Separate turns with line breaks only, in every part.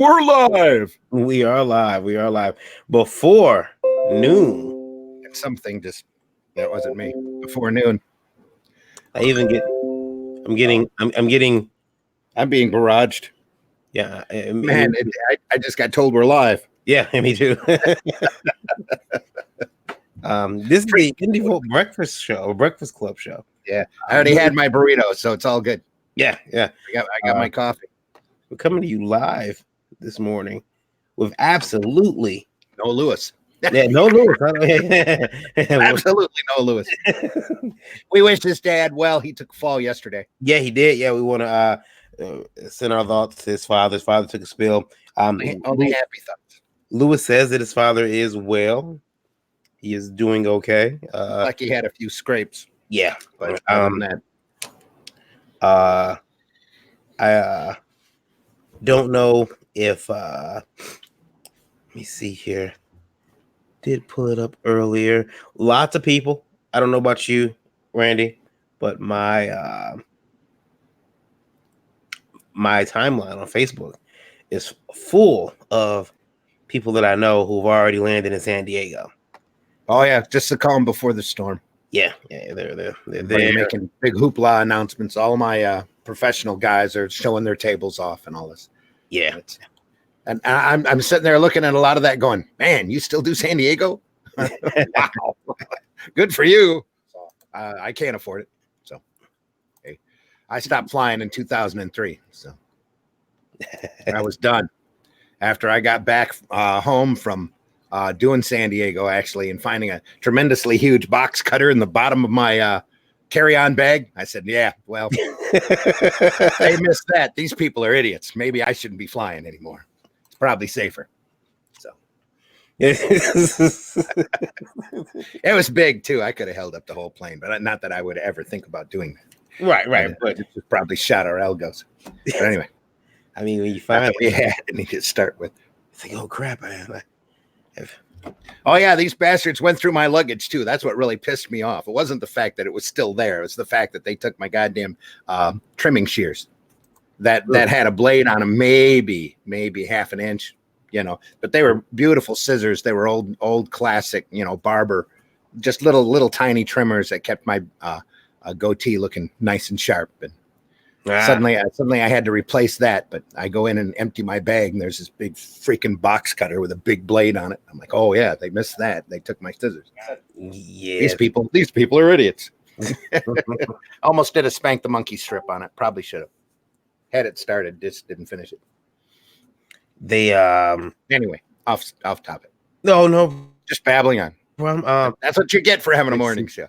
We're live.
We are live. We are live before noon.
And something just that wasn't me. Before noon.
I even get. I'm getting.
I'm being barraged.
Yeah,
Man, I just got told we're live.
yeah, me too. This is the Indie Volt Breakfast Show, Breakfast Club show.
Yeah, I already had my burrito, so it's all good.
Yeah.
I got my coffee.
We're coming to you live this morning with absolutely
No Lewis.
no Lewis.
Absolutely no Lewis. We wish his dad well. He took a fall yesterday.
Yeah, he did. Yeah, we want to send our thoughts to his father. His father took a spill.
Only happy thoughts.
Lewis says that his father is well. He is doing okay.
Like he had a few scrapes.
Yeah,
but other than
that, I don't know if let me see here. Did pull it up earlier. Lots of people. I don't know about you, Randy, but my my timeline on Facebook is full of people that I know who've already landed in San Diego.
Oh yeah, just the calm before the storm.
Yeah, they're
making big hoopla announcements. All my professional guys are showing their tables off and all this.
Yeah,
and I'm sitting there looking at a lot of that, going, "Man, you still do San Diego? Wow, good for you." So, I can't afford it, so hey, I stopped flying in 2003. So I was done after I got back home from. Doing San Diego, actually, and finding a tremendously huge box cutter in the bottom of my carry-on bag. I said, yeah, well, they missed that. These people are idiots. Maybe I shouldn't be flying anymore. It's probably safer. So it was big, too. I could have held up the whole plane, but not that I would ever think about doing that.
Right.
But it just probably shot our Elgos. But anyway.
I mean, when you find
we had and to start with.
It's like, oh, crap, man.
Oh yeah, these bastards went through my luggage too. That's what really pissed me off. It wasn't the fact that it was still there. It was the fact that they took my goddamn trimming shears that had a blade on them, maybe half an inch, but they were beautiful scissors. They were old classic, barber, just little tiny trimmers that kept my goatee looking nice and sharp. And suddenly I had to replace that, but I go in and empty my bag and there's this big freaking box cutter with a big blade on it. I'm like, oh yeah, they missed that. They took my scissors. Yeah, these people are idiots. Almost did a spank the monkey strip on it. Probably should have had it started. Just didn't finish it.
They
anyway, off topic.
No,
just babbling on. Well, that's what you get for having a morning show.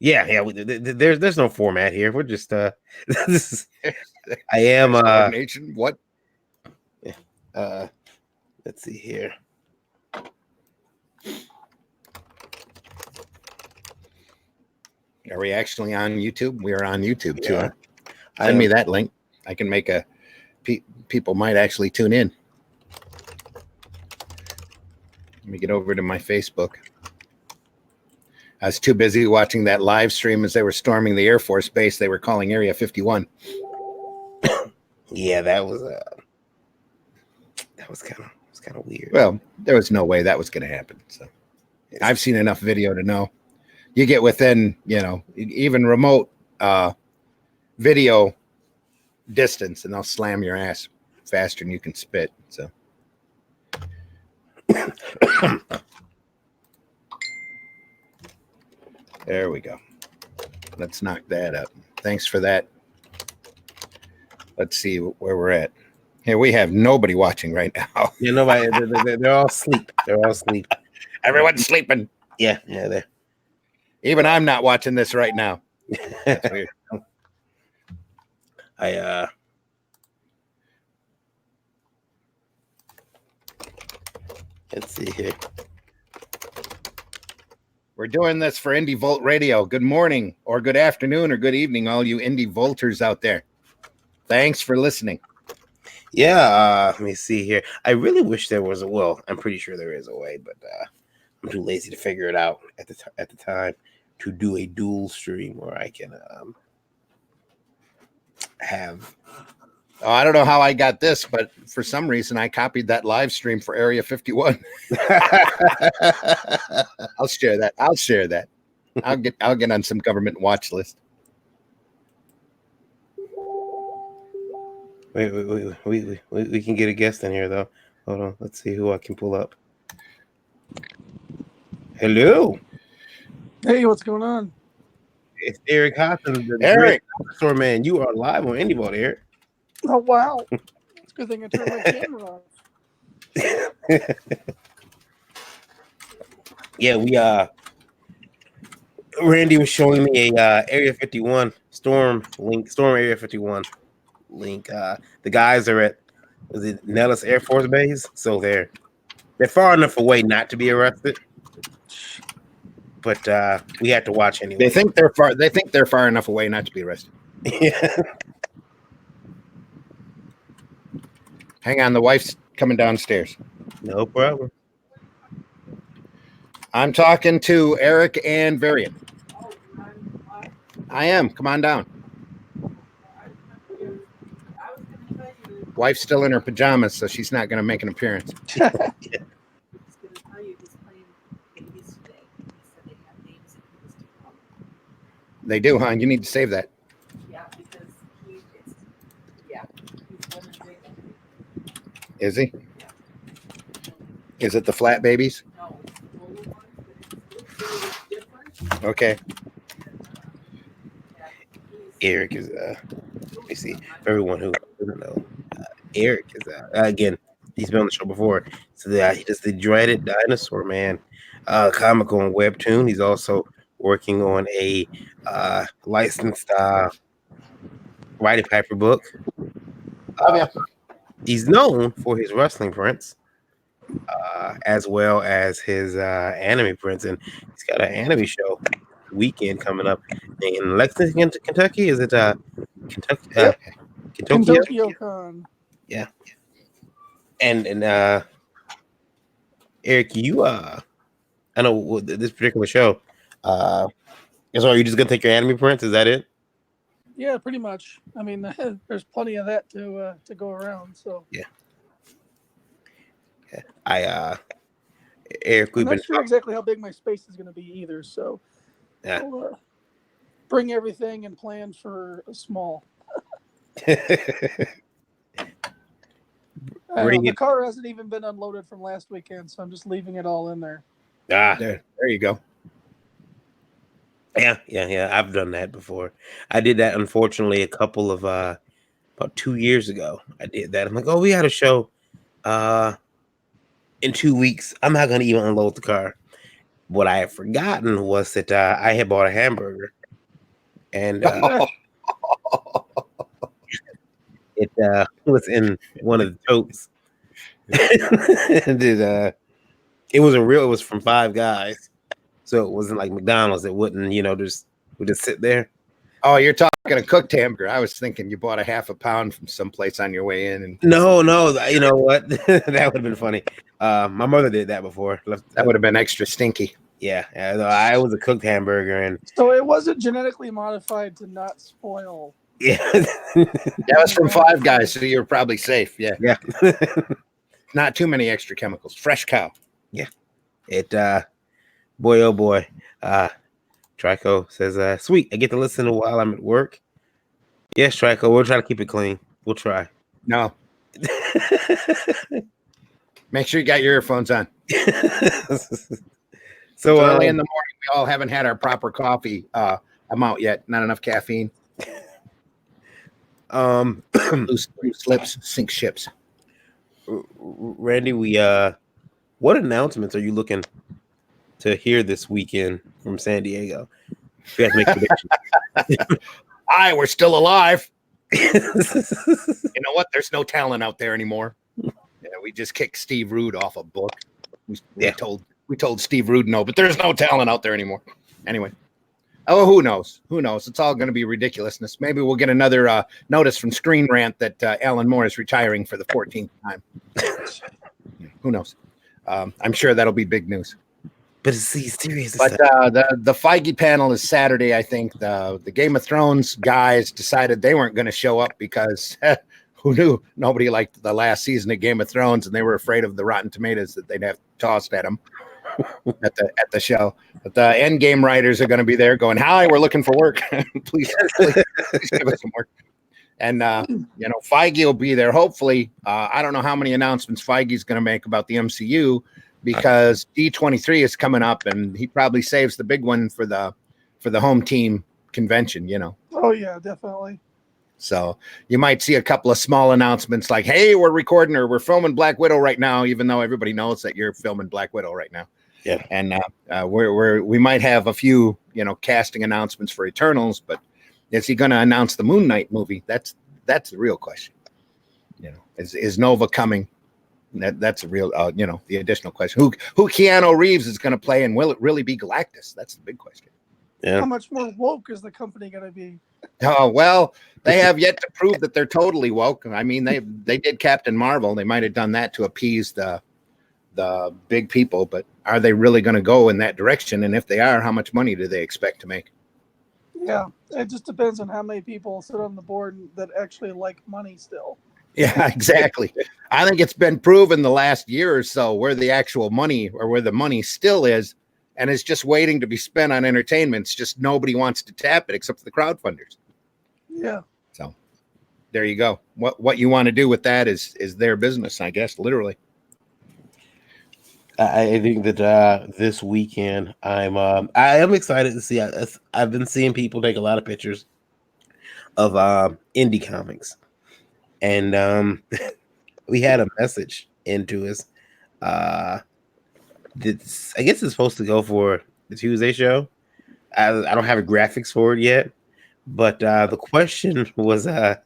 Yeah. There's no format here. We're just this is. I am
coordination. What?
Let's see here.
Are we actually on YouTube? We are on YouTube too. Yeah. Send me that link. I can make a. People might actually tune in. Let me get over to my Facebook. I was too busy watching that live stream as they were storming the Air Force Base. They were calling Area 51.
Yeah, that was kind of weird.
Well, there was no way that was going to happen. So I've seen enough video to know. You get within, even remote video distance, and they'll slam your ass faster than you can spit. So. There we go. Let's knock that up. Thanks for that. Let's see where we're at. Here we have nobody watching right now.
Yeah, nobody. They're all asleep.
Everyone's sleeping.
Yeah. There.
Even I'm not watching this right now. That's weird.
Let's see here.
We're doing this for Indie Volt Radio. Good morning, or good afternoon, or good evening, all you Indie Volters out there. Thanks for listening.
Yeah, let me see here. I really wish there was I'm pretty sure there is a way, but I'm too lazy to figure it out at the time to do a dual stream where I can have
Oh, I don't know how I got this, but for some reason I copied that live stream for Area 51. I'll share that. I'll get on some government watch list.
Wait. We can get a guest in here though. Hold on. Let's see who I can pull up. Hello.
Hey, what's going on?
It's Eric Hopkins, the
Eric.
great store man. You are live on Indie Eric.
Oh wow, it's a good thing I turned my camera off.
Yeah, we Randy was showing me a Area 51 storm Area 51 link. The guys are at was it Nellis Air Force Base, so they're far enough away not to be arrested. But we had to watch anyway.
They think they're far. They think they're far enough away not to be arrested.
Yeah.
Hang on, the wife's coming downstairs.
No problem.
I'm talking to Eric and Varian. I am. Come on down. Wife's still in her pajamas, so she's not going to make an appearance. They do, huh? You need to save that.
Yeah, because
Is he? Is it the flat babies?
no,
Okay.
Eric is let me see. For everyone who doesn't know, Eric is again, he's been on the show before. So he does the dreaded Dinosaur Man comic on Webtoon. He's also working on a licensed Roddy Piper book. He's known for his wrestling prints, as well as his anime prints, and he's got an anime show weekend coming up in Lexington, Kentucky. Is it Kentucky?
Yep.
Kentucky.
Con.
Yeah. And Eric, you I know this particular show. So are you just gonna take your anime prints? Is that it?
Yeah, pretty much. I mean, there's plenty of that to go around. So
Yeah. Eric, we've
I'm
been
not sure exactly how big my space is going to be either. So
Yeah.
I'll bring everything and plan for a small. The car hasn't even been unloaded from last weekend, so I'm just leaving it all in there.
There you go.
Yeah. I've done that before. I did that, unfortunately, a couple of about 2 years ago. I did that. I'm like, oh, we had a show in 2 weeks. I'm not gonna even unload the car. What I had forgotten was that I had bought a hamburger, and it was in one of the totes. And it was from Five Guys. So it wasn't like McDonald's that wouldn't, would just sit there.
Oh, you're talking a cooked hamburger. I was thinking you bought a half a pound from someplace on your way in. And
No, you know what? That would have been funny. My mother did that before.
That would have been extra stinky.
Yeah, I was a cooked hamburger, and
So it wasn't genetically modified to not spoil.
yeah,
That was from Five Guys, so you're probably safe. Yeah.
yeah.
Not too many extra chemicals. Fresh cow.
It boy, oh boy. Trico says, sweet, I get to listen while I'm at work. Yes, Trico, we'll try to keep it clean. We'll try.
No. Make sure you got your earphones on.
So
early in the morning, we all haven't had our proper coffee amount yet. Not enough caffeine. Loose lips sink ships.
Randy, what announcements are you looking to hear this weekend from San Diego? If you have to make predictions.
We're still alive. You know what? There's no talent out there anymore. Yeah, we just kicked Steve Rude off a book. We told Steve Rude no, but there's no talent out there anymore. Anyway. Oh, who knows? Who knows? It's all going to be ridiculousness. Maybe we'll get another notice from Screen Rant that Alan Moore is retiring for the 14th time. Who knows? I'm sure that'll be big news.
But it's serious.
But the Feige panel is Saturday, I think. The Game of Thrones guys decided they weren't going to show up because who knew? Nobody liked the last season of Game of Thrones, and they were afraid of the Rotten Tomatoes that they'd have tossed at them at the show. But the end game writers are going to be there going, "Hi, we're looking for work. please give us some work." And Feige will be there. Hopefully, I don't know how many announcements Feige's going to make about the MCU because D23 is coming up, and he probably saves the big one for the home team convention.
Oh yeah, definitely.
So you might see a couple of small announcements like, "Hey, we're recording or we're filming Black Widow right now," even though everybody knows that you're filming Black Widow right now.
Yeah.
And we might have a few, casting announcements for Eternals, but is he going to announce the Moon Knight movie? That's the real question. Is Nova coming? That's a real, the additional question. Who Keanu Reeves is going to play, and will it really be Galactus? That's the big question.
Yeah.
How much more woke is the company going to be?
Oh, well, they have yet to prove that they're totally woke. I mean, they did Captain Marvel. They might have done that to appease the big people, but are they really going to go in that direction? And if they are, how much money do they expect to make?
Yeah, it just depends on how many people sit on the board that actually like money still.
Yeah, exactly. I think it's been proven the last year or so where the actual money or where the money still is, and it's just waiting to be spent on entertainment. It's just nobody wants to tap it except for the crowdfunders.
Yeah.
So there you go. What you want to do with that is their business, I guess, literally.
I think that this weekend I am excited to see. I've been seeing people take a lot of pictures of indie comics, and we had a message into us. I guess it's supposed to go for the Tuesday show. I don't have a graphics for it yet, but the question was they're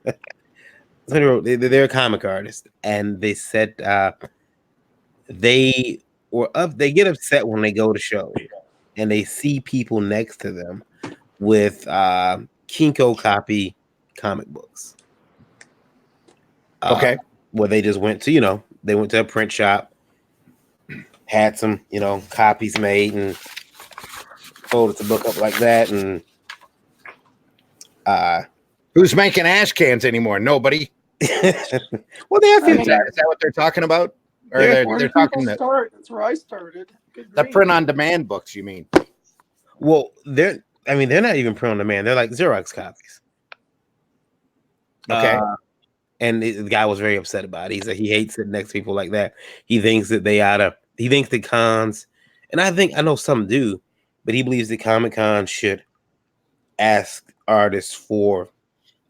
a comic artist, and they said they get upset when they go to shows and they see people next to them with Kinko copy comic books.
Okay.
Where they just went to, they went to a print shop, had some, copies made and folded the book up like that. And
who's making ash cans anymore? Nobody.
Well, they have
is that what they're talking about? Or they're talking
That's where I started.
The print on demand books, you mean?
Well, they're not even print on demand. They're like Xerox copies.
Okay.
And the guy was very upset about it. He said he hates sitting next to people like that. He thinks that he thinks the cons, and I know some do, but he believes the Comic Con should ask artists for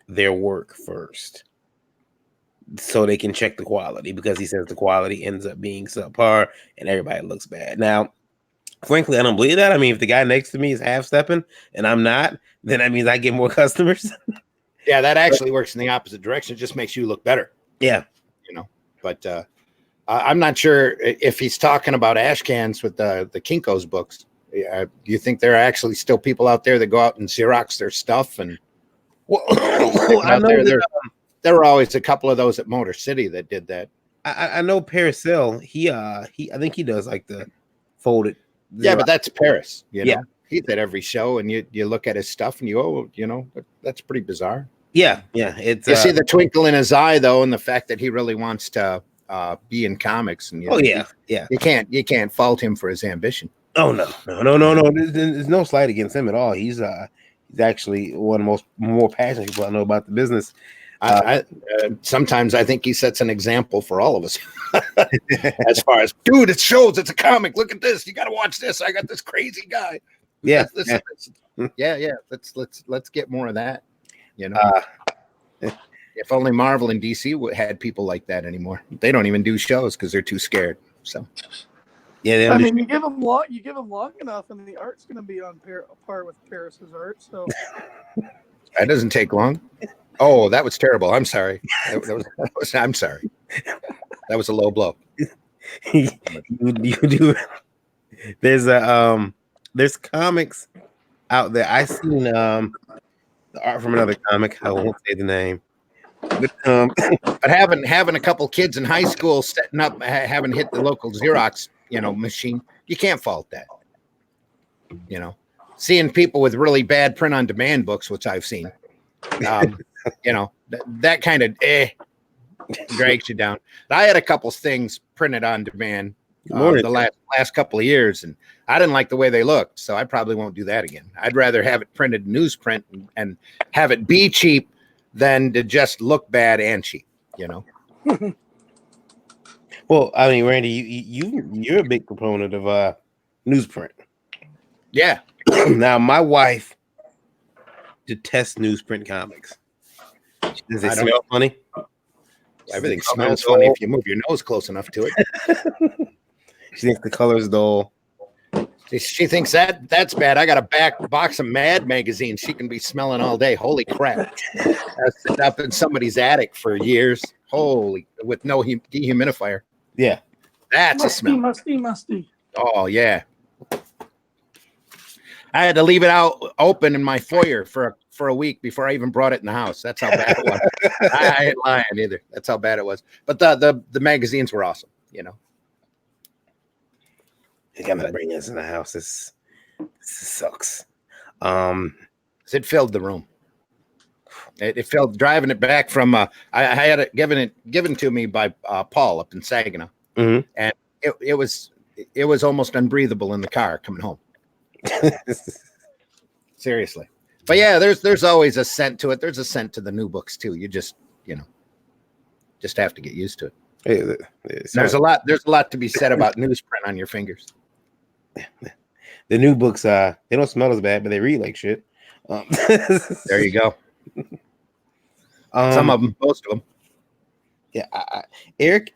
their work first so they can check the quality, because he says the quality ends up being subpar and everybody looks bad. Now, frankly, I don't believe that. I mean, if the guy next to me is half stepping and I'm not, then that means I get more customers.
Yeah, that actually works in the opposite direction. It just makes you look better.
Yeah.
But I'm not sure if he's talking about ash cans with the Kinko's books. Do you think there are actually still people out there that go out and Xerox their stuff? And
I know
there were always a couple of those at Motor City that did that.
I know Paracel. I think he does like the folded.
Yeah, but that's Paris.
Yeah.
He's at every show, and you look at his stuff, and that's pretty bizarre.
Yeah. It's
you see the twinkle in his eye, though, and the fact that he really wants to be in comics. And you can't fault him for his ambition.
Oh no. There's no slight against him at all. He's actually one of the more passionate people I know about the business.
Sometimes I think he sets an example for all of us. As far as, dude, it shows it's a comic. Look at this. You got to watch this. I got this crazy guy.
Yeah.
Let's get more of that. If only Marvel and DC had people like that anymore. They don't even do shows because they're too scared. So,
yeah,
you give them long enough, and the art's going to be on par with Paris's art. So
that doesn't take long. Oh, that was terrible. I'm sorry. I'm sorry. That was a low blow.
you do. There's comics out there. I seen the art from another comic. I won't say the name.
But having a couple kids in high school setting up, having hit the local Xerox, machine, you can't fault that. Seeing people with really bad print on demand books, which I've seen, that kind of drags you down. I had a couple things printed on demand
Morning.
the last couple of years, and I didn't like the way they looked, so I probably won't do that again. I'd rather have it printed newsprint and have it be cheap than to just look bad and cheap, you know.
Well, I mean, Randy, you're a big proponent of newsprint.
Yeah.
Now, my wife detests newsprint comics. Does it smell funny?
Everything smells funny if you move your nose close enough to it.
She thinks the color's dull.
She thinks that's bad. I got a box of Mad magazines she can be smelling all day. Holy crap. That's sitting up in somebody's attic for years. With no dehumidifier.
Yeah.
That's a smell.
Musty.
Oh, yeah. I had to leave it out open in my foyer for a week before I even brought it in the house. That's how bad it was. I ain't lying either. That's how bad it was. But the magazines were awesome, you know.
You gotta bring this in the house. This sucks.
It filled the room. It filled driving it back from. I had it given to me by Paul up in Saginaw, and it was almost unbreathable in the car coming home. Seriously, but yeah, there's always a scent to it. There's a scent to the new books too. You just have to get used to it. There's a lot to be said about newsprint on your fingers.
The new books, they don't smell as bad, but they read like shit.
There you go. Some of them, most of them.
Yeah, Eric,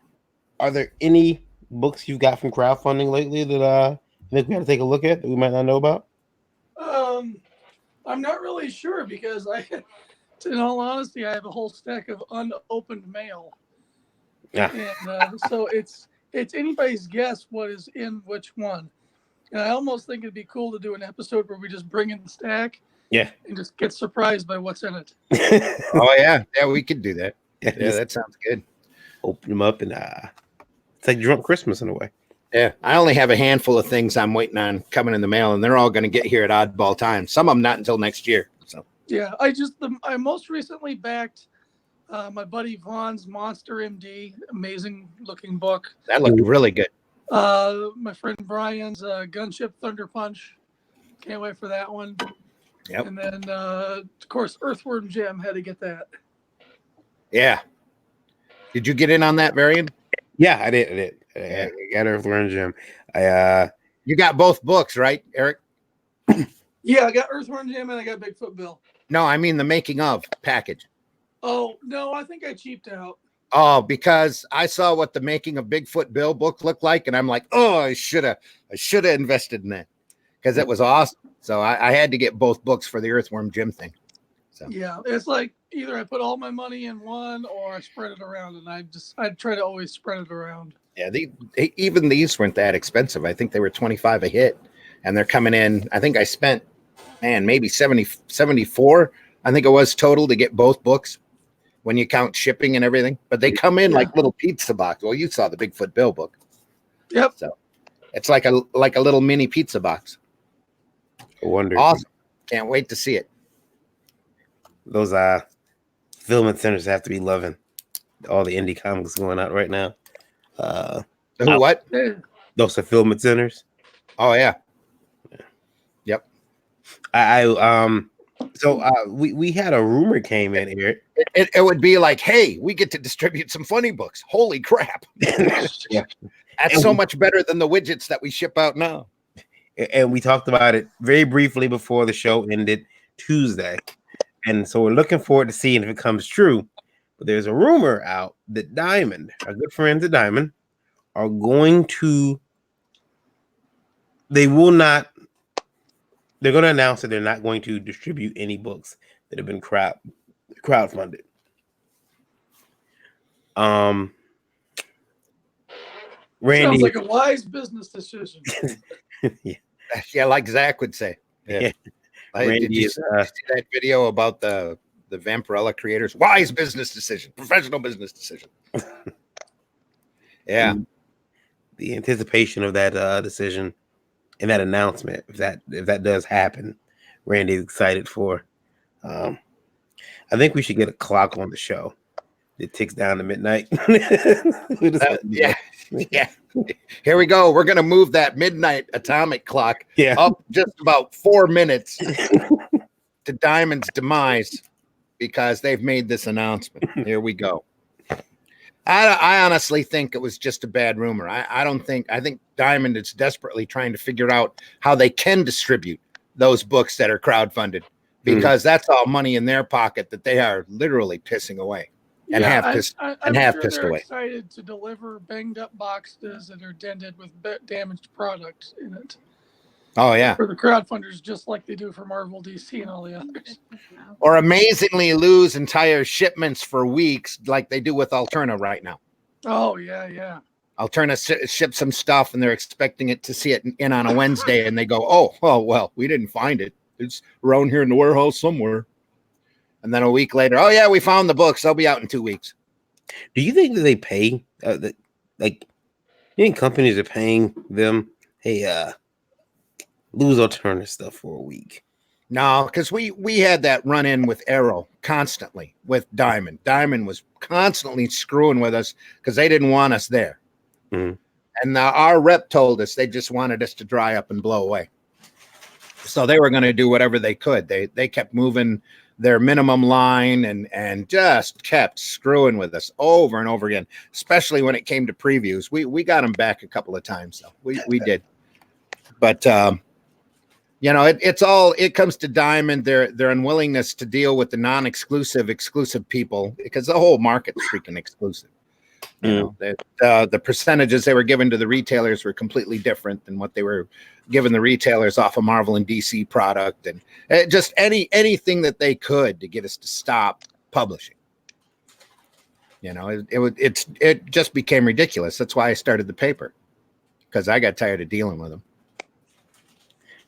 are there any books you've got from crowdfunding lately that I think we got to take a look at that we might not know about?
I'm not really sure because in all honesty, I have a whole stack of unopened mail.
Yeah.
And so it's anybody's guess what is in which one. And I almost think it'd be cool to do an episode where we just bring in the stack.
Yeah.
And just get surprised by what's in it.
Oh, yeah. Yeah, we could do that. Yeah, that sounds good.
Open them up and it's like drunk Christmas in a way.
Yeah, I only have a handful of things I'm waiting on coming in the mail, and they're all going to get here at oddball time. Some of them not until next year. So
yeah, I most recently backed my buddy Vaughn's Monster MD, amazing looking book.
That looked really good.
My friend Brian's Gunship Thunder Punch. Can't wait for that one.
Yep.
And then of course Earthworm Jim had to get that.
Yeah. Did you get in on that, Varian?
Yeah, I did. I got Earthworm Jim.
You got both books, right, Eric?
Yeah, I got Earthworm Jim and I got Bigfoot Bill.
No, I mean the making of package.
Oh no, I think I cheaped out.
Oh, because I saw what the making of Bigfoot Bill book looked like, and I'm like, oh, I should have invested in that because it was awesome. So I had to get both books for the Earthworm Jim thing. So
yeah, it's like either I put all my money in one or I spread it around, and I try to always spread it around.
Yeah, even these weren't that expensive. I think they were $25 a hit, and they're coming in. I think I spent, maybe 74. I think it was total to get both books when you count shipping and everything. But they come in like little pizza box. Well, you saw the Bigfoot Bill book.
Yep.
So it's like a little mini pizza box.
I wonder.
Awesome. Can't wait to see it.
Those fulfillment centers have to be loving all the indie comics going out right now.
What?
Those fulfillment centers.
Oh yeah. Yep.
We had a rumor came in here.
It would be like, hey, we get to distribute some funny books. Holy crap.
Yeah.
That's so much better than the widgets that we ship out now.
And we talked about it very briefly before the show ended Tuesday. And so we're looking forward to seeing if it comes true. But there's a rumor out that Diamond, our good friends at Diamond, are going to they're going to announce that they're not going to distribute any books that have been crowdfunded. Randy,
sounds like a wise business decision.
Yeah, like Zach would say. Yeah. Did you see that video about the Vampirella creators? Wise business decision, professional business decision. Yeah.
The anticipation of that decision and that announcement, if that does happen, Randy's excited for. I think we should get a clock on the show It ticks down to midnight.
Yeah. Here we go. We're gonna move that midnight atomic clock
Yeah.
up just about 4 minutes to Diamond's demise because they've made this announcement. Here we go. I honestly think it was just a bad rumor. I think Diamond is desperately trying to figure out how they can distribute those books that are crowdfunded because that's all money in their pocket that they are literally pissing away and have pissed
they're
away.
Excited to deliver banged up boxes that are dented with damaged products in it.
Oh yeah,
for the crowdfunders, just like they do for Marvel, DC, and all the others.
Or amazingly lose entire shipments for weeks, like they do with Alterna right now.
Oh yeah.
Alterna ships some stuff, and they're expecting it to see it in on a Wednesday, and they go, "Oh, well, we didn't find it. It's around here in the warehouse somewhere." And then a week later, "Oh yeah, we found the books. They'll be out in 2 weeks."
Do you think that they pay like you think companies are paying them? Hey, lose Alterna stuff for a week.
No, because we had that run in with Arrow constantly with Diamond. Diamond was constantly screwing with us because they didn't want us there.
Mm-hmm.
And our rep told us they just wanted us to dry up and blow away. So they were going to do whatever they could. They kept moving their minimum line and just kept screwing with us over and over again, especially when it came to previews. We got them back a couple of times, though. We did. But it comes to Diamond, their unwillingness to deal with the exclusive people, because the whole market's freaking exclusive. The percentages they were given to the retailers were completely different than what they were giving the retailers off of Marvel and DC product, and just anything that they could to get us to stop publishing. It just became ridiculous. That's why I started the paper, because I got tired of dealing with them.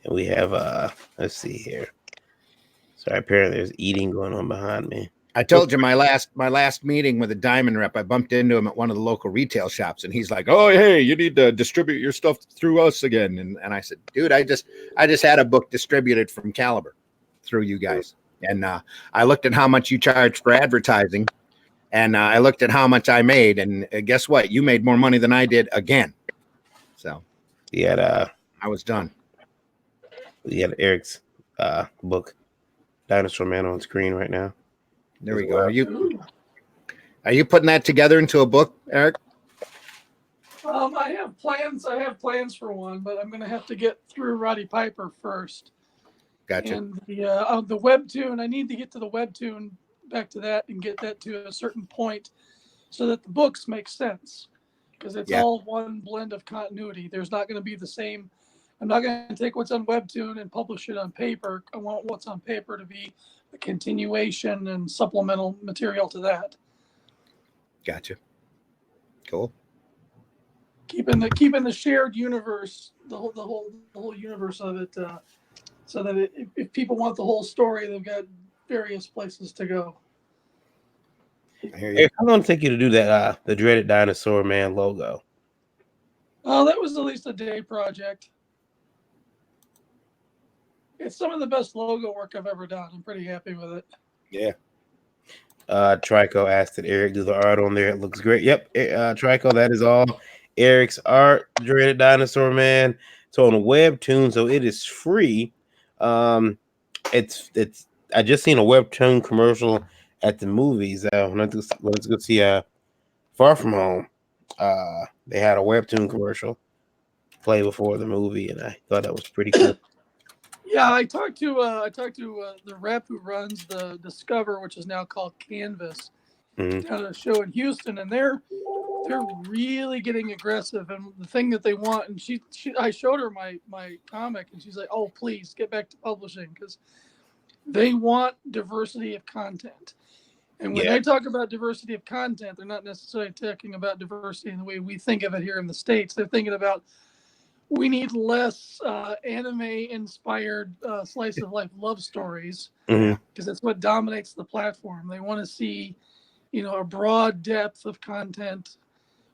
And we have let's see here. Sorry, apparently there's eating going on behind me.
I told you my last meeting with a Diamond rep, I bumped into him at one of the local retail shops, and he's like, "Oh, hey, you need to distribute your stuff through us again." And I said, "Dude, I just had a book distributed from Caliber through you guys." And I looked at how much you charged for advertising, and I looked at how much I made, and guess what? You made more money than I did again. So
yeah,
I was done.
We had Eric's book, Dinosaur Man, on screen right now.
There we go. Are you putting that together into a book, Eric?
I have plans for one, but I'm going to have to get through Roddy Piper first.
Gotcha.
And the webtoon, I need to get to the webtoon, back to that, and get that to a certain point so that the books make sense, because it's all one blend of continuity. There's not going to be the same. I'm not going to take what's on webtoon and publish it on paper. I want what's on paper to be a continuation and supplemental material to that. Gotcha.
Cool.
Keeping the shared universe, the whole universe of it, so that if people want the whole story, they've got various places to go.
I hear you. How long did it take you to do that? The dreaded Dinosaur Man logo.
Oh, that was at least a day project. It's some of the best logo work I've ever done. I'm pretty happy with it.
Yeah.
Trico asked that Eric do the art on there. It looks great. Yep. Trico, that is all Eric's art. Dreaded Dinosaur Man. It's on Webtoon, so it is free. It's. I just seen a Webtoon commercial at the movies. Let's go see Far From Home. They had a Webtoon commercial play before the movie, and I thought that was pretty cool.
Yeah, I talked to the rep who runs the Discover, which is now called Canvas, down at a show in Houston, and they're really getting aggressive. And the thing that they want, and I showed her my comic, and she's like, "Oh, please get back to publishing," because they want diversity of content. And when they talk about diversity of content, they're not necessarily talking about diversity in the way we think of it here in the States. They're thinking about, we need less anime-inspired slice of life love stories, because that's what dominates the platform. They want to see, a broad depth of content,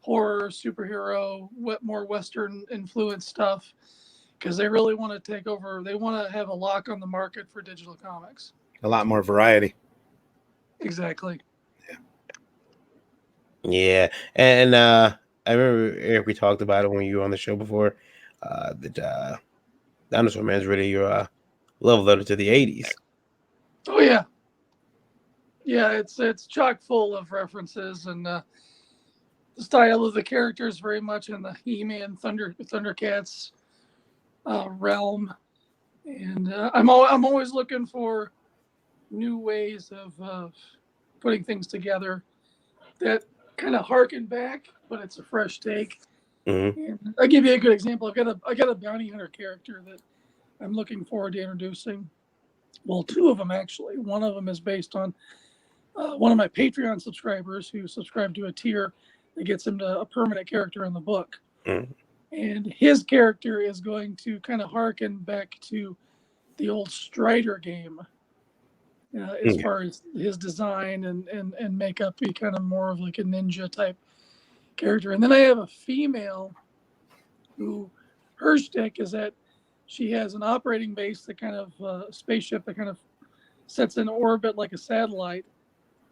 horror, superhero, more Western influenced stuff, because they really want to take over. They want to have a lock on the market for digital comics.
A lot more variety.
Exactly.
Yeah.
Yeah, and I remember Eric, we talked about it when you were on the show before. That Dinosaur Man's really your love letter to the '80s.
Oh yeah, yeah. It's chock full of references, and the style of the characters very much in the He-Man, Thundercats realm. And I'm always looking for new ways of putting things together that kind of harken back, but it's a fresh take.
Mm-hmm.
And I'll give you a good example. I got a bounty hunter character that I'm looking forward to introducing. Well, two of them actually. One of them is based on one of my Patreon subscribers who subscribed to a tier that gets him to a permanent character in the book.
Mm-hmm.
And his character is going to kind of harken back to the old Strider game as far as his design and makeup, be kind of more of like a ninja type character. And then I have a female who her shtick is that she has an operating base that kind of spaceship that kind of sets in orbit like a satellite,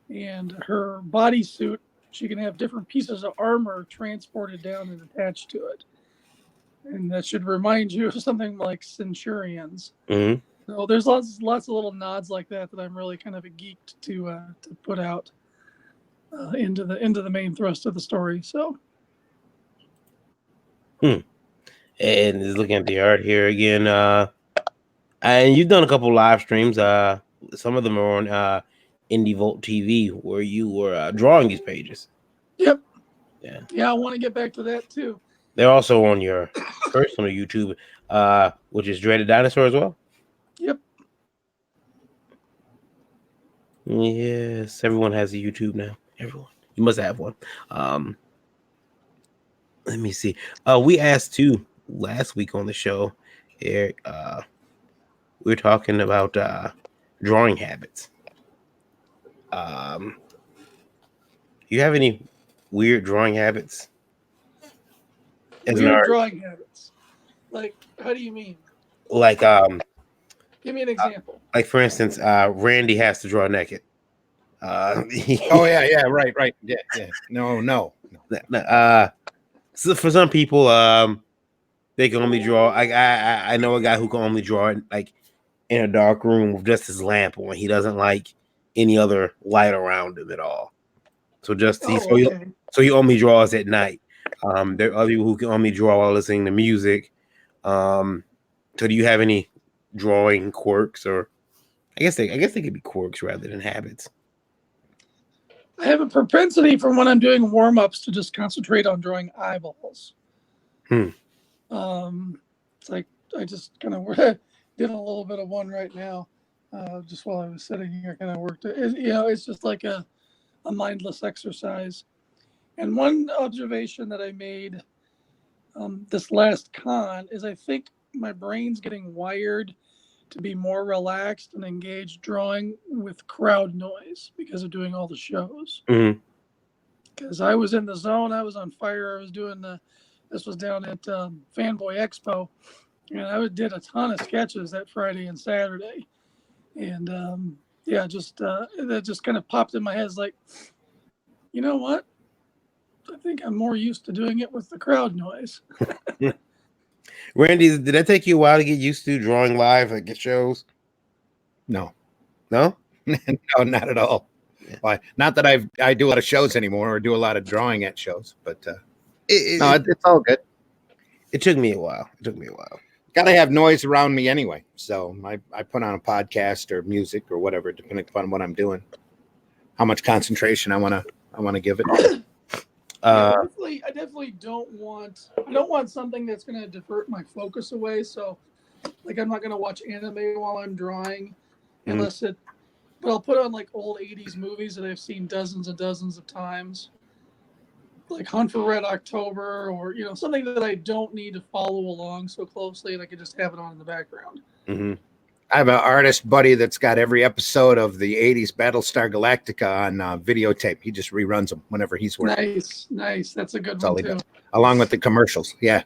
and her bodysuit, she can have different pieces of armor transported down and attached to it. And that should remind you of something like Centurions.
Mm-hmm.
So there's lots of little nods like that that I'm really kind of geeked to put out into the main thrust of the story. So.
And just looking at the art here again, and you've done a couple live streams. Some of them are on Indie Volt TV, where you were drawing these pages.
Yep.
Yeah,
I want to get back to that too.
They're also on your personal YouTube, which is Dreaded Dinosaur as well.
Yep.
Yes, everyone has a YouTube now. Everyone, you must have one. Let me see. We asked too last week on the show, Eric. We were talking about drawing habits. You have any weird drawing habits?
Weird drawing habits. Like, how do you mean?
Like,
give me an example.
Like, for instance, Randy has to draw naked.
Oh yeah, right, yeah. No.
So for some people, they can only draw. I know a guy who can only draw like in a dark room with just his lamp on. He doesn't like any other light around him at all. So he only draws at night. There are other people who can only draw while listening to music. So do you have any drawing quirks, or I guess they could be quirks rather than habits?
I have a propensity from when I'm doing warm-ups to just concentrate on drawing eyeballs.
It's
like I just kind of did a little bit of one right now, just while I was sitting here, kind of worked. It's just like a mindless exercise. And one observation that I made this last con is I think my brain's getting wired to be more relaxed and engaged drawing with crowd noise because of doing all the shows. Because I was in the zone, I was on fire. I was doing this was down at Fanboy Expo, and I did a ton of sketches that Friday and Saturday. And that just kind of popped in my head. It's like, you know what? I think I'm more used to doing it with the crowd noise.
Randy, did that take you a while to get used to drawing live at shows?
No,
no,
not at all. Why? Not that I do a lot of shows anymore or do a lot of drawing at shows, but it's all good.
It took me a while.
Got to have noise around me anyway, so I put on a podcast or music or whatever, depending upon what I'm doing, how much concentration I want to give it.
I definitely don't want something that's going to divert my focus away. So, like, I'm not going to watch anime while I'm drawing, but I'll put on like old 80s movies that I've seen dozens and dozens of times, like Hunt for Red October, or something that I don't need to follow along so closely, and I can just have it on in the background.
I have an artist buddy that's got every episode of the 80s Battlestar Galactica on videotape. He just reruns them whenever he's working.
Nice. That's a good one too.
Along with the commercials. Yeah.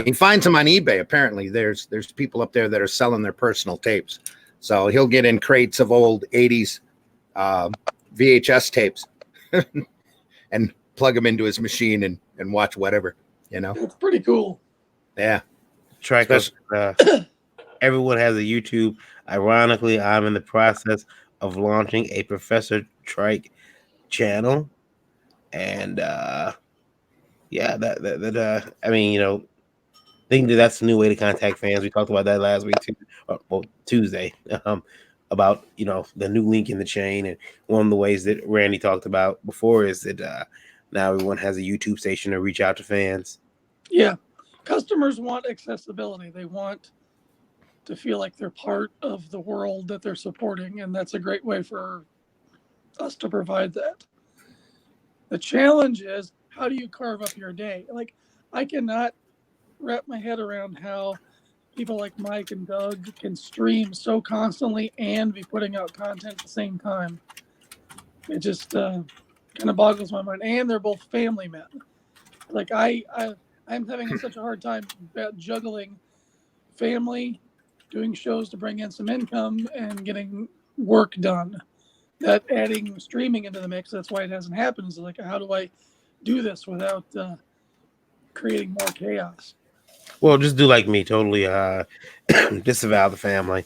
He finds them on eBay. Apparently there's people up there that are selling their personal tapes. So he'll get in crates of old 80s VHS tapes and plug them into his machine and watch whatever, you know.
It's pretty cool.
Yeah.
Track of, everyone has a YouTube. Ironically, I'm in the process of launching a Professor Trike channel, and yeah, that I mean, you know, think that's a new way to contact fans. We talked about that last week too, well, Tuesday, about, you know, the new link in the chain, and one of the ways that Randy talked about before is that now everyone has a YouTube station to reach out to fans.
Yeah, customers want accessibility. They want to feel like they're part of the world that they're supporting, and that's a great way for us to provide that. The challenge is, how do you carve up your day? Like, I cannot wrap my head around how people like Mike and Doug can stream so constantly and be putting out content at the same time. It just kind of boggles my mind. And they're both family men. Like I'm having such a hard time juggling family, doing shows to bring in some income, and getting work done. That adding streaming into the mix, that's why it hasn't happened. Is like, how do I do this without creating more chaos?
Well, just do like me, totally disavow the family.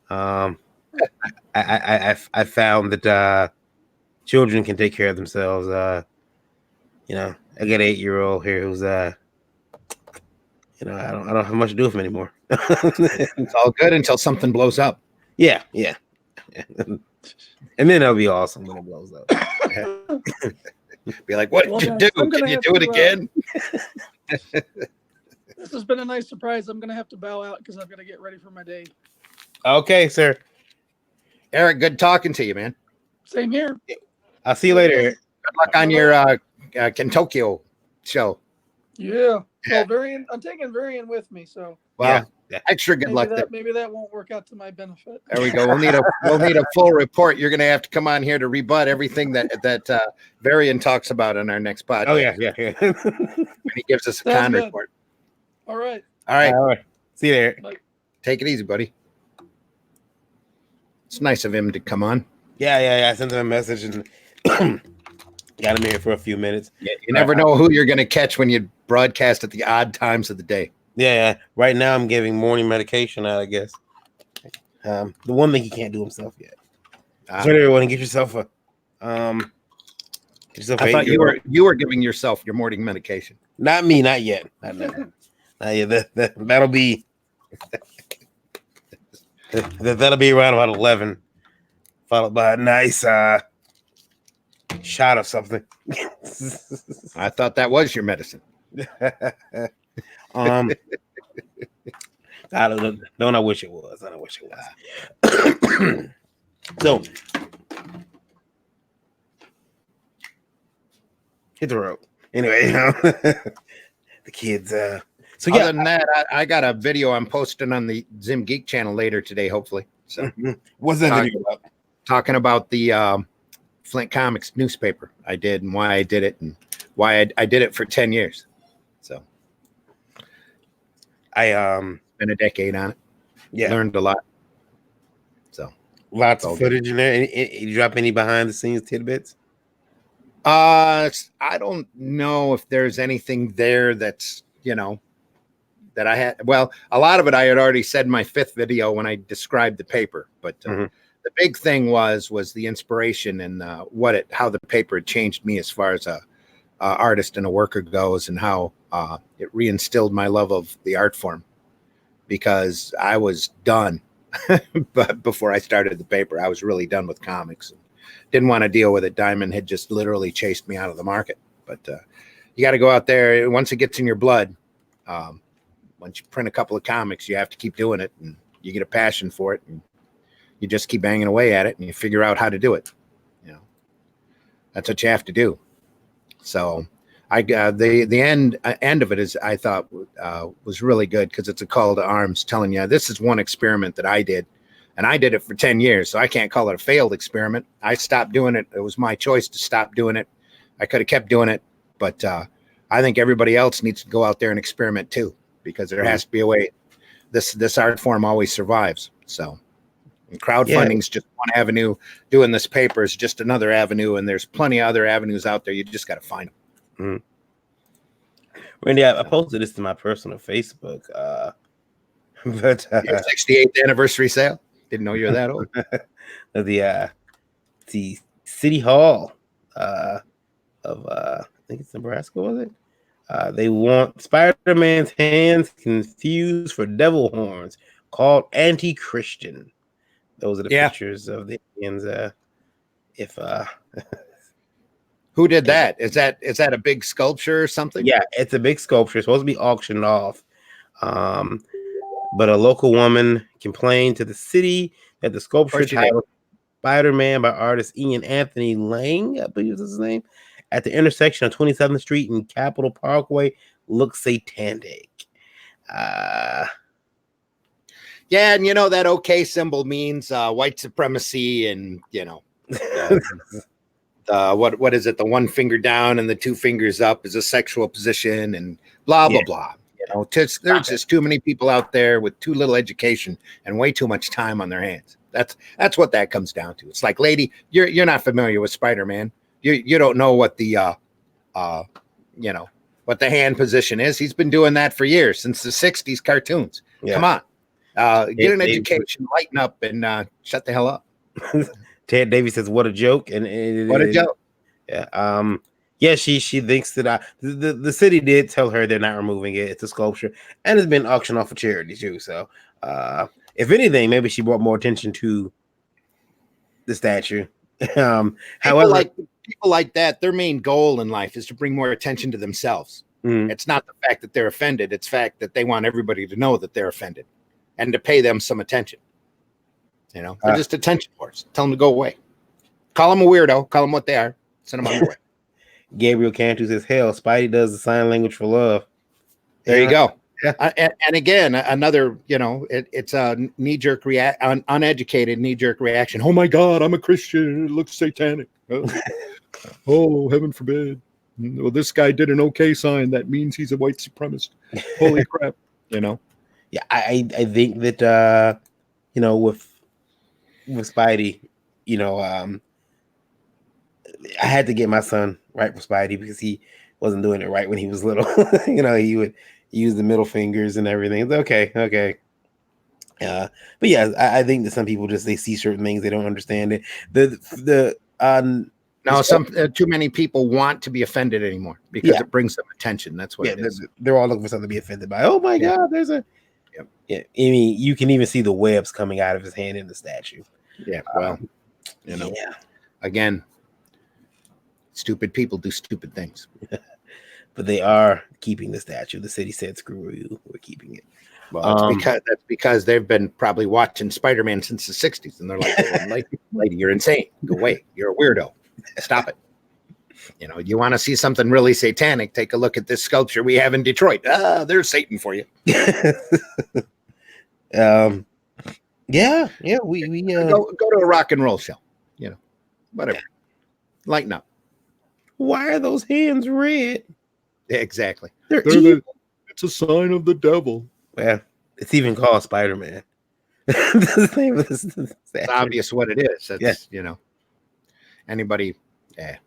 I found that children can take care of themselves. You know, I got an 8-year-old here who's you know, I don't have much to do with him anymore.
It's all good until something blows up.
Yeah. And then that'll be awesome when it blows up.
Be like, what did you do? Can you do it again?
This has been a nice surprise. I'm going to have to bow out because I've got to get ready for my day.
Okay, sir.
Eric, good talking to you, man.
Same here.
I'll see you later, Eric.
Good luck on your Kentokyo show.
Yeah. Well, Varian, I'm taking Varian with me, so.
Well, extra good luck there.
Maybe that won't work out to my benefit.
There we go. We'll need a full report. You're going to have to come on here to rebut everything that Varian talks about in our next podcast.
Oh yeah.
When he gives us a
Sounds
con
good.
report.
All right.
All right.
See you there.
Bye.
Take it easy, buddy. It's nice of him to come on.
Yeah. I sent him a message and got him here for a few minutes.
Yeah, you never know who you're going to catch when you broadcast at the odd times of the day.
Yeah. Right now I'm giving morning medication out, I guess. The one thing he can't do himself yet. So everyone, get yourself a I
thought you were giving yourself your morning medication.
Not me, not yet. Not yet. That'll be that'll be around about 11, followed by a nice shot of something.
I thought that was your medicine.
I wish it was. I wish it was. So hit the road. Anyway, the kids. So
other than that, I got a video I'm posting on the Zim Geek channel later today, hopefully. So
what's that video about?
Talking about the Flint Comics newspaper I did and why I did it and why I did it for 10 years. So been a decade on it.
Yeah,
learned a lot. So
lots of footage in there. You drop any behind the scenes tidbits?
I don't know if there's anything there that's, you know, that I had. Well, a lot of it I had already said in my 5th video when I described the paper, but the big thing was the inspiration and how the paper had changed me as far as a artist and a worker goes, and how it reinstilled my love of the art form, because I was done. But before I started the paper, I was really done with comics. Didn't want to deal with it. Diamond had just literally chased me out of the market. But you got to go out there. Once it gets in your blood, once you print a couple of comics, you have to keep doing it, and you get a passion for it, and you just keep banging away at it, and you figure out how to do it. You know, that's what you have to do. So the end of it is, I thought, was really good, because it's a call to arms telling you this is one experiment that I did. And I did it for 10 years, so I can't call it a failed experiment. I stopped doing it. It was my choice to stop doing it. I could have kept doing it, but I think everybody else needs to go out there and experiment too, because there has to be a way. This art form always survives. So And crowdfunding's just one avenue. Doing this paper is just another avenue, and there's plenty of other avenues out there. You just got to find them.
Randy, I posted this to my personal Facebook. But
Your 68th anniversary sale. Didn't know you were that old.
The City Hall of I think it's Nebraska, was it? They want Spider-Man's hands confused for devil horns, called anti-Christian. Those are the pictures of the hands.
Who did that? Is that a big sculpture or something?
Yeah, it's a big sculpture. It's supposed to be auctioned off. But a local woman complained to the city that the sculpture titled Spider-Man by artist Ian Anthony Lang, I believe is his name, at the intersection of 27th Street and Capitol Parkway looks satanic.
Yeah, and that OK symbol means white supremacy, and what is it? The one finger down and the two fingers up is a sexual position, and blah blah blah. There's just too many people out there with too little education and way too much time on their hands. That's what that comes down to. It's like, lady, you're not familiar with Spider-Man. You don't know what the what the hand position is. He's been doing that for years, since the 60s cartoons. Yeah. Come on. Get an education, lighten up, and shut the hell up.
Ted Davies says, what a joke. And
what a joke.
Yeah. Yeah, she thinks that the city did tell her they're not removing it. It's a sculpture, and it's been auctioned off for charity too. So, if anything, maybe she brought more attention to the statue.
However, people like that, their main goal in life is to bring more attention to themselves. It's not the fact that they're offended; it's the fact that they want everybody to know that they're offended and to pay them some attention. They're just attention whores. Tell them to go away. Call them a weirdo. Call them what they are. Send them on their way.
Gabriel Cantu says, hell, Spidey does the sign language for love.
There you go. Yeah. And again, another, it's a knee-jerk uneducated knee-jerk reaction. Oh my God, I'm a Christian. It looks satanic. Oh, heaven forbid. Well, this guy did an OK sign. That means he's a white supremacist. Holy crap. Yeah,
I think that, with Spidey, I had to get my son right for Spidey because he wasn't doing it right when he was little. He would use the middle fingers and everything. It's okay. But yeah, I think that some people they see certain things, they don't understand it.
Too many people want to be offended anymore because it brings them attention. That's what it is.
They're all looking for something to be offended by. Oh my God, there's a. Yeah, I mean, you can even see the webs coming out of his hand in the statue.
Yeah, well, again, stupid people do stupid things.
But they are keeping the statue. The city said, "Screw you, we're keeping it."
Well, that's because they've been probably watching Spider-Man since the 60s, and they're like, "Lady, you're insane. Go away. You're a weirdo. Stop it." You want to see something really satanic? Take a look at this sculpture we have in Detroit. There's Satan for you.
We
go to a rock and roll show. Whatever. Lighten up.
Why are those hands red?
Exactly.
It's
a sign of the devil.
Well, it's even called Spider-Man. The name of this statue.
It's obvious what it is. That's anybody. Yeah.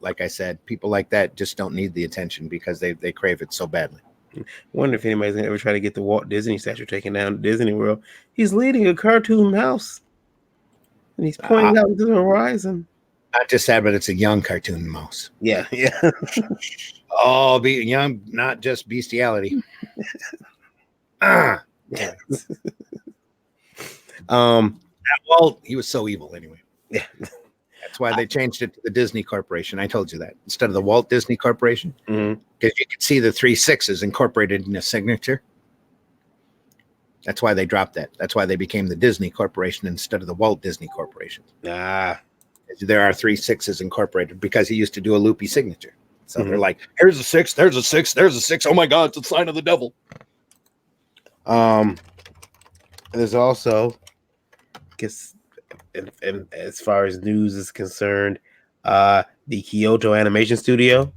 Like I said, people like that just don't need the attention because they crave it so badly.
I wonder if anybody's gonna ever try to get the Walt Disney statue taken down at Disney World. He's leading a cartoon mouse, and he's pointing out to the horizon.
Not just that, but it's a young cartoon mouse.
Yeah.
Oh, be young, not just bestiality. Walt, he was so evil anyway.
Yeah.
That's why they changed it to the Disney Corporation. I told you that instead of the Walt Disney Corporation, because you could see the 3 6s incorporated in a signature. That's why they dropped that. That's why they became the Disney Corporation instead of the Walt Disney Corporation. There are 3 6s incorporated because he used to do a loopy signature. So they're like, here's a 6, there's a 6, there's a 6. Oh my God, it's a sign of the devil.
There's also, I guess, and as far as news is concerned, the Kyoto Animation Studio.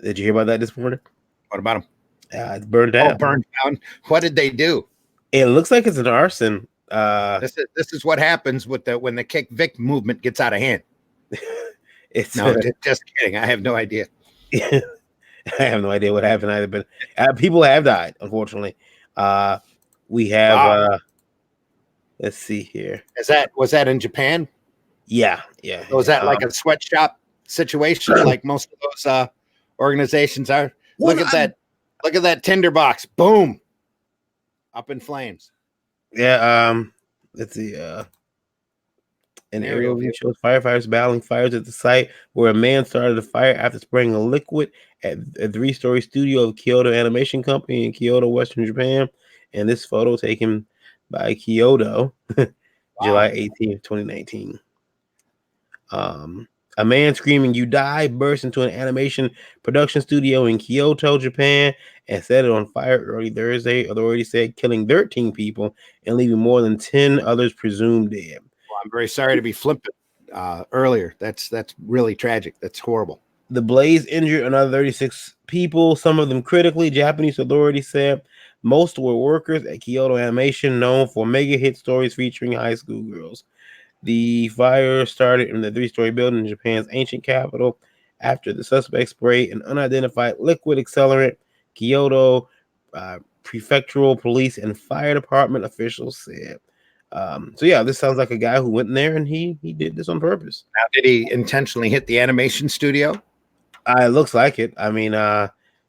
Did you hear about that this morning?
What about them?
It's burned down.
Oh, burned down. What did they do?
It looks like it's an arson.
This is what happens with when the kick Vic movement gets out of hand.
It's
No, just kidding. I have no idea.
I have no idea what happened either, but people have died, unfortunately. We have
Wow.
Let's see here.
Was that in Japan?
Yeah.
Or was that like a sweatshop situation, like most of those organizations are? Look at that! Look at that tinderbox! Boom! Up in flames.
Yeah. Let's see. An aerial view shows firefighters battling fires at the site where a man started a fire after spraying a liquid at a 3-story studio of Kyoto Animation Company in Kyoto, Western Japan. And this photo taken by Kyoto, July 18th, 2019. A man screaming "You die" burst into an animation production studio in Kyoto, Japan, and set it on fire early Thursday. Authorities said killing 13 people and leaving more than 10 others presumed dead.
Well, I'm very sorry to be flippant earlier. That's really tragic. That's horrible.
The blaze injured another 36 people, some of them critically. Japanese authorities said most were workers at Kyoto Animation, known for mega hit stories featuring high school girls. The fire started in the 3-story building in Japan's ancient capital after the suspect sprayed an unidentified liquid accelerant. Kyoto prefectural police and fire department officials said. So yeah, this sounds like a guy who went in there and he did this on purpose.
Now, did he intentionally hit the animation studio?
It looks like it. I mean,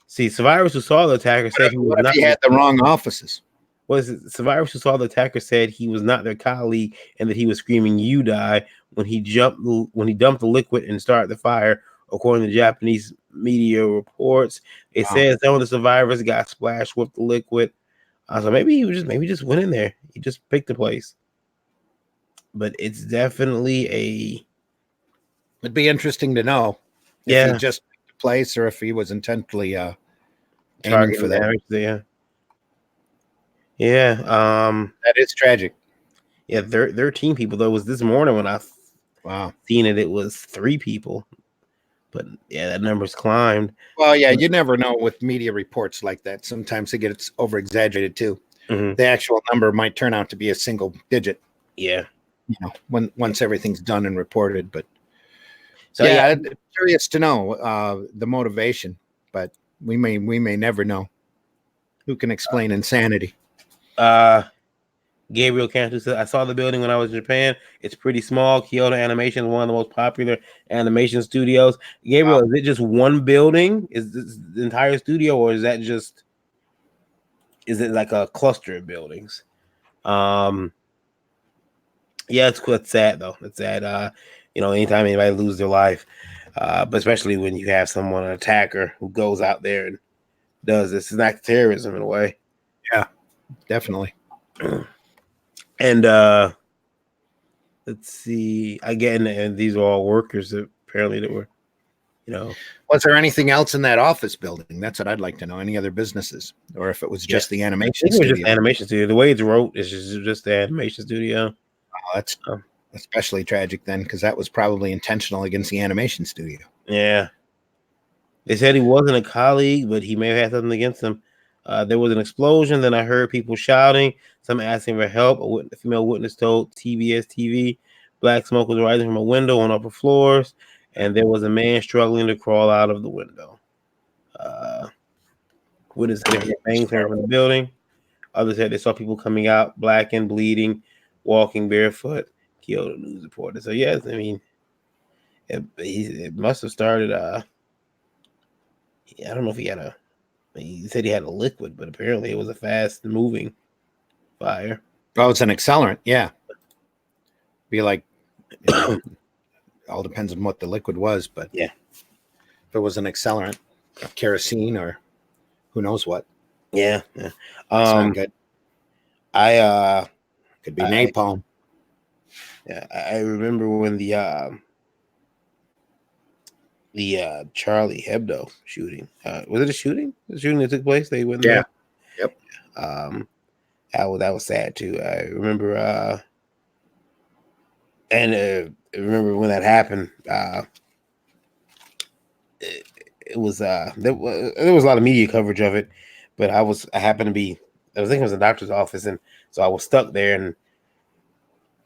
see, survivors who saw the attacker said he was not.
He had the wrong offices.
Survivors who saw the attacker said he was not their colleague and that he was screaming "You die" when he dumped the liquid and started the fire. According to Japanese media reports, it says some of the survivors got splashed with the liquid. So maybe he just went in there. He just picked the place. But it's definitely
It'd be interesting to know if he just picked the place or if he was intentionally aiming for that.
Yeah.
That is tragic.
Yeah, 13 people though. It was this morning when I seen it. It was 3 people. But yeah, that number's climbed.
Well, yeah, you never know with media reports like that. Sometimes they get over exaggerated too.
Mm-hmm.
The actual number might turn out to be a single digit.
Yeah.
You know, once everything's done and reported. But so yeah, I'm curious to know the motivation, but we may never know. Who can explain insanity?
Gabriel Cantu said, I saw the building when I was in Japan. It's pretty small. Kyoto Animation is one of the most popular animation studios. Gabriel, is it just one building? Is this the entire studio, or is it like a cluster of buildings? Yeah, it's sad though. It's sad. Anytime anybody loses their life, but especially when you have an attacker who goes out there and does this. It's an act of terrorism in a way.
Yeah, definitely.
And let's see. Again, and these are all workers that apparently that were,
Was there anything else in that office building? That's what I'd like to know. Any other businesses, or if it was just the animation studio? It was
just animation studio. The way it's wrote is just the animation studio.
Oh, that's especially tragic then, because that was probably intentional against the animation studio.
Yeah. They said he wasn't a colleague, but he may have had something against him. There was an explosion. Then I heard people shouting, some asking for help. A female witness told TBS TV black smoke was rising from a window on upper floors, and there was a man struggling to crawl out of the window. Witnesses said bangs from the building. Others said they saw people coming out, blackened, bleeding, walking barefoot. Kyoto News reported. So yes, I mean, it must have started. I don't know if he said he had a liquid, but apparently it was a fast moving fire.
Oh, it's an accelerant. Yeah. Be like, all depends on what the liquid was, but
yeah,
if it was an accelerant, kerosene or who knows what.
Yeah.
That's not good. Could be napalm.
I remember when the Charlie Hebdo shooting. Was it a shooting? The shooting that took place? They went there.
Yep.
That was sad too. I remember I remember when that happened. It was there was a lot of media coverage of it, but I happened to be I was thinking it was a doctor's office, and so I was stuck there, and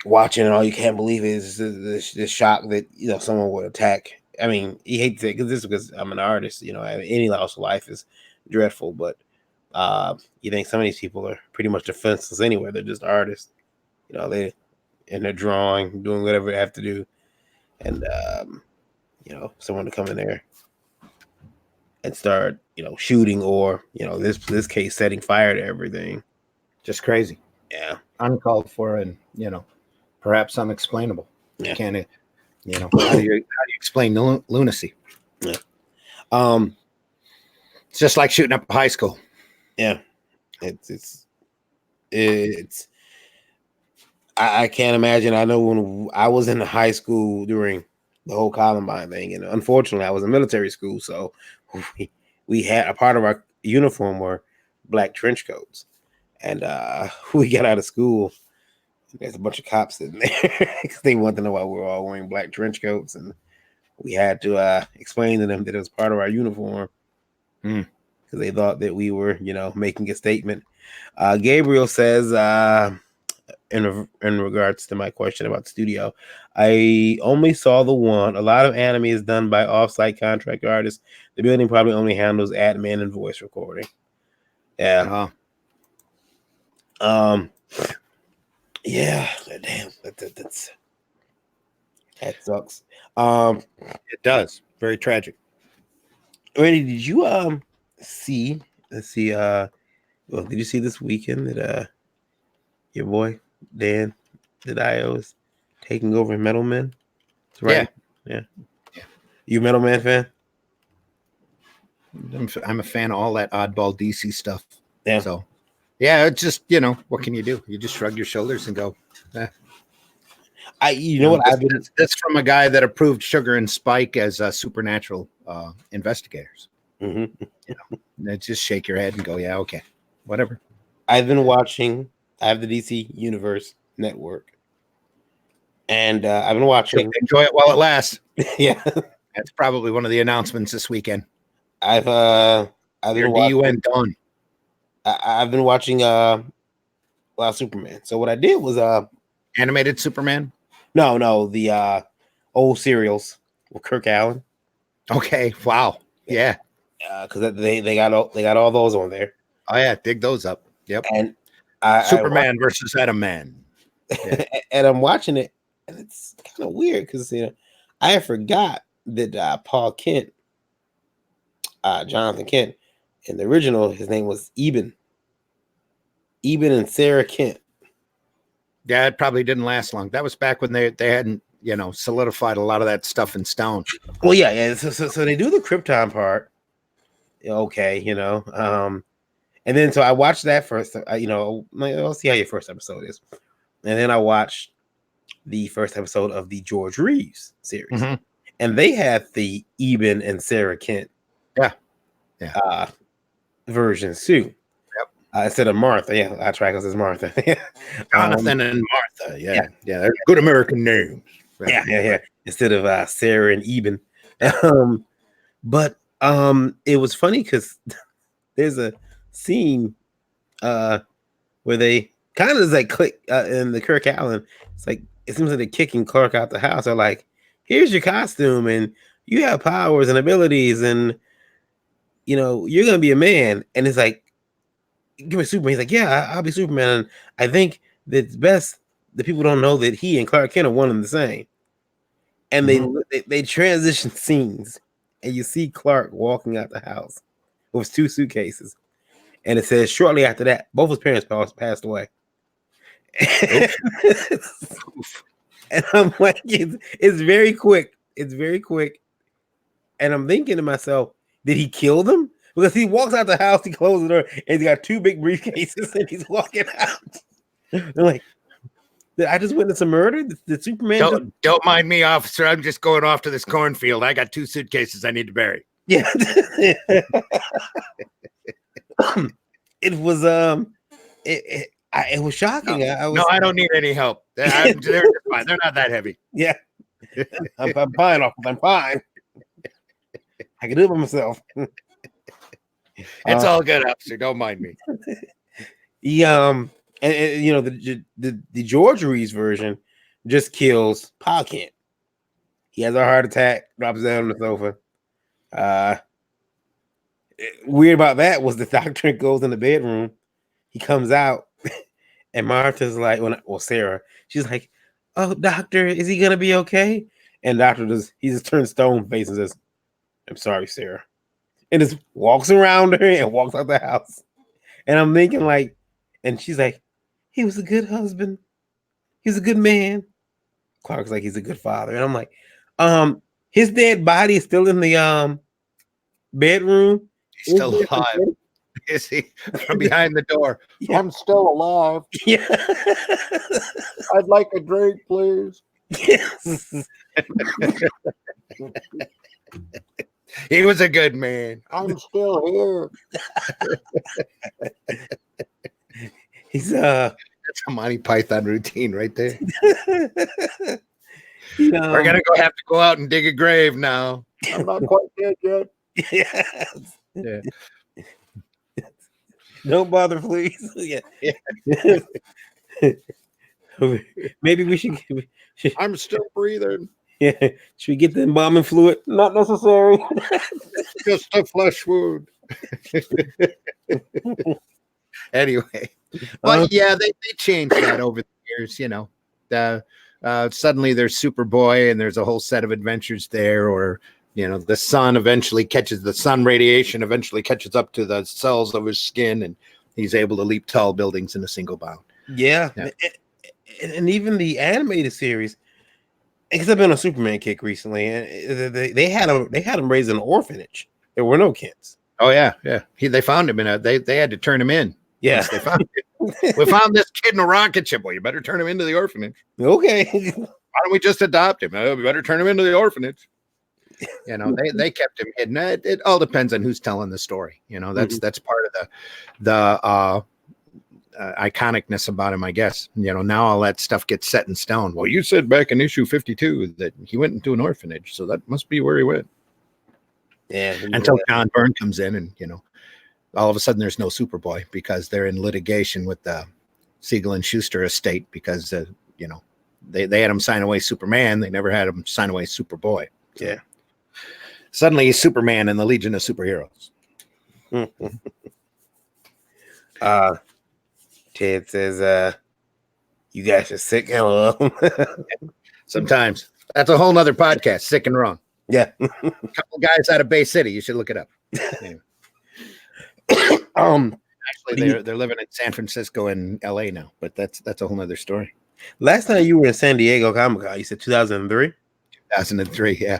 watching and all you can't believe is the shock that someone would attack. I mean, you hate to say because I'm an artist, any loss of life is dreadful, but you think some of these people are pretty much defenseless anyway. They're just artists, they and they're drawing, doing whatever they have to do, and someone to come in there and start shooting or this case setting fire to everything.
Just crazy.
Yeah,
uncalled for, and perhaps unexplainable.
Yeah.
You can't, how do you explain lunacy?
Yeah.
It's just like shooting up a high school.
Yeah, it's I can't imagine. I know when I was in high school during the whole Columbine thing, and unfortunately I was in military school, so we had a part of our uniform were black trench coats, and we got out of school. There's a bunch of cops sitting there because they wanted to know why we were all wearing black trench coats, and we had to explain to them that it was part of our uniform because they thought that we were, making a statement. Gabriel says, in regards to my question about the studio, I only saw the one. A lot of anime is done by off-site contract artists. The building probably only handles admin and voice recording. Yeah. Yeah, damn, that sucks.
It does. Very tragic.
Randy, did you see? Let's see. Well, did you see this weekend that your boy Dan Didio is taking over Metal Men? Right? Yeah. You a Metal Man fan?
I'm a fan of all that oddball DC stuff.
Yeah.
So, yeah, it's just what can you do? You just shrug your shoulders and go.
What I've been.
That's from a guy that approved Sugar and Spike as supernatural investigators.
Mm-hmm.
Just shake your head and go, yeah, okay, whatever.
I've been watching. I have the DC Universe Network, and I've been watching.
Enjoy it while it lasts.
Yeah,
that's probably one of the announcements this weekend.
I've been watching.
Dawn.
I've been watching Superman. So what I did was
animated Superman.
No, the old serials with Kirk Allen.
Okay, wow, yeah,
because they got all those on there.
Oh yeah, dig those up. Yep.
And
Superman versus Adam Man.
Yeah. And I'm watching it, and it's kind of weird because I forgot that Paul Kent, Jonathan Kent, in the original his name was Eben and Sarah Kent.
Yeah, it probably didn't last long. That was back when they hadn't solidified a lot of that stuff in stone.
Well, yeah. So they do the Krypton part. Okay, and then so I watched that first. I'll see how your first episode is, and then I watched the first episode of the George Reeves series, and they had the Eben and Sarah Kent, versions too. Yep. Instead of Martha, I try because it's Martha.
Jonathan and Martha, yeah, they're good American names.
Right. Yeah. Instead of Sarah and Eben, but it was funny because there's a scene where they kind of like click in the Kirk Allen. It's like it seems like they're kicking Clark out the house. They're like, "Here's your costume, and you have powers and abilities, and you're gonna be a man." And it's like, "Give me Superman." He's like, "Yeah, I'll be Superman." And I think that it's best that people don't know that he and Clark Kent are one and the same. And they transition scenes, and you see Clark walking out the house with 2 suitcases, and it says shortly after that, both his parents passed away. And I'm like, it's very quick. It's very quick. And I'm thinking to myself, did he kill them? Because he walks out the house, he closes the door, and he's got 2 big briefcases, and he's walking out. They're like, did I just witness a murder? Did Superman?
Don't mind me, officer. I'm just going off to this cornfield. I got 2 suitcases I need to bury.
Yeah. It was it was shocking.
No, I don't need any help. They're fine. They're not that heavy.
Yeah. I'm fine, officer. I'm fine. I can do it by myself.
It's all good, officer. Don't mind me.
And the George Reeves version just kills Pa Kent. He has a heart attack, drops down on the sofa. Weird about that was the doctor goes in the bedroom. He comes out, and Martha's like, Sarah, she's like, "Oh, doctor, is he gonna be okay?" And doctor just turns stone face and says, "I'm sorry, Sarah," and just walks around her and walks out the house. And I'm thinking like, and she's like, "He was a good husband. He was a good man." Clark's like, "He's a good father," and I'm like, his dead body is still in the bedroom.
He's still alive. Is he from behind the door?
Yeah.
I'm still alive.
Yeah.
I'd like a drink, please.
Yes.
He was a good man. I'm still here.
He's
That's a Monty Python routine right there.
We're
gonna have to go out and dig a grave now. I'm not quite dead yet.
Yes.
Yeah.
Don't bother, please. Yeah. Maybe we should.
I'm still breathing.
Yeah. Should we get the embalming fluid? Not necessary.
Just a flesh wound. Anyway, but yeah, they changed that over the years. You know, suddenly there's Superboy, and there's a whole set of adventures there, or you know, the sun radiation eventually catches up to the cells of his skin, and he's able to leap tall buildings in a single bound.
Yeah. And even the animated series, because I've been on a Superman kick recently, and they had him raised in an orphanage. There were no kids.
Oh yeah. They found him they had to turn him in.
Yeah,
they found him. We found this kid in a rocket ship. Well, you better turn him into the orphanage.
Okay.
Why don't we just adopt him? We better turn him into the orphanage. You know, they kept him hidden. It all depends on who's telling the story. You know, that's part of the iconicness about him, I guess. You know, now all that stuff gets set in stone. Well, you said back in issue 52 that he went into an orphanage, so that must be where he went.
Yeah.
Until John Byrne comes in, and you know, all of a sudden there's no Superboy because they're in litigation with the Siegel and Schuster estate because you know, they had him sign away Superman. They never had him sign away Superboy. So
yeah.
Suddenly he's Superman in the Legion of Superheroes.
Ted says, "You guys are sick." Hello.
Sometimes that's a whole nother podcast. Sick and Wrong.
Yeah.
A couple guys out of Bay City. You should look it up. Anyway. Actually, they're living in San Francisco and LA now, but that's a whole nother story.
Last time you were in San Diego Comic-Con, you said 2003.
2003, yeah.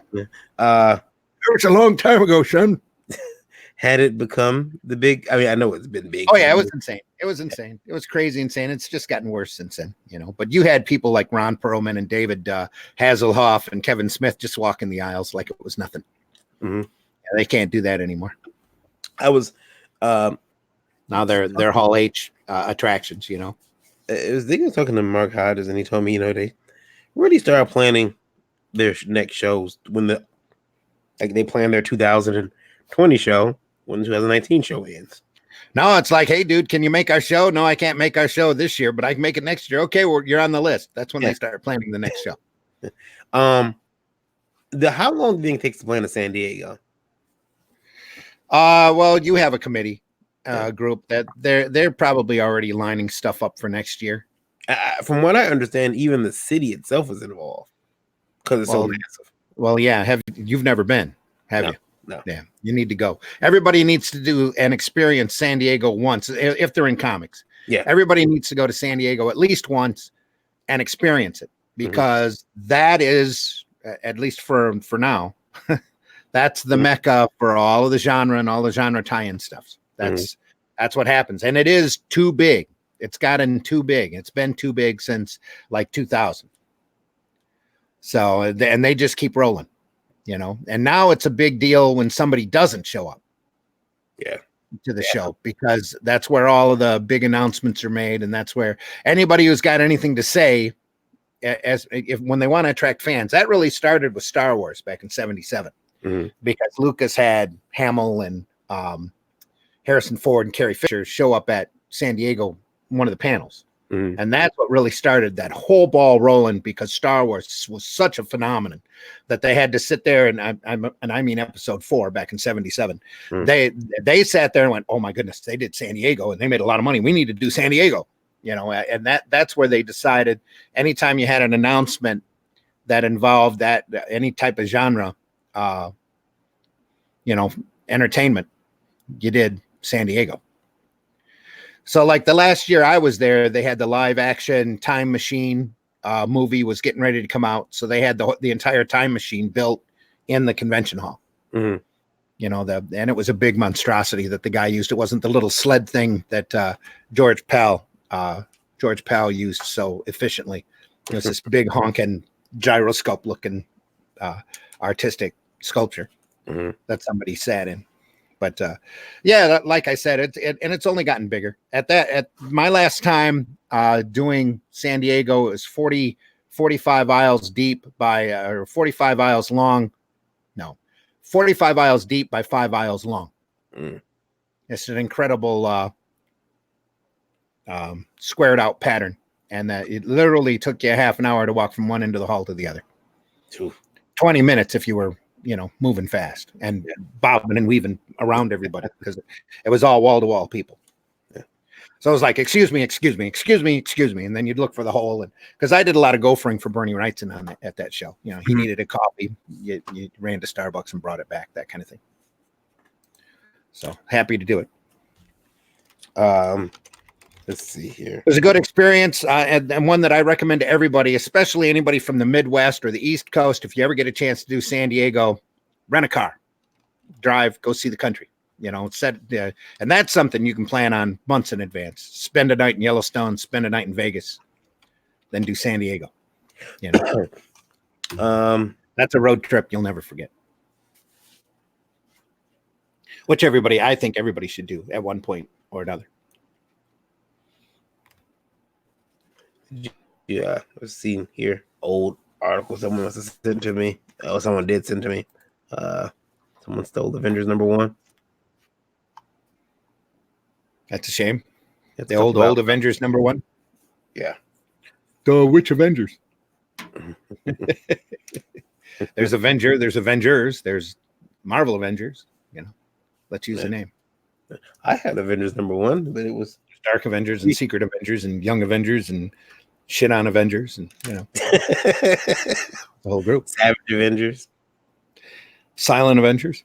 It
was a long time ago, son.
Had it become the big? I mean, I know it's been big.
Oh yeah, it was insane. It was insane. It was crazy insane. It's just gotten worse since then, you know. But you had people like Ron Perlman and David Hasselhoff and Kevin Smith just walking the aisles like it was nothing.
Mm-hmm.
Yeah, they can't do that anymore.
I was
now they're Hall H attractions, you know.
I was thinking of talking to Mark Hodges, and he told me, you know, they really started planning their next shows when they plan their 2020 show when the 2019 show ends.
No, it's like, hey, dude, can you make our show? No, I can't make our show this year, but I can make it next year. Okay, well, you're on the list. That's when they start planning the next show.
How long do you think it takes to plan to San Diego?
Well, you have a committee group that they're probably already lining stuff up for next year.
From what I understand, even the city itself is involved because it's so massive.
Well, yeah. You've never been, have you?
No.
Yeah, you need to go. Everybody needs to do and experience San Diego once if they're in comics.
Yeah,
everybody needs to go to San Diego at least once and experience it because that is, at least for now, that's the mecca for all of the genre and all the genre tie-in stuff. That's what happens, and it is too big. It's gotten too big. It's been too big since like 2000. So, and they just keep rolling. You know, and now it's a big deal when somebody doesn't show up to the show because that's where all of the big announcements are made. And that's where anybody who's got anything to say when they want to attract fans, that really started with Star Wars back in 77 because Lucas had Hamill and Harrison Ford and Carrie Fisher show up at San Diego, one of the panels. And that's what really started that whole ball rolling, because Star Wars was such a phenomenon that they had to sit there I mean episode 4 back in 77. They sat there and went, oh my goodness, they did San Diego and they made a lot of money. We need to do San Diego, and that's where they decided anytime you had an announcement that involved that any type of genre, entertainment, you did San Diego. So like the last year I was there, they had the live action Time Machine movie was getting ready to come out. So they had the entire Time Machine built in the convention hall. And it was a big monstrosity that the guy used. It wasn't the little sled thing that George Pal used so efficiently. It was this big honking gyroscope looking artistic sculpture that somebody sat in. But like I said, it's only gotten bigger. At my last time doing San Diego, it was 45 aisles deep or 45 aisles long. No, 45 aisles deep by 5 aisles long. It's an incredible squared out pattern, and it literally took you a half an hour to walk from one end of the hall to the other. 20 minutes if you were moving fast and bobbing and weaving around everybody, because it was all wall to wall people. So it was like, excuse me. And then you'd look for the hole. And because I did a lot of gophering for Bernie Wrightson at that show, he needed a coffee. You ran to Starbucks and brought it back, that kind of thing. So happy to do it.
Let's see here.
It was a good experience, and one that I recommend to everybody, especially anybody from the Midwest or the East Coast. If you ever get a chance to do San Diego, rent a car, drive, go see the country. And that's something you can plan on months in advance. Spend a night in Yellowstone, spend a night in Vegas, then do San Diego. That's a road trip you'll never forget. Which I think everybody should do at one point or another.
Yeah, I've seen here old articles someone must have sent to me. Oh, someone did send to me. Someone stole Avengers #1.
That's a shame. The old Avengers #1.
Yeah.
Which Avengers? There's Avenger. There's Avengers. There's Marvel Avengers. Let's use the name.
I had Avengers #1, but it was
Dark Avengers and Secret Avengers and Young Avengers and shit on Avengers and the whole group.
Savage Avengers,
Silent Avengers,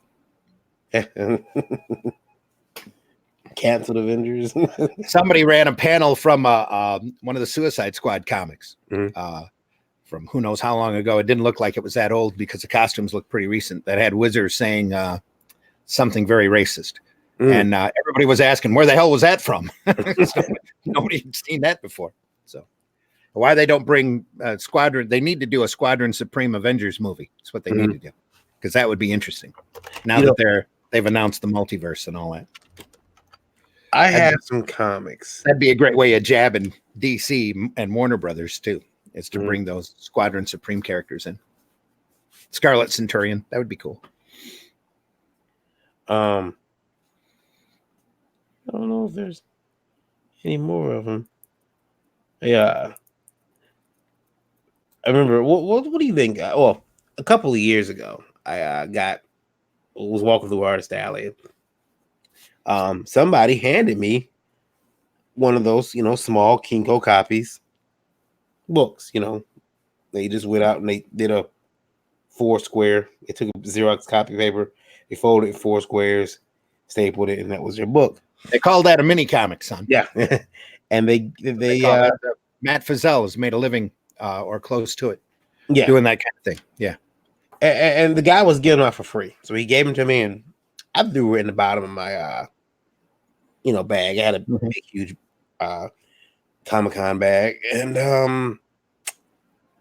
Canceled Avengers.
Somebody ran a panel from one of the Suicide Squad comics from who knows how long ago. It didn't look like it was that old because the costumes looked pretty recent. That had Wizard saying something very racist. And everybody was asking, where the hell was that from? Nobody had seen that before. So why they don't bring Squadron, they need to do a Squadron Supreme Avengers movie. That's what they need to do, because that would be interesting. Now that they've announced the multiverse and all that.
I have some comics.
That'd be a great way of jabbing DC and Warner Brothers too, is to bring those Squadron Supreme characters in. Scarlet Centurion, that would be cool.
I don't know if there's any more of them. Yeah. I remember, what do you think? Well, a couple of years ago, I was walking through Artist Alley. Somebody handed me one of those, small Kinko copies books. They just went out and they did a 4 square. They took a Xerox copy paper, they folded it 4 squares, stapled it, and that was your book.
They call that a mini comic, son.
Yeah. And they
Matt Fazell has made a living or close to it.
Yeah.
Doing that kind of thing. Yeah.
And the guy was giving them out for free. So he gave them to me, and I threw it in the bottom of my bag. I had a big, huge Comic-Con bag, and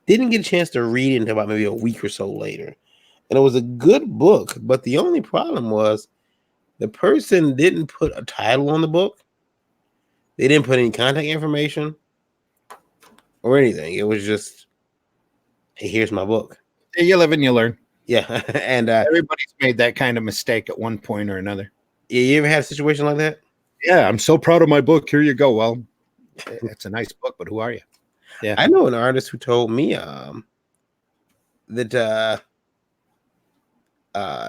didn't get a chance to read it until about maybe a week or so later. And it was a good book, but the only problem was the person didn't put a title on the book. They didn't put any contact information or anything. It was just, hey, here's my book.
You live and you learn.
Yeah. And
everybody's made that kind of mistake at one point or another.
You ever had a situation like that?
Yeah, I'm so proud of my book. Here you go. Well, It's a nice book, but who are you? Yeah.
I know an artist who told me that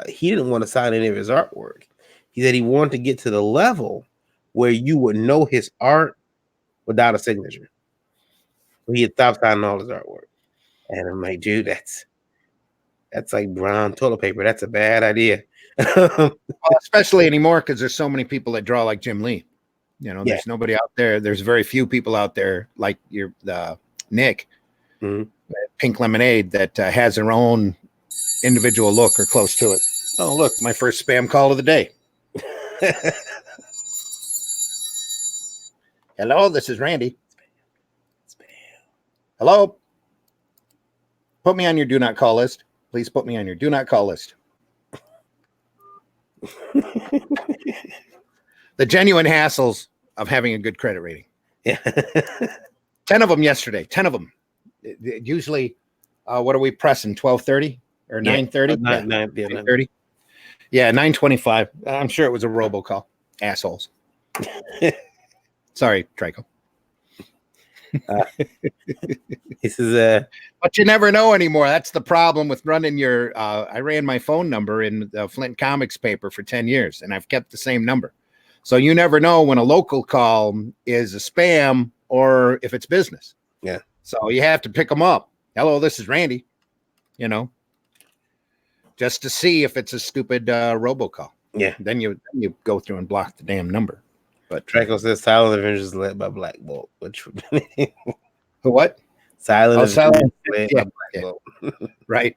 he didn't want to sign any of his artwork. He said he wanted to get to the level where you would know his art without a signature. So he had stopped signing all his artwork. And I'm like, dude, that's like brown toilet paper. That's a bad idea.
Well, especially anymore because there's so many people that draw like Jim Lee. There's nobody out there. There's very few people out there like your Nick, Pink Lemonade, that has their own individual look or close to it. Oh, look, my first spam call of the day. Hello, this is Randy. Hello. Put me on your do not call list. Please put me on your do not call list. The genuine hassles of having a good credit rating.
Yeah.
10 of them yesterday. 10 of them. Usually, what are we pressing? 12:30 or 9:30? 9:30. Yeah, 9:25. I'm sure it was a robocall. Assholes. Sorry, Trico.
This is
but you never know anymore. That's the problem with running your I ran my phone number in the Flint Comics paper for 10 years, and I've kept the same number. So you never know when a local call is a spam or if it's business.
Yeah.
So you have to pick them up. Hello, this is Randy. Just to see if it's a stupid robocall.
Yeah.
Then you go through and block the damn number. But
Draco says Silent Avengers is led by Black Bolt. Which
what?
Silent Avengers
led by Black Bolt. Right.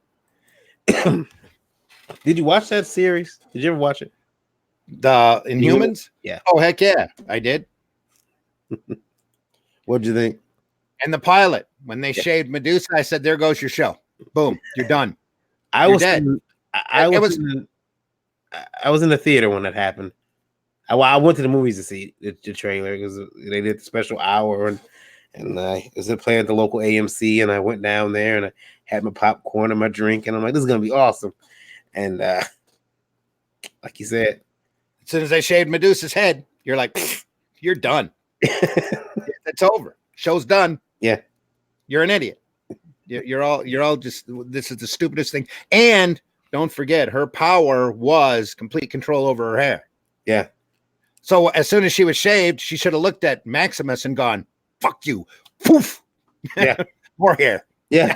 Did you watch that series? Did you ever watch it?
The Inhumans?
Yeah.
Oh, heck yeah. I did.
What'd you think?
And the pilot, when they shaved Medusa, I said, there goes your show. Boom. You're done.
I was in the theater when that happened. I went to the movies to see the trailer because they did the special hour, and I was playing at the local AMC, and I went down there and I had my popcorn and my drink, and I'm like, this is gonna be awesome. And like you said,
as soon as they shaved Medusa's head, you're like, you're done. It's over. Show's done.
Yeah,
you're an idiot. You're all just. This is the stupidest thing. And don't forget, her power was complete control over her hair.
Yeah.
So as soon as she was shaved, she should have looked at Maximus and gone, "Fuck you." Poof.
Yeah.
More hair.
Yeah.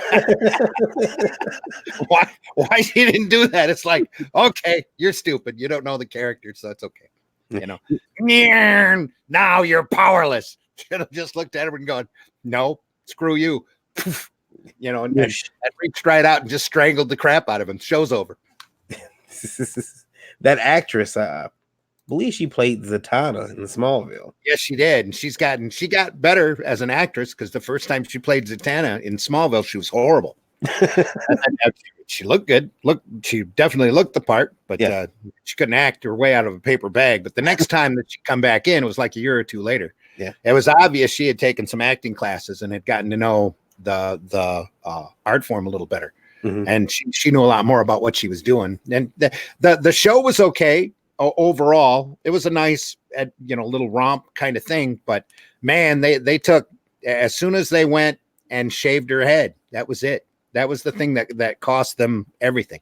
Why she didn't do that? It's like, okay, you're stupid. You don't know the character, so it's okay. Now you're powerless. Should have just looked at her and gone, no, screw you. Poof. And reached right out and just strangled the crap out of him. Show's over.
That actress, I believe she played Zatanna in Smallville.
Yes, she did. And she got better as an actress because the first time she played Zatanna in Smallville, she was horrible. She looked good. She definitely looked the part, but she couldn't act her way out of a paper bag. But the next time that she come back in, it was like a year or two later.
Yeah,
it was obvious she had taken some acting classes and had gotten to know the art form a little better.
Mm-hmm.
And she knew a lot more about what she was doing. And the show was okay overall. It was a nice little romp kind of thing. But man, they took, as soon as they went and shaved her head, that was it. That was the thing that cost them everything.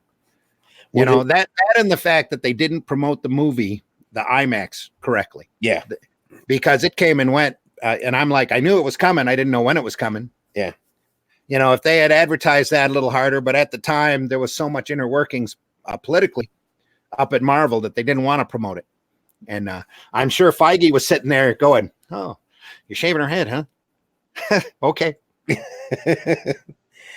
That and the fact that they didn't promote the movie, the IMAX, correctly.
Yeah.
Because it came and went. And I'm like, I knew it was coming. I didn't know when it was coming.
Yeah.
If they had advertised that a little harder, but at the time there was so much inner workings politically up at Marvel that they didn't want to promote it. And I'm sure Feige was sitting there going, "Oh, you're shaving her head, huh? Okay."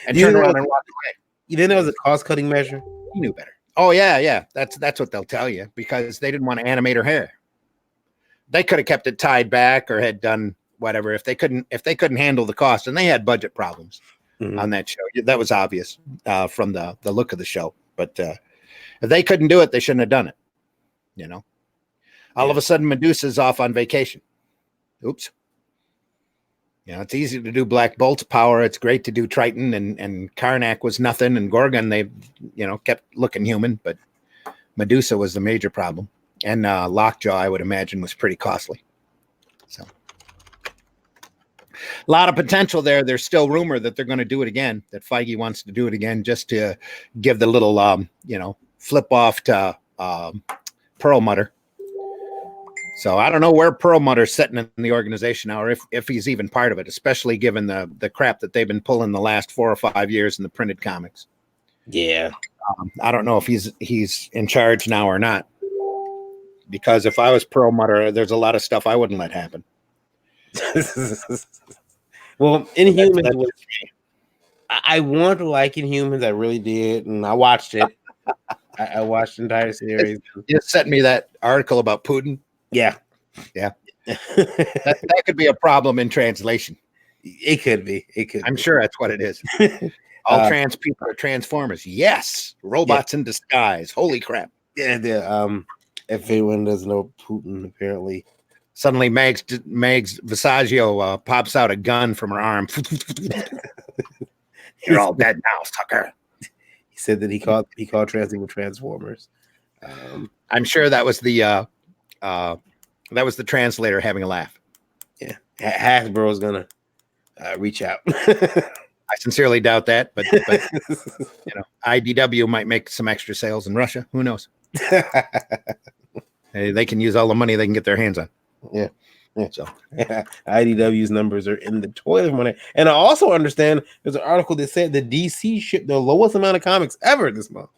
And turned around and walked away.
You didn't know it was a cost-cutting measure?
He knew better. Oh yeah. That's what they'll tell you because they didn't want to animate her hair. They could have kept it tied back or had done whatever if they couldn't handle the cost, and they had budget problems on that show. That was obvious from the look of the show. But if they couldn't do it, they shouldn't have done it. All of a sudden, Medusa's off on vacation. Oops. It's easy to do Black Bolt's power. It's great to do Triton, and Karnak was nothing, and Gorgon, they kept looking human, but Medusa was the major problem. And Lockjaw, I would imagine, was pretty costly. So lot of potential there. There's still rumor that they're going to do it again, that Feige wants to do it again just to give the little, flip off to Perlmutter. So I don't know where Perlmutter's sitting in the organization now, or if he's even part of it, especially given the crap that they've been pulling the last 4 or 5 years in the printed comics.
Yeah.
I don't know if he's in charge now or not, because if I was Perlmutter, there's a lot of stuff I wouldn't let happen.
Well, Inhumans, I want to like Inhumans. I really did, and I watched it. I watched the entire series.
You sent me that article about Putin.
Yeah.
That could be a problem in translation.
It could be.
I'm sure that's what it is. All trans people are transformers. Yes, robots in disguise. Holy crap!
Yeah. If anyone doesn't know Putin, apparently,
suddenly Megs Visaggio pops out a gun from her arm. You're all dead now, sucker.
He said that he called trans people transformers.
I'm sure that was the translator having a laugh.
Yeah, Hasbro's gonna reach out.
I sincerely doubt that, but IDW might make some extra sales in Russia. Who knows? They can use all the money they can get their hands on.
Yeah. So IDW's numbers are in the toilet money. And I also understand there's an article that said the DC shipped the lowest amount of comics ever this month.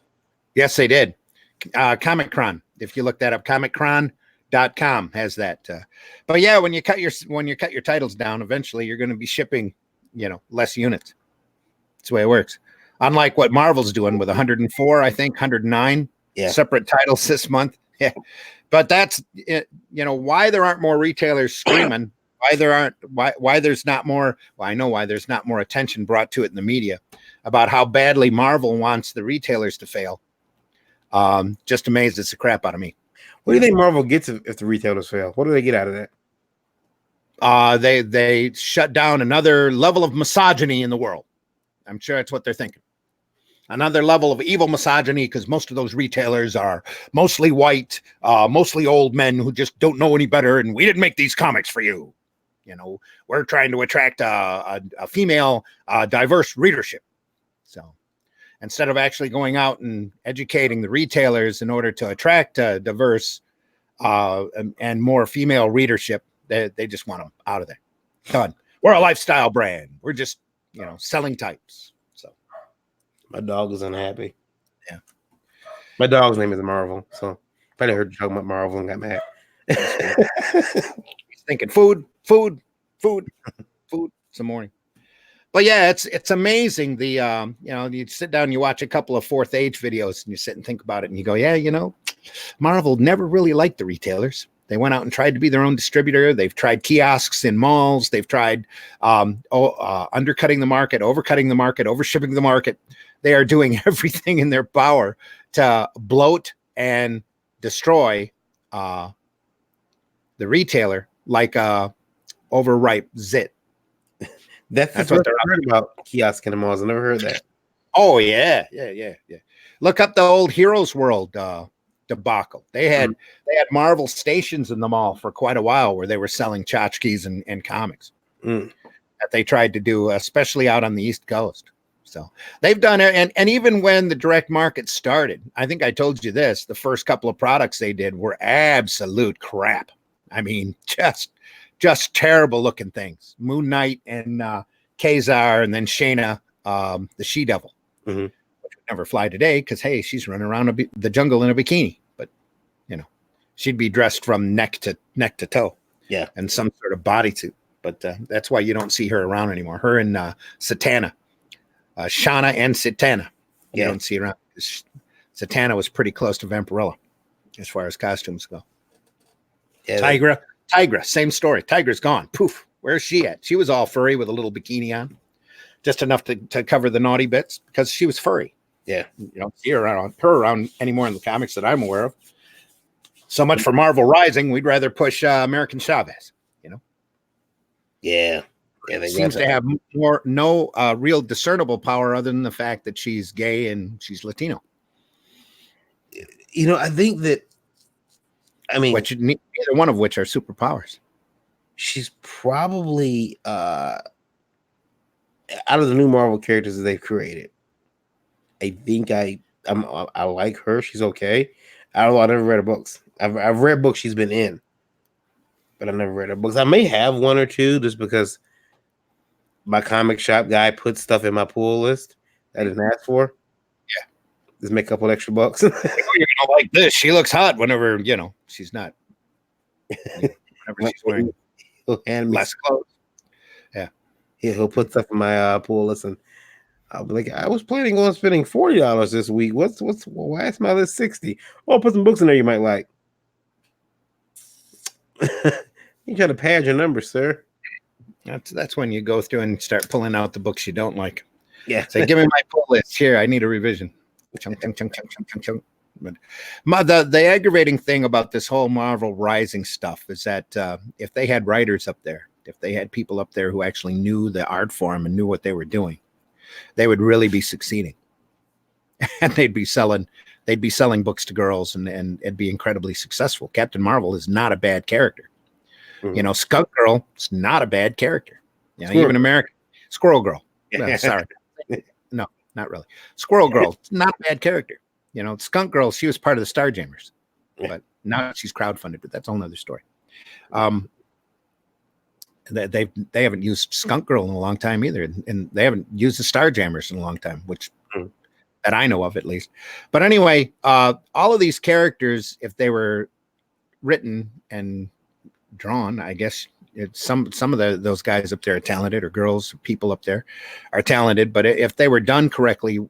Yes, they did. Comic-Con. If you look that up, comiccron.com has that. But yeah, when you cut your titles down, eventually you're going to be shipping, less units. That's the way it works. Unlike what Marvel's doing with 104, I think 109 separate titles this month. Yeah. But that's why there aren't more retailers screaming, why there's not more. Well, I know why there's not more attention brought to it in the media about how badly Marvel wants the retailers to fail. Just amazes the crap out of me.
What do you think Marvel gets if the retailers fail? What do they get out of
that? They shut down another level of misogyny in the world. I'm sure that's what they're thinking. Another level of evil misogyny, because most of those retailers are mostly white, mostly old men who just don't know any better. And we didn't make these comics for you. We're trying to attract a female, diverse readership. So instead of actually going out and educating the retailers in order to attract diverse and more female readership, they just want them out of there. Done. We're a lifestyle brand. We're just, selling types. So
my dog is unhappy.
Yeah.
My dog's name is Marvel. So if I heard you talking about Marvel and got mad.
He's thinking food, some morning. But yeah, it's amazing. You sit down and you watch a couple of Fourth Age videos and you sit and think about it and you go, yeah, Marvel never really liked the retailers. They went out and tried to be their own distributor. They've tried kiosks in malls. They've tried undercutting the market, overcutting the market, overshipping the market. They are doing everything in their power to bloat and destroy the retailer like overripe zit.
That's what they're heard about kiosk in the malls. I never heard that.
Oh yeah. Look up the old Heroes World debacle. They had Marvel stations in the mall for quite a while where they were selling tchotchkes and comics that they tried to do, especially out on the East Coast. So they've done it, and even when the direct market started, I think I told you this, the first couple of products they did were absolute crap. I mean, just terrible looking things. Moon Knight and Kazar, and then Shayna, the She-Devil.
Mm-hmm.
Never fly today because hey, she's running around the jungle in a bikini, but she'd be dressed from neck to toe, and some sort of bodysuit. But that's why you don't see her around anymore. Her and Satana, Shauna and Satana, you don't see around. Satana was pretty close to Vampirella as far as costumes go. Yeah, Tigra, same story. Tigra's gone. Poof. Where's she at? She was all furry with a little bikini on, just enough to cover the naughty bits because she was furry.
Yeah,
you don't see her around anymore in the comics that I'm aware of. So much for Marvel Rising. We'd rather push American Chavez.
Yeah.
They seems to have no real discernible power other than the fact that she's gay and she's Latino.
I think that. I mean,
neither one of which are superpowers.
she's probably out of the new Marvel characters that they've created. I think I like her. She's okay. I don't know. I never read her books. I've read books she's been in, but I never read her books. I may have one or two just because my comic shop guy put stuff in my pull list that I didn't ask for.
Yeah.
Just make a couple extra bucks.
You're gonna like this. She looks hot whenever she's not. Whenever she's wearing less clothes. Yeah.
He'll put stuff in my pull list, and I'll be like, I was planning on spending $40 this week. Why is my list 60? Oh, put some books in there you might like. You try to pad your numbers, sir.
That's when you go through and start pulling out the books you don't like.
Yeah.
Say, give me my pull list here. I need a revision. Chunk, chunk, chunk, chunk, chunk, chunk, chunk. But the aggravating thing about this whole Marvel Rising stuff is that if they had writers up there, if they had people up there who actually knew the art form and knew what they were doing, they would really be succeeding. And they'd be selling books to girls and it'd be incredibly successful. Captain Marvel is not a bad character.
Mm-hmm.
Skunk Girl is not a bad character. Even American Squirrel Girl. Sorry. No, not really. Squirrel Girl, not a bad character. Skunk Girl, she was part of the Starjammers, but now she's crowdfunded, but that's a whole nother story. They haven't used Skunk Girl in a long time either, and they haven't used the Starjammers in a long time, which that I know of at least. But anyway, all of these characters, if they were written and drawn, I guess some of those guys up there are talented, or girls, people up there are talented. But if they were done correctly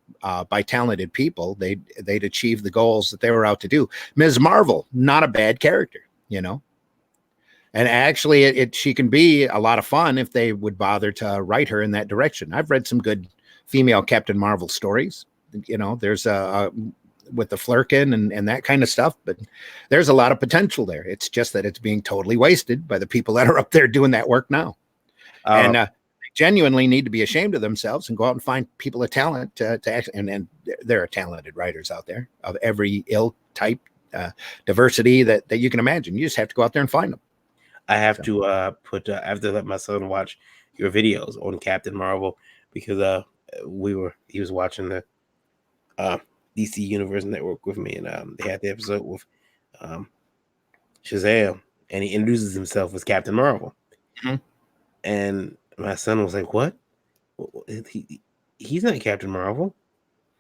by talented people, they'd achieve the goals that they were out to do. Ms. Marvel, not a bad character, and actually she can be a lot of fun if they would bother to write her in that direction. I've read some good female Captain Marvel stories. There's with the Flurkin and that kind of stuff, but there's a lot of potential there. It's just that it's being totally wasted by the people that are up there doing that work now. And they genuinely need to be ashamed of themselves and go out and find people of talent to actually, and there are talented writers out there of every ilk, type, diversity that you can imagine. You just have to go out there and find them.
I have to I have to let my son watch your videos on Captain Marvel because he was watching the DC Universe Network with me, and they had the episode with Shazam, and he introduces himself as Captain Marvel. Mm-hmm. And my son was like, "What? He's not Captain Marvel."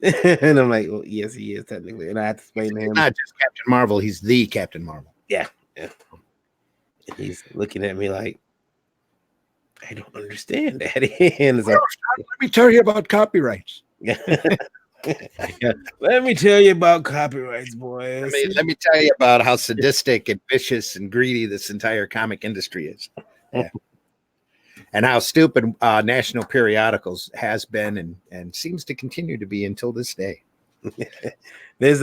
And I'm like, "Well, yes, he is technically." And I had to explain to him,
not just Captain Marvel; he's the Captain Marvel.
Yeah. And he's looking at me like, "I don't understand, Daddy." And it's like,
let me tell you about copyrights.
Let me tell you about copyrights, boys.
Let me tell you about how sadistic and vicious and greedy this entire comic industry is. Yeah. And how stupid national periodicals has been and seems to continue to be until this day.
There's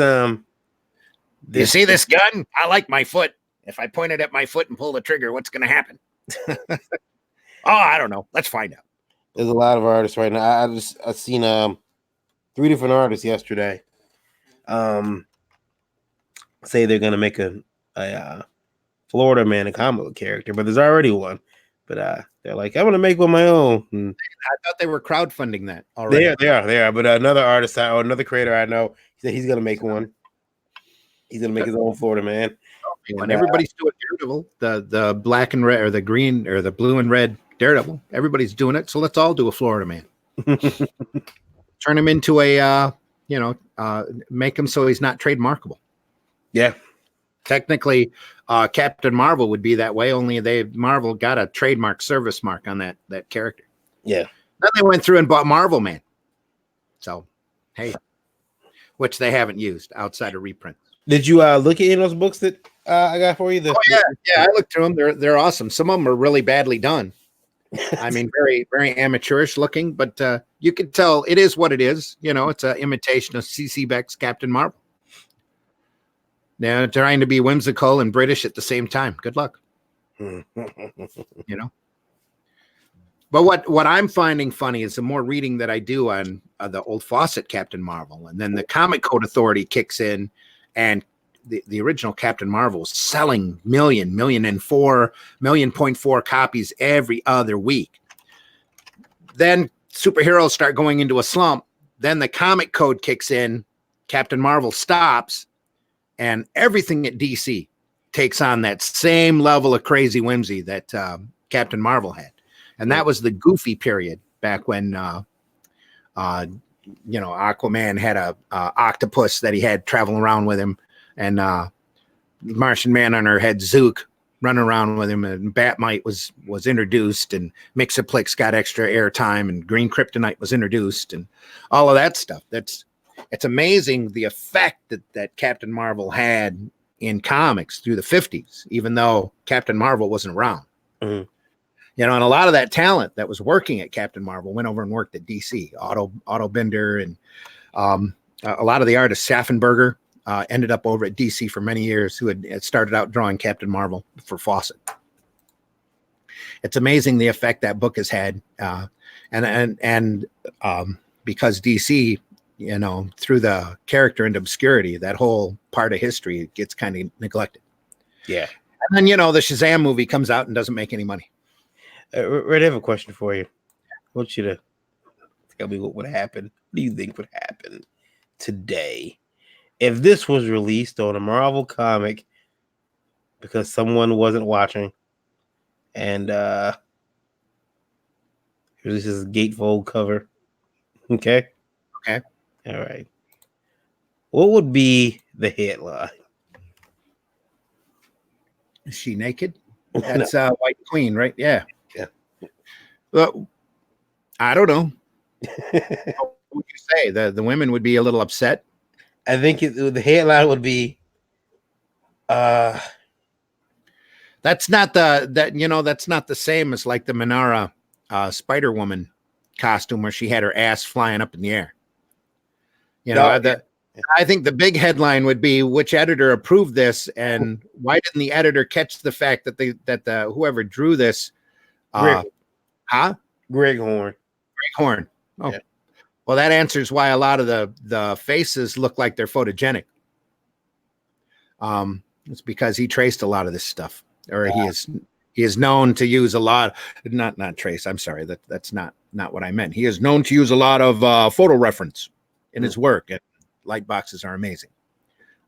you see this gun? I like my foot. If I point it at my foot and pull the trigger, what's going to happen? I don't know. Let's find out.
There's a lot of artists right now. I've seen 3 different artists yesterday say they're gonna make a Florida Man a comic book character, but there's already one. But they're like, I'm gonna make one my own.
I thought they were crowdfunding that already.
They are. But another artist or another creator I know, he said he's gonna make one. He's gonna make his own Florida Man.
And everybody's doing Daredevil, the black and red, or the green, or the blue and red Daredevil. Everybody's doing it, so let's all do a Florida Man. Turn him into a, make him so he's not trademarkable.
Yeah.
Technically, Captain Marvel would be that way, only Marvel got a trademark service mark on that character.
Yeah.
Then they went through and bought Marvel Man. So, hey, which they haven't used outside of reprints.
Did you look at any of those books that I got for you?
Yeah, I looked through them. They're awesome. Some of them are really badly done. I mean, very, very amateurish looking, but you can tell it is what it is. It's an imitation of C.C. Beck's Captain Marvel. Now, trying to be whimsical and British at the same time. Good luck. But what I'm finding funny is the more reading that I do on the old Fawcett Captain Marvel, and then the Comic Code Authority kicks in and the original Captain Marvel was selling million point four copies every other week. Then superheroes start going into a slump. Then the comic code kicks in. Captain Marvel stops, and everything at DC takes on that same level of crazy whimsy that Captain Marvel had. And that was the Goofy period back when, Aquaman had a octopus that he had traveling around with him, and Martian Manhunter had Zook running around with him, and Batmite was introduced, and Mixaplex got extra airtime, and Green Kryptonite was introduced, and all of that stuff. It's amazing the effect that Captain Marvel had in comics through the 50s, even though Captain Marvel wasn't around.
Mm-hmm.
And a lot of that talent that was working at Captain Marvel went over and worked at DC. Otto Binder and a lot of the artists, Schaffenberger, ended up over at DC for many years, who had started out drawing Captain Marvel for Fawcett. It's amazing the effect that book has had. And because DC, threw the character into obscurity, that whole part of history gets kind of neglected.
Yeah.
And then, the Shazam movie comes out and doesn't make any money.
Red, I have a question for you. I want you to tell me what would happen. What do you think would happen today if this was released on a Marvel comic because someone wasn't watching, and this is a gatefold cover? Okay. All right. What would be the headline?
Is she naked? That's White Queen, right? Yeah. Well, I don't know. What would you say? The women would be a little upset.
I think the headline would be
that's not that's not the same as like the Minara Spider Woman costume where she had her ass flying up in the air. I think the big headline would be which editor approved this, and why didn't the editor catch the fact that whoever drew this
Greg Horn.
Oh, yeah. Well, that answers why a lot of the faces look like they're photogenic. It's because he traced a lot of this stuff, or he is known to use a lot. Not trace. I'm sorry. That's not what I meant. He is known to use a lot of photo reference in his work, and light boxes are amazing.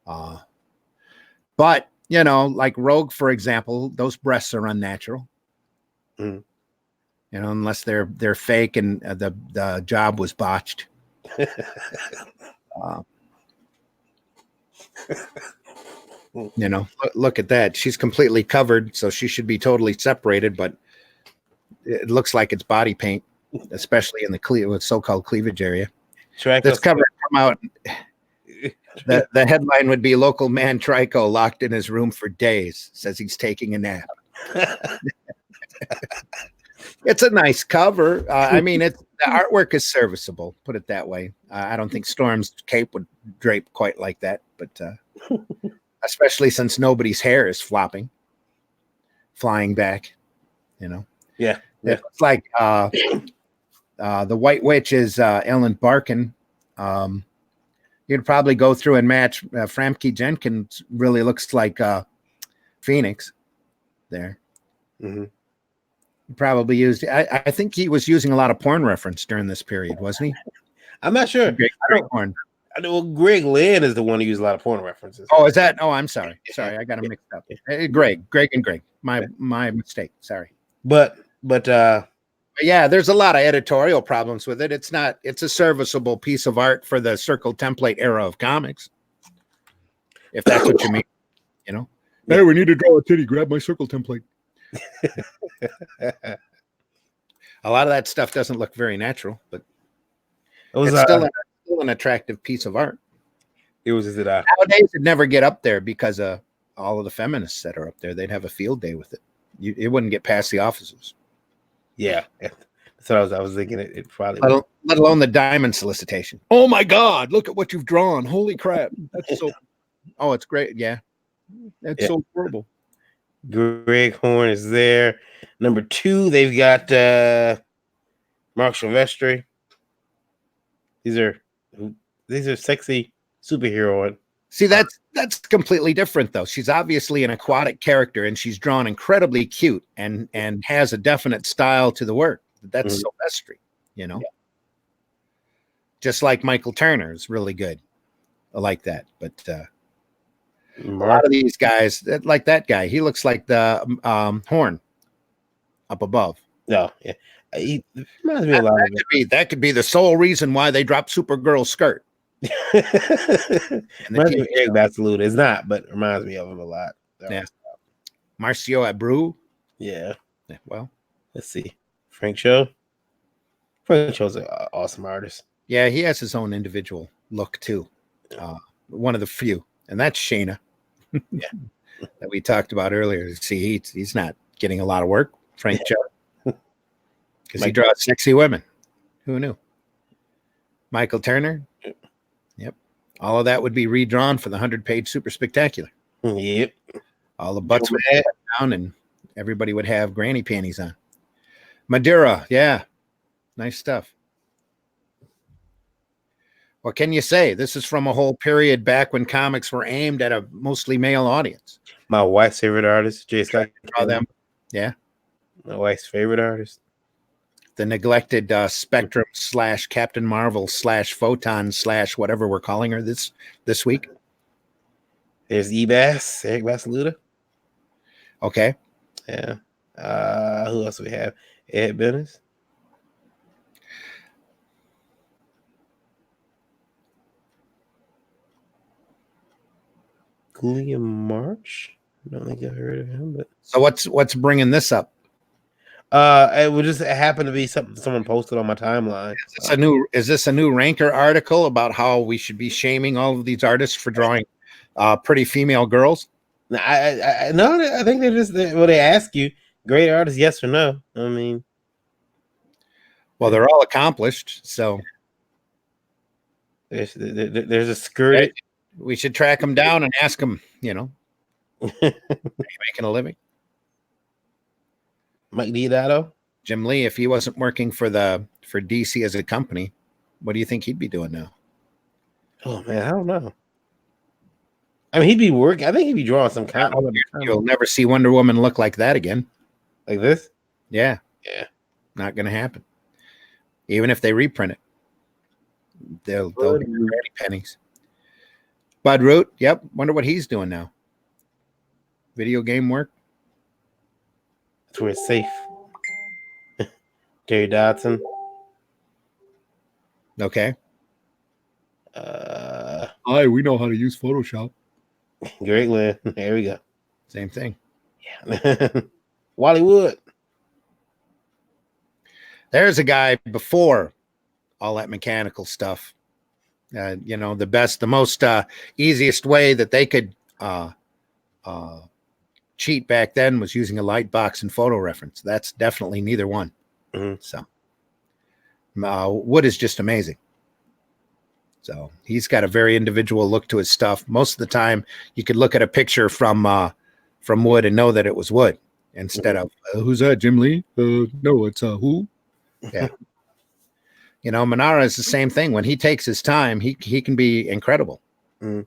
But like Rogue, for example, those breasts are unnatural.
Mm.
Unless they're fake and the job was botched. Look at that. She's completely covered, so she should be totally separated, but it looks like it's body paint, especially in the so-called cleavage area. This cover come out. The headline would be "Local man Trico locked in his room for days, says he's taking a nap." It's a nice cover. I mean, the artwork is serviceable, put it that way. I don't think Storm's cape would drape quite like that, but especially since nobody's hair is flying back,
Yeah.
It's like the White Witch is Ellen Barkin. You'd probably go through and match Famke Jenkins. Really looks like Phoenix there.
Mm-hmm.
Probably used. I think he was using a lot of porn reference during this period, wasn't he?
I'm not sure.
Greg porn.
Greg Lynn is the one who used a lot of porn references.
Oh, is that? Oh, I'm sorry. Sorry, I got him mixed up. Greg and Greg. My mistake. Sorry.
But
yeah, there's a lot of editorial problems with it. It's a serviceable piece of art for the circle template era of comics. If that's what you mean, Hey, we need to draw a titty. Grab my circle template. A lot of that stuff doesn't look very natural, but it's still an attractive piece of art.
Nowadays
it'd never get up there because of all of the feminists that are up there. They'd have a field day with it. It wouldn't get past the offices.
Yeah, that's what I was thinking. It probably
let alone the diamond solicitation. Oh my God! Look at what you've drawn. Holy crap! That's so. Oh, it's great. Yeah, that's so horrible.
Greg Horn is there. Number 2, they've got Mark Silvestri. These are sexy superhero
See, that's completely different, though. She's obviously an aquatic character, and she's drawn incredibly cute and has a definite style to the work. That's Sylvester, you know. Yeah. Just like Michael Turner is really good. I like that, but a lot of these guys, like that guy, he looks like the horn up above.
No, yeah, he reminds me a lot of it.
That could be the sole reason why they dropped Supergirl's skirt.
Reminds me of Eric Basaluda. It's not, but reminds me of him a lot.
Yeah. Marcio Abreu.
Yeah.
Well,
let's see. Frank Cho. Frank Cho's an awesome artist.
Yeah, he has his own individual look too. One of the few, and that's Shayna.
Yeah.
That we talked about earlier. See, he's not getting a lot of work, Frank Cho, because he draws sexy women. Who knew? Michael Turner. Yep. All of that would be redrawn for the 100-page Super Spectacular.
Yep.
All the butts would be down, and everybody would have granny panties on. Madeira, yeah, nice stuff. What can you say? This is from a whole period back when comics were aimed at a mostly male audience.
My wife's favorite artist, Jay Scott.
Them. Yeah.
My wife's favorite artist.
The neglected Spectrum / Captain Marvel / Photon / whatever we're calling her this week.
There's Ebass, Eric Basaluda.
Okay.
Yeah. Who else do we have? Ed Bennis. William March. I don't think I've heard of him, but
so what's bringing this up?
It would just happen to be something someone posted on my timeline.
Is this a new Ranker article about how we should be shaming all of these artists for drawing pretty female girls?
No, I think they ask you, great artist, yes or no. I mean,
well, they're all accomplished, so
there's a skirt.
We should track them down and ask them, are you making a living?
Mike Diodato?
Jim Lee, if he wasn't working for DC as a company, what do you think he'd be doing now?
Oh man, I don't know. I mean, he'd be working. I think he'd be drawing some kind of.
You'll never see Wonder Woman look like that again.
Like this?
Yeah.
Yeah.
Not going to happen. Even if they reprint it, they'll be pretty pennies. Bud Root, yep. Wonder what he's doing now. Video game work.
That's where it's safe. Jerry Dodson.
Okay. Hi, we know how to use Photoshop.
Great Lynn. There we go.
Same thing.
Yeah. Wally Wood.
There's a guy before all that mechanical stuff. The most easiest way that they could cheat back then was using a light box and photo reference. That's definitely neither one.
Mm-hmm.
So Wood is just amazing. So he's got a very individual look to his stuff. Most of the time, you could look at a picture from Wood and know that it was Wood instead of who's that, Jim Lee? No, it's who? Yeah. Manara is the same thing. When he takes his time, he can be incredible.
Mm.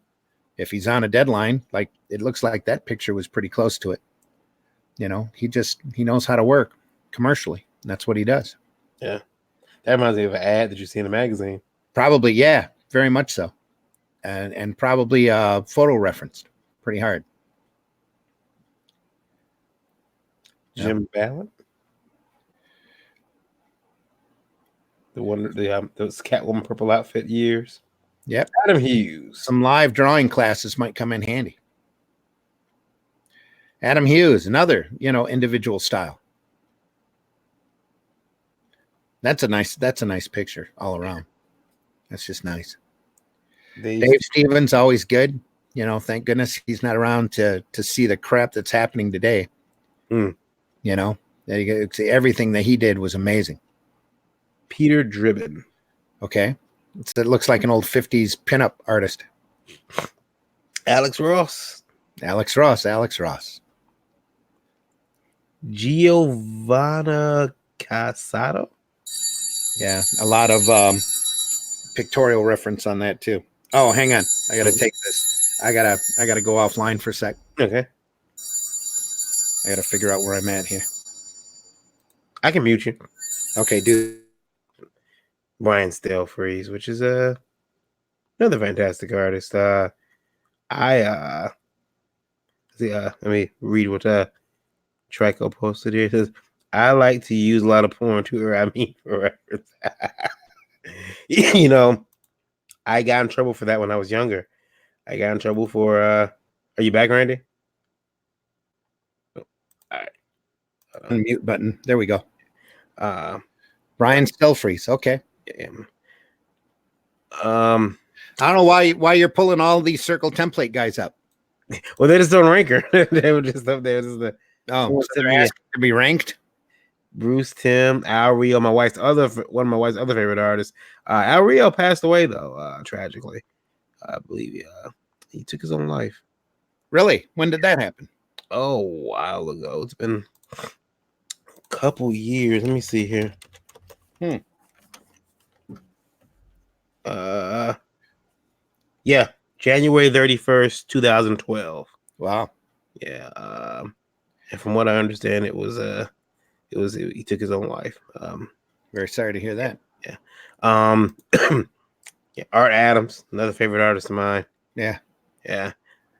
If he's on a deadline, like it looks like that picture was pretty close to it. He knows how to work commercially. And that's what he does.
Yeah. That reminds me of an ad that you see in the magazine.
Probably, yeah, very much so. And probably photo referenced pretty hard.
Jim Ballant. Those Catwoman purple outfit years.
Yep.
Adam Hughes.
Some live drawing classes might come in handy. Adam Hughes, another, individual style. That's a nice picture all around. That's just nice. Dave Stevens, always good. Thank goodness he's not around to see the crap that's happening today.
Mm.
Everything that he did was amazing.
Peter Dribbin.
Okay. It looks like an old 50s pinup artist.
Alex Ross. Giovanna Casado.
Yeah, a lot of pictorial reference on that too. Oh, hang on. I got to take this. I gotta go offline for a sec.
Okay.
I gotta figure out where I'm at here.
I can mute you.
Okay, dude.
Brian Stelfreeze, which is another fantastic artist. Let me read what Trico posted here. It says, I like to use a lot of porn too, or I mean for reference. You know, I got in trouble for that when I was younger. I got in trouble for are you back, Randy? Oh, all right.
Unmute button. There we go.
Uh
Brian Stelfreeze. Okay.
yeah.
I don't know why you're pulling all these circle template guys up.
Well, they just don't rank her. They were just up there. This is the
Oh, so they're asking to be ranked.
Bruce Tim, Al Rio, one of my wife's other favorite artists. Al Rio passed away though, tragically. I believe he took his own life.
Really? When did that happen?
Oh, a while ago. It's been a couple years. Let me see here. Yeah, January 31st, 2012.
Wow.
Yeah. And from what I understand, he took his own life.
Very sorry to hear that.
Yeah. Yeah, Art Adams, another favorite artist of mine.
Yeah.
Yeah.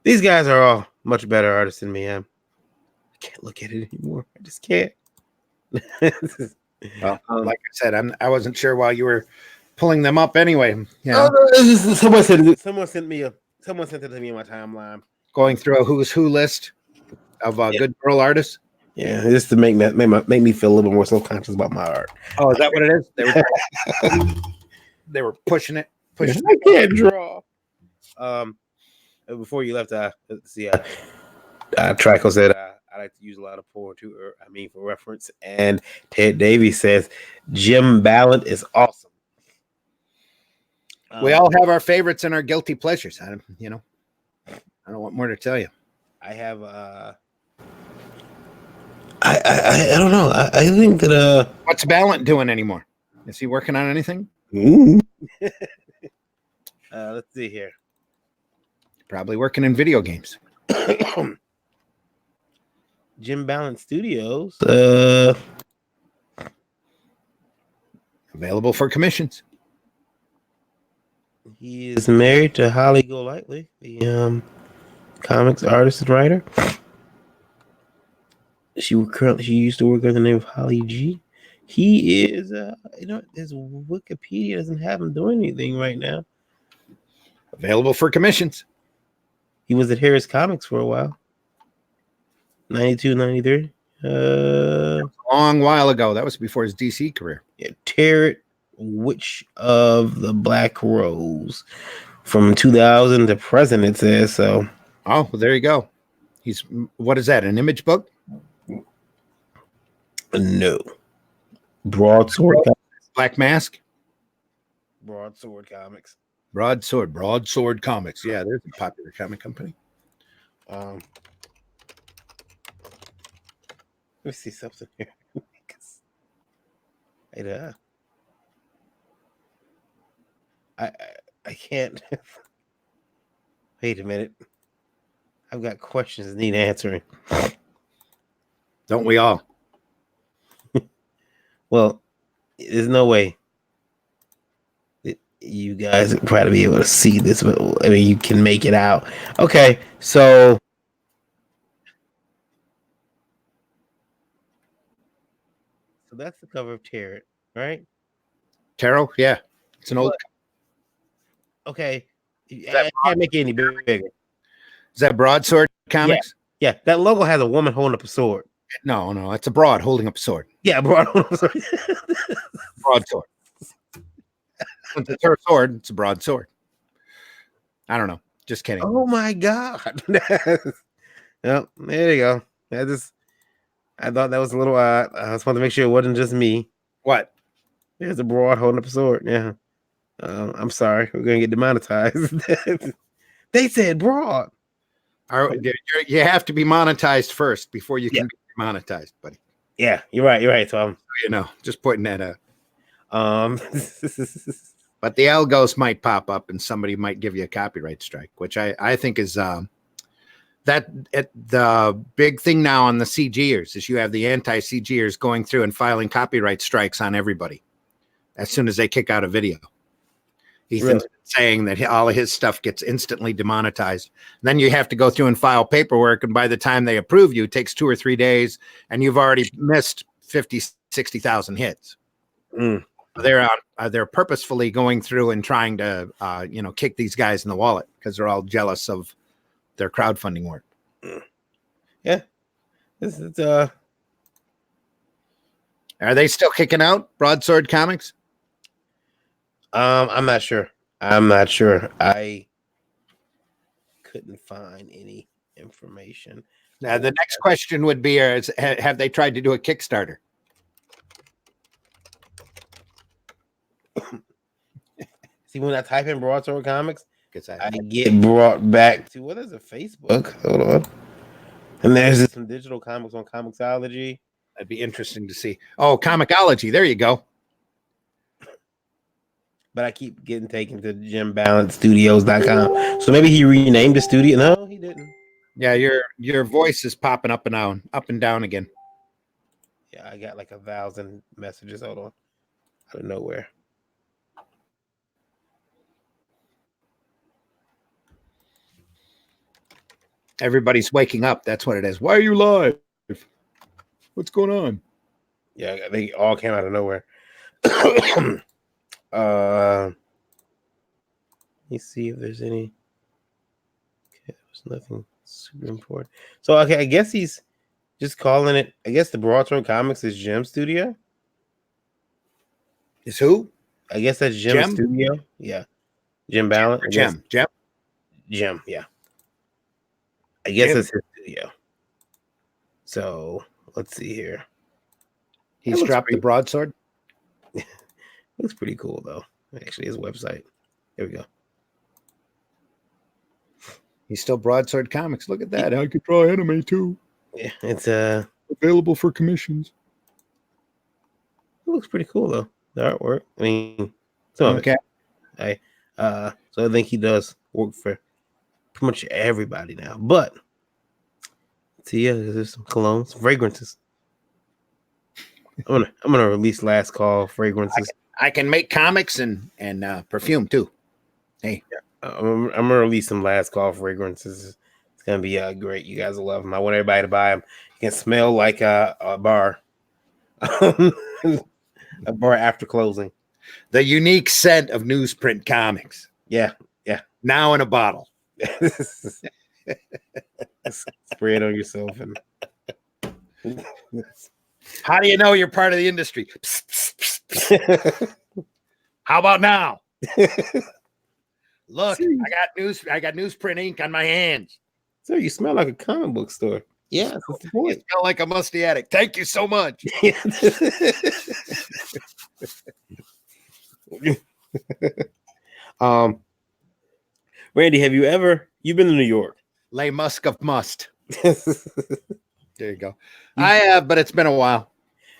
These guys are all much better artists than me. I can't look at it anymore. I just can't.
Well, like I said, I wasn't sure why you were pulling them up anyway.
Yeah. Someone sent it to me in my timeline.
Going through a who's who list of good girl artists.
Yeah, just to make me feel a little more self-conscious about my art.
Oh, is that what it is? They were pushing it.
I can't draw. Before you left, let's see. Trico said I like to use a lot of porn too. For reference. And Ted Davies says Jim Ballant is awesome.
We all have our favorites and our guilty pleasures. I don't know what more to tell you.
I have. I don't know. I think that
what's Ballant doing anymore? Is he working on anything?
Let's see here.
Probably working in video games.
Jim Ballant Studios.
Available for commissions.
He is married to Holly Golightly, the comics artist and writer. She used to work under the name of Holly G. He is, his Wikipedia doesn't have him doing anything right now.
Available for commissions.
He was at Harris Comics for a while. 92, 93.
A long while ago. That was before his DC career.
Yeah, Tarot, Witch of the Black Rose. From 2000 to present, it says so.
Oh, well, there you go. What is that, an image book?
No. Broadsword Comics.
Black Mask?
Broadsword Comics.
Broadsword Comics. Yeah, there's a popular comic company.
Let me see something here. I can't. Wait a minute. I've got questions that need answering.
Don't we all?
Well, there's no way you guys would probably be able to see this, but I mean, you can make it out. Okay, so that's the cover of Tarot, right?
Tarot, yeah, it's an old.
Okay, I can't make it any bigger.
Is that Broadsword Comics?
Yeah, that logo has a woman holding up a sword.
No, it's a broad holding up a sword.
Yeah, broad holding up a sword.
Broadsword. Since it's her sword, it's a broadsword. I don't know. Just kidding.
Oh my god. Well, there you go. I thought that was a little odd. I just wanted to make sure it wasn't just me.
What?
There's a broad holding up a sword. Yeah. I'm sorry. We're gonna get demonetized. They said broad.
You have to be monetized first before you can be monetized, buddy.
Yeah, you're right. So I'm
just pointing that out. But the algos might pop up and somebody might give you a copyright strike, which I think is the big thing now on the CGers is you have the anti-CGers going through and filing copyright strikes on everybody as soon as they kick out a video. Ethan's saying that all of his stuff gets instantly demonetized. Then you have to go through and file paperwork, and by the time they approve you, it takes 2 or 3 days, and you've already missed 50, 60,000 hits. They're purposefully going through and trying to kick these guys in the wallet because they're all jealous of their crowdfunding work.
Yeah. This is
Are they still kicking out Broadsword Comics?
I'm not sure. I couldn't find any information.
Now, the next question would be: have they tried to do a Kickstarter?
See, when I type in Broadsword Comics,
I
get brought back to what is it? Facebook. Hold on. And there's some digital comics on Comixology.
That'd be interesting to see. Oh, Comixology. There you go.
But I keep getting taken to JimBalanceStudios.com. So maybe he renamed the studio. No, he didn't.
Yeah, your voice is popping up and down again.
Yeah, I got like 1,000 messages. Hold on. Out of nowhere.
Everybody's waking up. That's what it is. Why are you live? What's going on?
Yeah, they all came out of nowhere. Let me see if there's any. Okay, there's nothing super important. So okay, I guess he's just calling it. I guess the Broadsword Comics is Jim Studio.
Is who?
I guess that's Jim Studio. Yeah, Jim Balance.
Jim.
Yeah. I guess it's his studio. So let's see here.
He's dropped the broadsword.
Looks pretty cool though. Actually, his website. There we go.
He's still Broadsword Comics. Look at that. I could draw anime too.
Yeah, it's
available for commissions.
It looks pretty cool though. The artwork. I mean, some of it. So I think he does work for pretty much everybody now. But see, yeah, there's some colognes, fragrances. I'm gonna release Last Call fragrances.
I can make comics and perfume too. Hey,
I'm gonna release some Last Call fragrances. It's gonna be great. You guys will love them. I want everybody to buy them. You can smell like a bar, a bar after closing.
The unique scent of newsprint comics.
Yeah.
Now in a bottle.
Spray it on yourself and.
How do you know you're part of the industry? Psst, psst, psst, psst. How about now? Look, I got newsprint ink on my hands.
Sir, you smell like a comic book store. Yeah, that's the point.
You smell like a musty attic. Thank you so much.
Randy, you've been to New York?
Lay musk of must. There you go. I have, but it's been a while.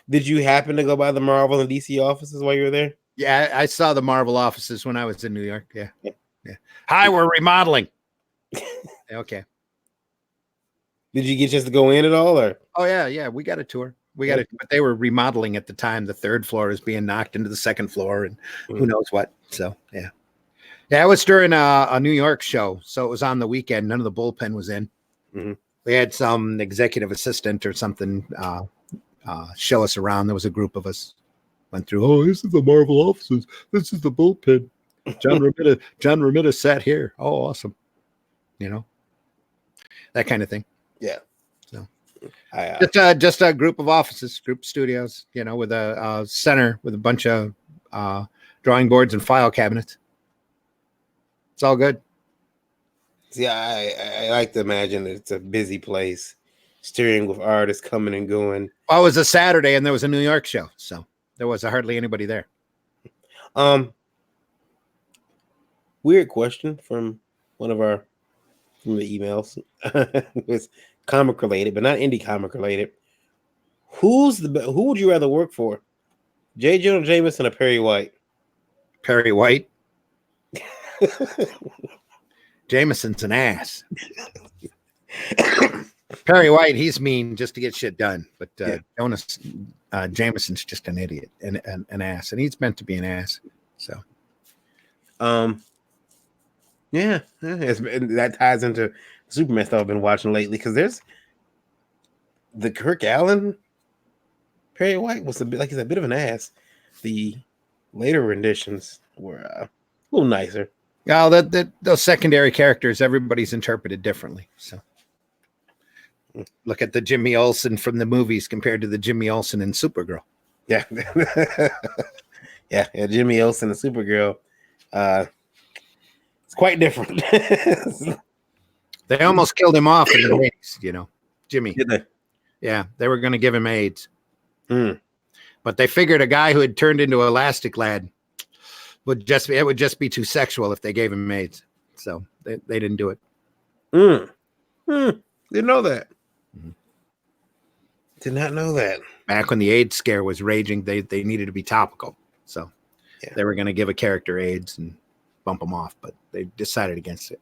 Did you happen to go by the Marvel and DC offices while you were there?
Yeah, I saw the Marvel offices when I was in New York. Yeah. Hi, we're remodeling. Okay.
Did you get a chance to go in at all? Or?
Oh, yeah. We got a tour. But they were remodeling at the time. The third floor is being knocked into the second floor and who knows what. So, yeah. Yeah, it was during a New York show. So it was on the weekend. None of the bullpen was in. Mm-hmm. We had some executive assistant or something show us around. There was a group of us went through. Oh, this is the Marvel offices. This is the bullpen. John Romita sat here. Oh, awesome. That kind of thing.
Yeah.
So just a group of offices, group studios, with a center with a bunch of drawing boards and file cabinets. It's all good.
See, I like to imagine that it's a busy place, steering with artists coming and going.
Well, it was a Saturday and there was a New York show, so there was hardly anybody there.
Weird question from one of the emails. It was comic related, but not indie comic related. Who would you rather work for? J. Jonah Jameson or Perry White?
Perry White. Jameson's an ass. Perry White, he's mean just to get shit done. But Jonas Jameson's just an idiot and an ass. And he's meant to be an ass. So
that ties into Superman stuff I've been watching lately, because there's the Kirk Allen Perry White was he's a bit of an ass. The later renditions were a little nicer.
Yeah, those secondary characters, everybody's interpreted differently. So look at the Jimmy Olsen from the movies compared to the Jimmy Olsen in Supergirl.
Yeah. yeah, Jimmy Olsen and Supergirl. It's quite different.
They almost killed him off in the 80s, Jimmy.
Did they?
Yeah, they were going to give him AIDS. But they figured a guy who had turned into Elastic Lad would just be too sexual if they gave him AIDS. So they didn't do it.
Didn't know that. Did not know that.
Back when the AIDS scare was raging, they needed to be topical. So they were going to give a character AIDS and bump him off, but they decided against it.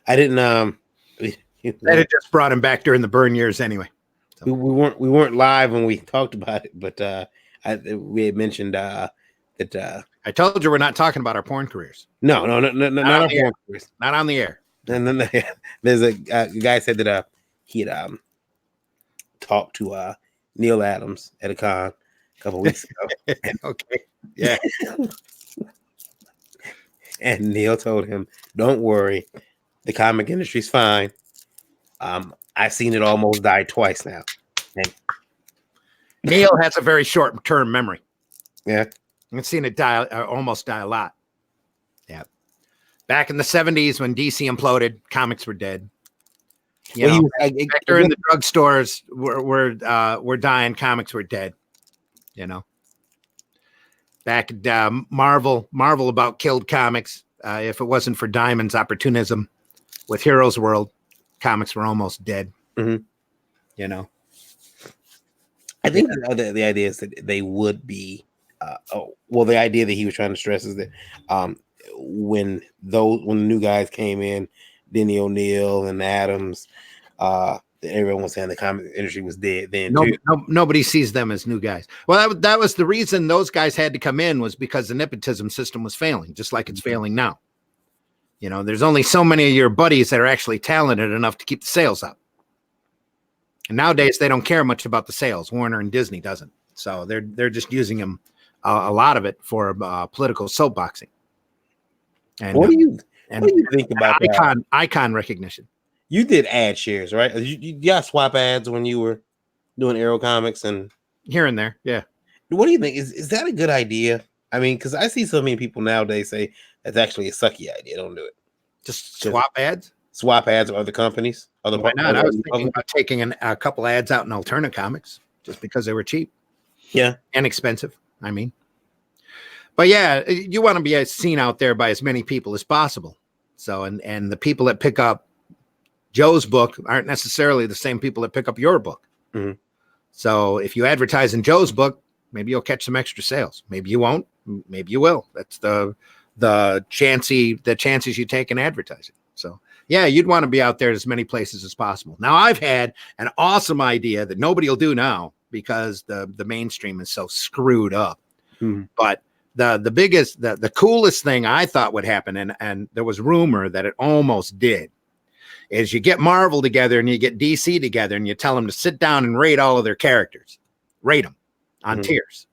I didn't.
They had just brought him back during the burn years anyway. So.
We weren't live when we talked about it, but we had mentioned that.
I told you we're not talking about our porn careers.
No, not our porn careers.
Not on the air.
And then there's a guy said that he had talked to Neil Adams at a con a couple weeks ago.
Okay, yeah.
And Neil told him, "Don't worry, the comic industry's fine. I've seen it almost die twice now." And
Neil has a very short-term memory.
Yeah.
I've seen it almost die a lot. Yeah. Back in the 70s when DC imploded, comics were dead. During the drugstores were dying, comics were dead. Back at Marvel about killed comics. If it wasn't for Diamond's opportunism with Heroes World, comics were almost dead.
Mm-hmm. I think the idea is that they would be. The idea that he was trying to stress is that when the new guys came in, Denny O'Neil and Adams, everyone was saying the comic industry was dead then.
Nobody sees them as new guys. Well, that was the reason those guys had to come in, was because the nepotism system was failing, just like it's failing now. There's only so many of your buddies that are actually talented enough to keep the sales up. And nowadays they don't care much about the sales. Warner and Disney doesn't. So they're just using them, a lot of it, for political soapboxing. And
what do you think about
icon recognition?
You did ad shares, right? You got swap ads when you were doing Arrow Comics and
here and there. Yeah.
What do you think? Is that a good idea? I mean, because I see so many people nowadays say that's actually a sucky idea. Don't do it.
Just swap ads?
Swap ads with other companies.
Why not? I was thinking about taking a couple ads out in alternate comics just because they were cheap.
Yeah.
And expensive, I mean. But yeah, you want to be seen out there by as many people as possible. So, and the people that pick up Joe's book aren't necessarily the same people that pick up your book.
Mm-hmm.
So if you advertise in Joe's book, maybe you'll catch some extra sales. Maybe you won't. Maybe you will. That's the chances you take in advertising. So yeah, you'd want to be out there as many places as possible. Now I've had an awesome idea that nobody will do now because the mainstream is so screwed up.
Mm-hmm.
But the coolest thing I thought would happen, and there was rumor that it almost did, is you get Marvel together and you get DC together and you tell them to sit down and rate all of their characters, rate them on tiers.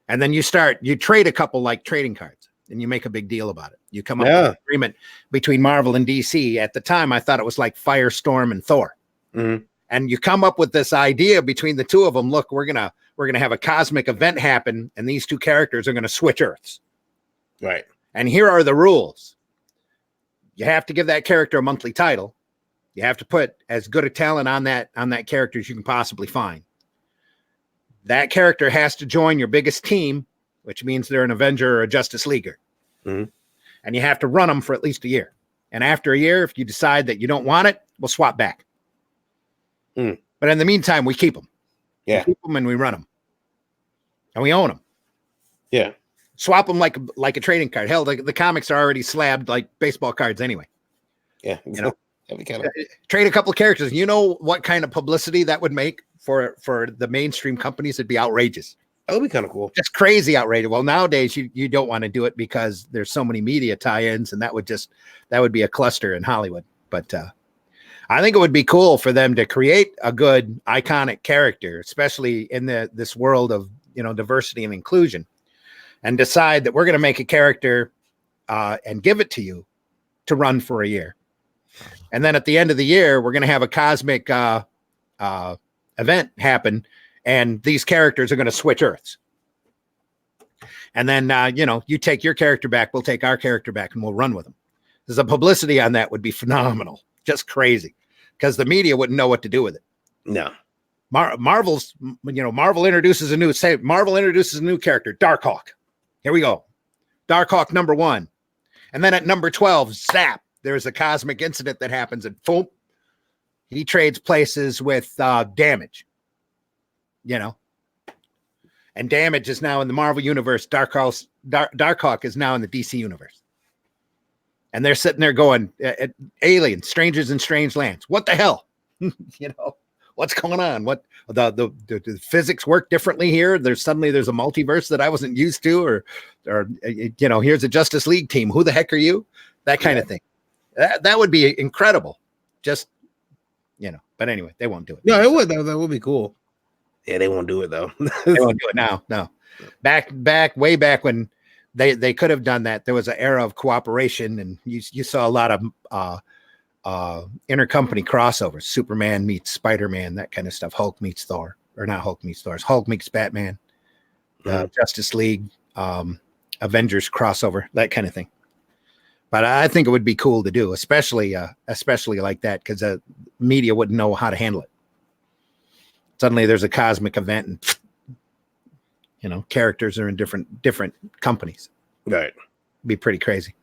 And then you trade a couple like trading cards and you make a big deal about it. You come up with an agreement between Marvel and DC. At the time, I thought it was like Firestorm and Thor.
Mm-hmm.
And you come up with this idea between the two of them. Look, we're going to have a cosmic event happen and these two characters are going to switch Earths.
Right.
And here are the rules. You have to give that character a monthly title. You have to put as good a talent on that character as you can possibly find. That character has to join your biggest team, which means they're an Avenger or a Justice Leaguer.
Mm-hmm.
And you have to run them for at least a year. And after a year, if you decide that you don't want it, we'll swap back. But in the meantime, we keep them.
Yeah.
We keep them and we run them. And we own them.
Yeah.
swap them like a trading card. Hell, the comics are already slabbed like baseball cards anyway.
Yeah,
you know,
that'd be kind of
trade a couple of characters. You know what kind of publicity that would make for the mainstream companies? It'd be outrageous.
that would be kind of cool.
Just crazy outrageous. Well, nowadays you don't want to do it because there's so many media tie-ins, and that would be a cluster in Hollywood. But I think it would be cool for them to create a good iconic character, especially in this world of diversity and inclusion, and decide that we're going to make a character and give it to you to run for a year. And then at the end of the year, we're going to have a cosmic event happen, and these characters are going to switch Earths. And then, you take your character back, we'll take our character back, and we'll run with them. The publicity on that would be phenomenal, just crazy, because the media wouldn't know what to do with it.
No.
Marvel introduces a new character, Darkhawk. Here we go. Darkhawk #1. And then at number 12, zap, there's a cosmic incident that happens, and boom, he trades places with Damage. And Damage is now in the Marvel universe. Darkhawk is now in the DC universe. And they're sitting there going, aliens, strangers in strange lands. What the hell? What's going on? What the physics work differently here? There's a multiverse that I wasn't used to, or here's a Justice League team. Who the heck are you? That kind of thing. That would be incredible. Just, but anyway, they won't do it.
No, it would. That would be cool. Yeah, they won't do it though.
They won't do it now. No, way back when they could have done that. There was an era of cooperation, and you saw a lot of intercompany crossovers. Superman meets Spider-Man, that kind of stuff. Hulk meets Thor, or not Hulk meets Thor. Hulk meets Batman. Justice League, Avengers crossover, that kind of thing. But I think it would be cool to do, especially like that, because the media wouldn't know how to handle it. Suddenly there's a cosmic event, and characters are in different companies.
Right.
It'd be pretty crazy.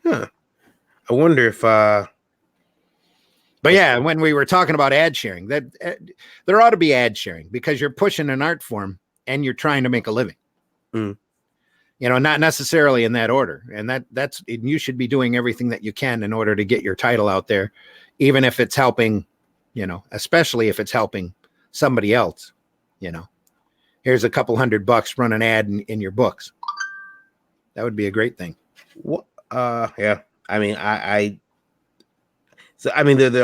Huh. I wonder if
but yeah, when we were talking about ad sharing, that there ought to be ad sharing, because you're pushing an art form and you're trying to make a living. Not necessarily in that order. And you should be doing everything that you can in order to get your title out there, even if it's helping, especially if it's helping somebody else. Here's a couple $100, run an ad in your books. That would be a great thing.
What? Yeah. I mean, there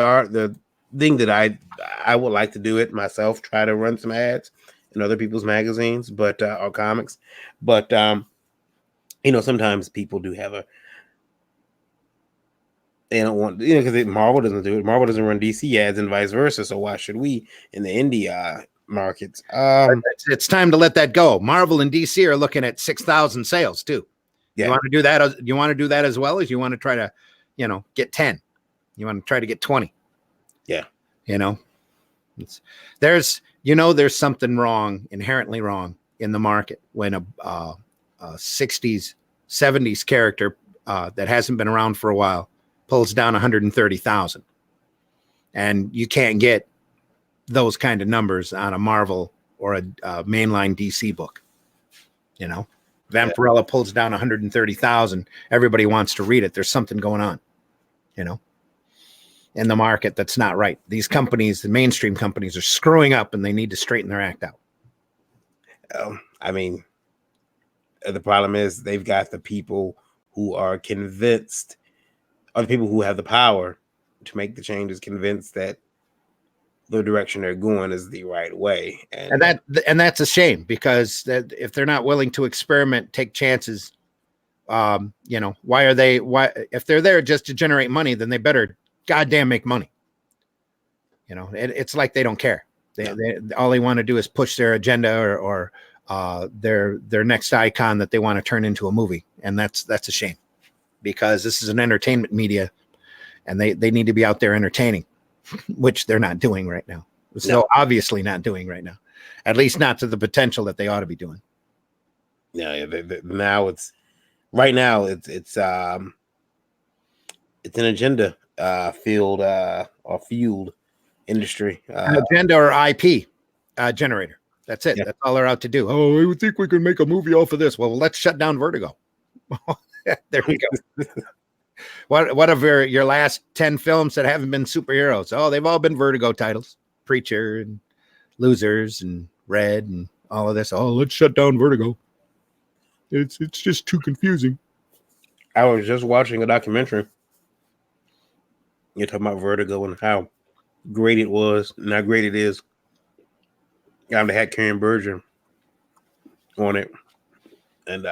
are the thing that I would like to do it myself, try to run some ads in other people's magazines, but or comics, but sometimes people do have they don't want, because Marvel doesn't do it. Marvel doesn't run DC ads and vice versa. So why should we in the indie markets?
It's time to let that go. Marvel and DC are looking at 6,000 sales too. Yeah. You want to do that? You want to do that as well as you want to try to, get 10. You want to try to get 20.
Yeah.
There's something inherently wrong in the market when a 60s, 70s character that hasn't been around for a while pulls down 130,000, and you can't get those kind of numbers on a Marvel or a mainline DC book. Vampirella pulls down 130,000. Everybody wants to read it. There's something going on, in the market that's not right. These companies, the mainstream companies, are screwing up, and they need to straighten their act out.
The problem is they've got the people who are convinced, or the people who have the power to make the changes, convinced that the direction they're going is the right way, and that's a shame, because if they're not willing to experiment, take chances, why if they're there just to generate money, then they better goddamn make money. It's like they don't care. They all they want to do is push their agenda or their next icon that they want to turn into a movie, and that's a shame, because this is an entertainment media, and they need to be out there entertaining, which they're not doing right now. So obviously not doing right now, at least not to the potential that they ought to be doing. Yeah, now it's an agenda field or fueled industry,
an agenda or IP generator. That's it.
Yeah.
That's all they're out to do. Oh, I would think we could make a movie off of this. Well, let's shut down Vertigo. There we go. What of your last 10 films that haven't been superheroes? Oh, they've all been Vertigo titles. Preacher and Losers and Red and all of this. Oh, let's shut down Vertigo. It's just too confusing.
I was just watching a documentary. You're talking about Vertigo and how great it was and how great it is. They had Karen Berger on it. And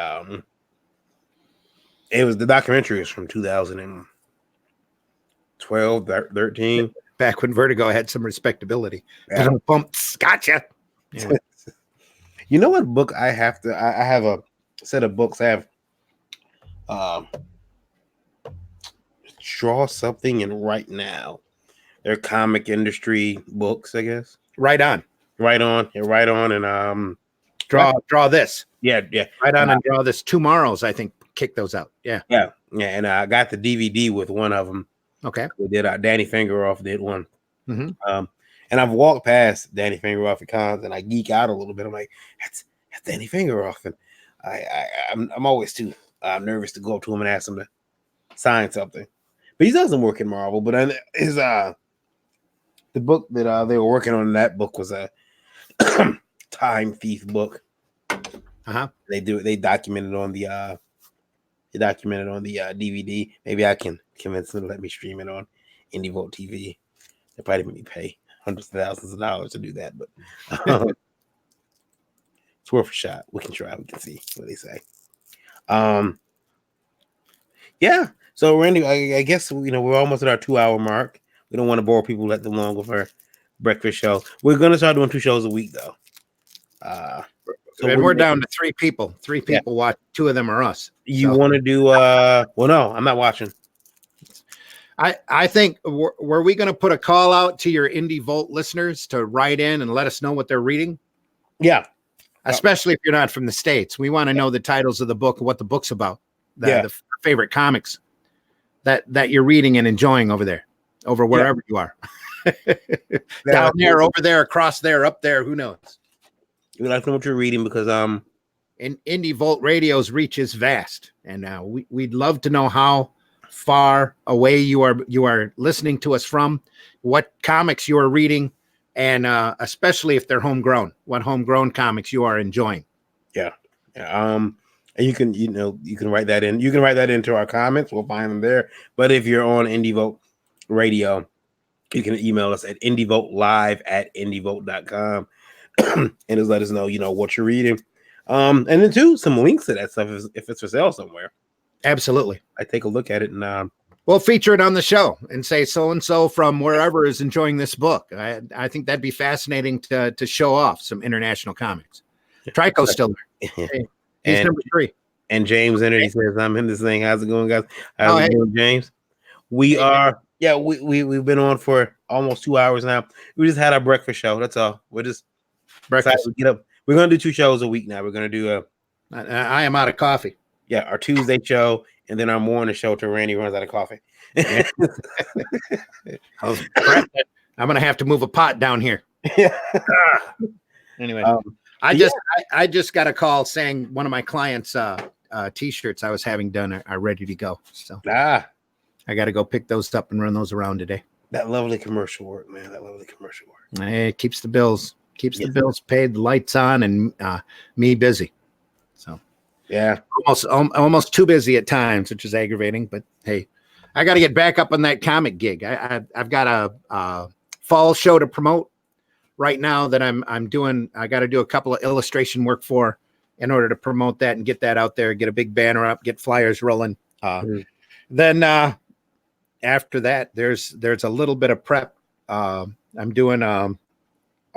it was the documentary is from 2012, 13.
Back when Vertigo had some respectability.
Yeah.
Gotcha. Yeah.
You know what book I have to? I have a set of books. I have Draw Something and Right Now. They're comic industry books, I guess.
Right on.
Right on. Yeah, right on. And
draw this.
Yeah.
Right on and draw this. Tomorrow's, I think, kick those out. Yeah.
And I got the DVD with one of them.
Okay.
We did. Danny Fingeroff did one.
Mm-hmm.
And I've walked past Danny Fingeroff at cons, and I geek out a little bit. I'm like, that's Danny Fingeroff, and I'm always too nervous to go up to him and ask him to sign something. But he doesn't work in Marvel. But his the book that they were working on in that book was a time thief book.
Uh-huh.
They documented on the DVD. Maybe I can convince them to let me stream it on IndieVolt TV. They probably make me pay hundreds of thousands of dollars to do that, but it's worth a shot. We can try. We can see what they say. Yeah. So Randy, I guess we're almost at our 2-hour mark. We don't want to bore people that long with our breakfast show. We're gonna start doing 2 shows a week though.
And we're down to 3 people. 3 people watch. 2 of them are us.
You want to do? Well, no, I'm not watching.
I think were we going to put a call out to your Indie Volt listeners to write in and let us know what they're reading?
Yeah,
especially if you're not from the States. We want to know the titles of the book, what the book's about, the favorite comics that you're reading and enjoying over there, over wherever you are, down there, over there, across there, up there. Who knows?
We'd like to know what you're reading because
in Indie Volt Radio's reach is vast, and we'd love to know how far away you are listening to us from, what comics you are reading, and especially if they're homegrown, what homegrown comics you are enjoying.
And you can write that in. You can write that into our comments. We'll find them there. But if you're on Indie Volt Radio, you can email us at indievotelive@indievolt.com and just let us know, what you're reading. And then too, some links to that stuff if it's for sale somewhere.
Absolutely.
I take a look at it and
we'll feature it on the show and say so-and-so from wherever is enjoying this book. I think that'd be fascinating to show off some international comics. Trico's still there. Hey, he's number 3.
And James entered. He says, I'm in this thing. How's it going, guys? How's it going, James? We've been on for almost 2 hours now. We just had our breakfast show. That's all. We're just breakfast. Get up. We're going to do 2 shows a week now. We're going to do
I am out of coffee.
Yeah, our Tuesday show, and then our morning show till Randy runs out of coffee.
I'm gonna have to move a pot down here. Anyway, I just got a call saying one of my clients' t-shirts I was having done are ready to go. So I got to go pick those up and run those around today.
That lovely commercial work, man. That lovely commercial work.
It keeps the bills paid, the lights on, and me busy. So.
Yeah,
almost too busy at times, which is aggravating. But hey, I got to get back up on that comic gig. I've got a fall show to promote right now that I'm doing. I got to do a couple of illustration work for in order to promote that and get that out there. Get a big banner up, get flyers rolling. Then after that, there's a little bit of prep. I'm doing a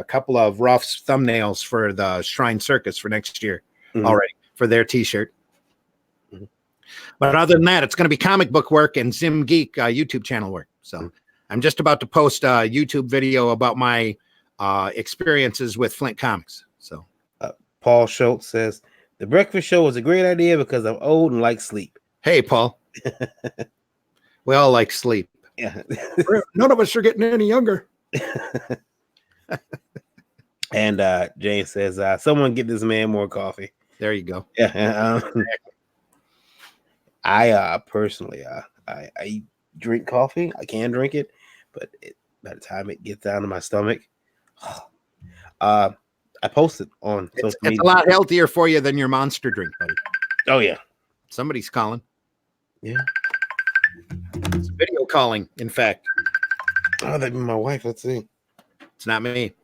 couple of rough thumbnails for the Shrine Circus for next year already. For their t-shirt. But other than that, it's going to be comic book work and Zim Geek YouTube channel work. So I'm just about to post a YouTube video about my experiences with Flint Comics. So
Paul Schultz says, the breakfast show is a great idea because I'm old and like sleep.
Hey, Paul. We all like sleep.
Yeah.
None of us are getting any younger.
Hey, And James says, someone get this man more coffee.
There you go.
Yeah. I personally, I drink coffee. I can drink it, but by the time it gets down to my stomach, I posted on social media.
It's a lot healthier for you than your Monster drink, buddy.
Oh yeah,
somebody's calling.
Yeah,
it's video calling. In fact,
that'd be my wife. Let's see.
It's not me.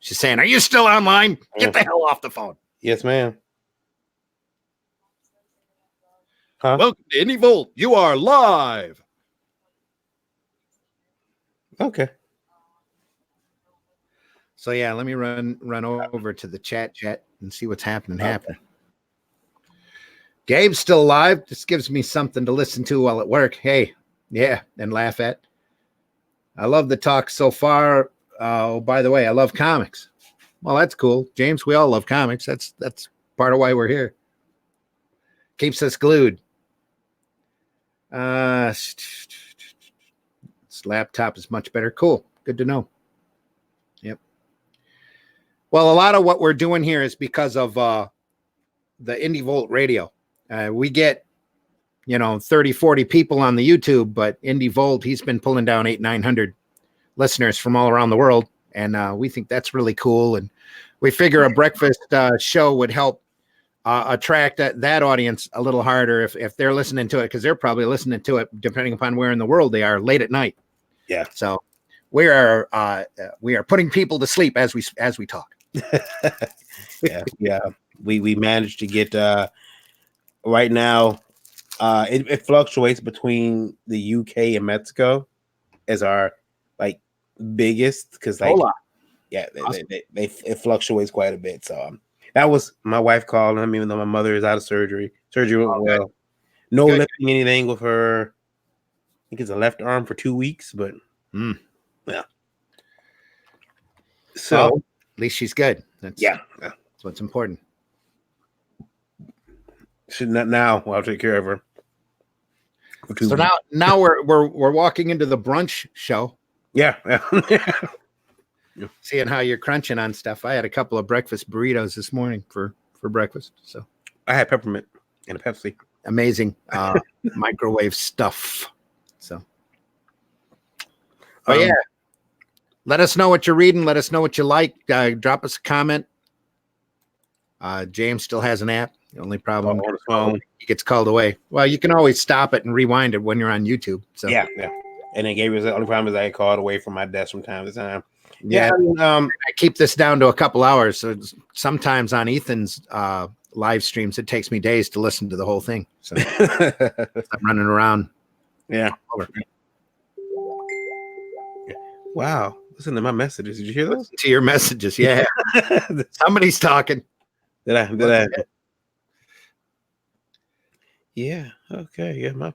She's saying, "Are you still online? Get the hell off the phone."
Yes, ma'am. Huh?
Welcome to Indie Volt. You are live.
Okay.
So yeah, let me run over to the chat and see what's happening. Gabe's still alive. This gives me something to listen to while at work. Hey, yeah, and laugh at. I love the talk so far. Oh, by the way, I love comics. Well, that's cool, James. We all love comics. That's part of why we're here. Keeps us glued. This laptop is much better. Cool. Good to know. Yep. Well, a lot of what we're doing here is because of the Indie Volt radio. We get, 30, 40 people on the YouTube, but Indie Volt, he's been pulling down 800-900 listeners from all around the world. And we think that's really cool. And we figure a breakfast show would help attract that audience a little harder if they're listening to it, because they're probably listening to it depending upon where in the world they are late at night.
Yeah.
So we are putting people to sleep as we talk.
Yeah. We managed to get right now. It fluctuates between the UK and Mexico as our biggest, because
awesome.
It fluctuates quite a bit. So that was my wife calling him, even though my mother is out of surgery. Surgery went well. No
Good.
lifting anything with her. I think it's a left arm for 2 weeks, but yeah. So
well, at least she's good. That's what's important.
Now I'll take care of her.
So now we're walking into the brunch show.
Yeah.
Seeing how you're crunching on stuff. I had a couple of breakfast burritos this morning for breakfast. So
I had peppermint and a Pepsi.
Amazing microwave stuff. So, but yeah, let us know what you're reading. Let us know what you like. Drop us a comment. James still has an app. The only problem
on his phone,
he gets called away. Well, you can always stop it and rewind it when you're on YouTube. So
yeah. And then Gabriel's the only problem is I get called away from my desk from time to time.
Yeah, I keep this down to a couple hours. So sometimes on Ethan's live streams, it takes me days to listen to the whole thing. So I'm running around.
Yeah. Wow. Listen to my messages. Did you hear those?
Listen to your messages. Yeah. Somebody's talking.
Did I? Yeah. Okay. Yeah.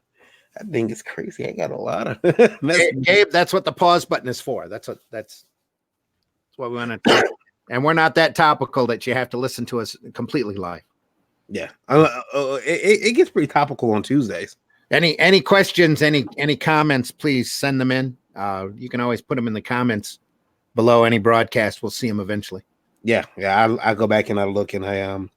I think it's crazy. I got a lot of messages.
Gabe, that's what the pause button is for. That's what we want to do. And we're not that topical that you have to listen to us completely live.
Yeah. It gets pretty topical on Tuesdays.
Any questions, any comments, please send them in. You can always put them in the comments below any broadcast. We'll see them eventually.
Yeah. I go back and I look and I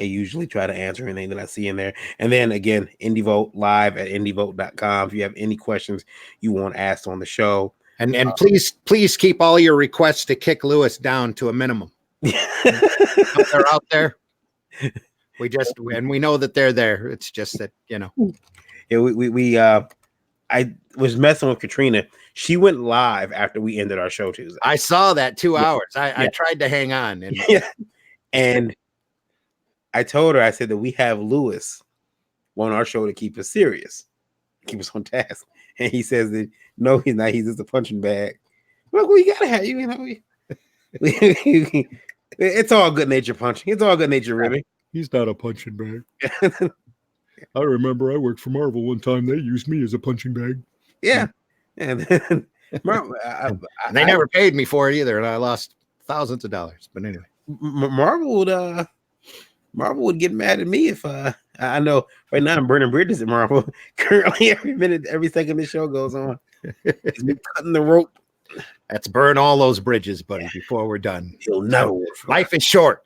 usually try to answer anything that I see in there. And then again, Indie Volt live at indievolt.com. If you have any questions you want asked on the show.
And please keep all your requests to kick Lewis down to a minimum. They're out there. We know that they're there. It's just that,
Yeah, I was messing with Katrina. She went live after we ended our show Tuesday.
I saw that 2 hours. I tried to hang on
and I told her, I said that we have Lewis on our show to keep us serious, keep us on task. And he says that no, he's not. He's just a punching bag. Look, we gotta have it's all good nature punching. It's all good nature ribbing.
He's not a punching bag. I remember I worked for Marvel one time. They used me as a punching bag.
Yeah, and then
they never paid me for it either, and I lost thousands of dollars. But anyway,
Marvel would get mad at me if I know right now I'm burning bridges at Marvel. Currently, every minute, every second the show goes on, it's me cutting the rope.
Let's burn all those bridges, buddy, before we're done.
He'll never work for
Life is short.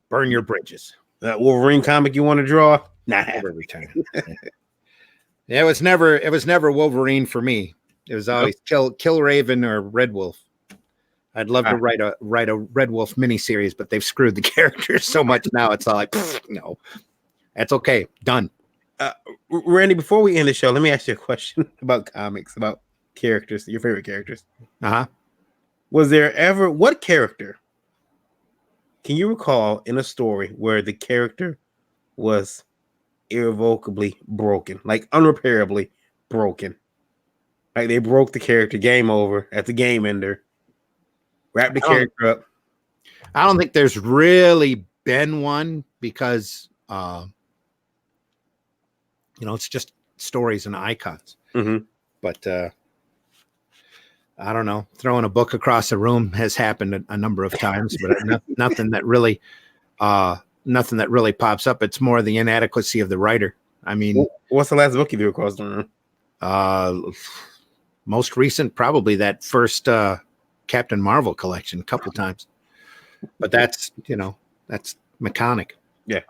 Burn your bridges.
that Wolverine comic you want to draw. Not
Never
happening.
return. Yeah, it was never Wolverine for me. It was always Kill Raven or Red Wolf. I'd love to write a Red Wolf miniseries, but they've screwed the characters so much now. It's all like, no, that's okay. Done.
Randy, before we end the show, let me ask you a question about comics, about characters, your favorite characters. Was there ever what character can you recall in a story where the character was irrevocably broken, like unrepairably broken? Like they broke the character, game over at the game ender, wrap the character up.
I don't think there's really been one because it's just stories and icons. But I don't know. Throwing a book across the room has happened a number of times, but nothing that really pops up. It's more the inadequacy of the writer. I mean,
what's the last book you threw across the
room? Most recent, probably that first Captain Marvel collection, a couple times. But that's Mechanic.
Yeah.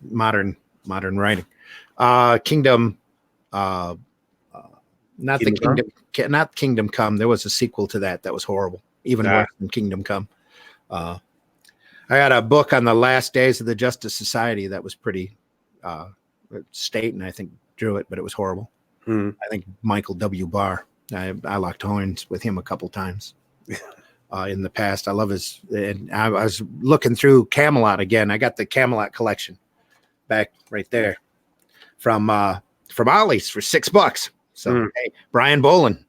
Modern writing. Kingdom. Not Kingdom Come. There was a sequel to that was horrible, even worse than Kingdom Come. I got a book on the last days of the Justice Society that was pretty Staten, I think, drew it, but it was horrible. I think Michael W. Barr. I locked horns with him a couple times in the past. I love his. And I was looking through Camelot again. I got the Camelot collection back right there from Ollie's for $6. So hey, Brian Boland,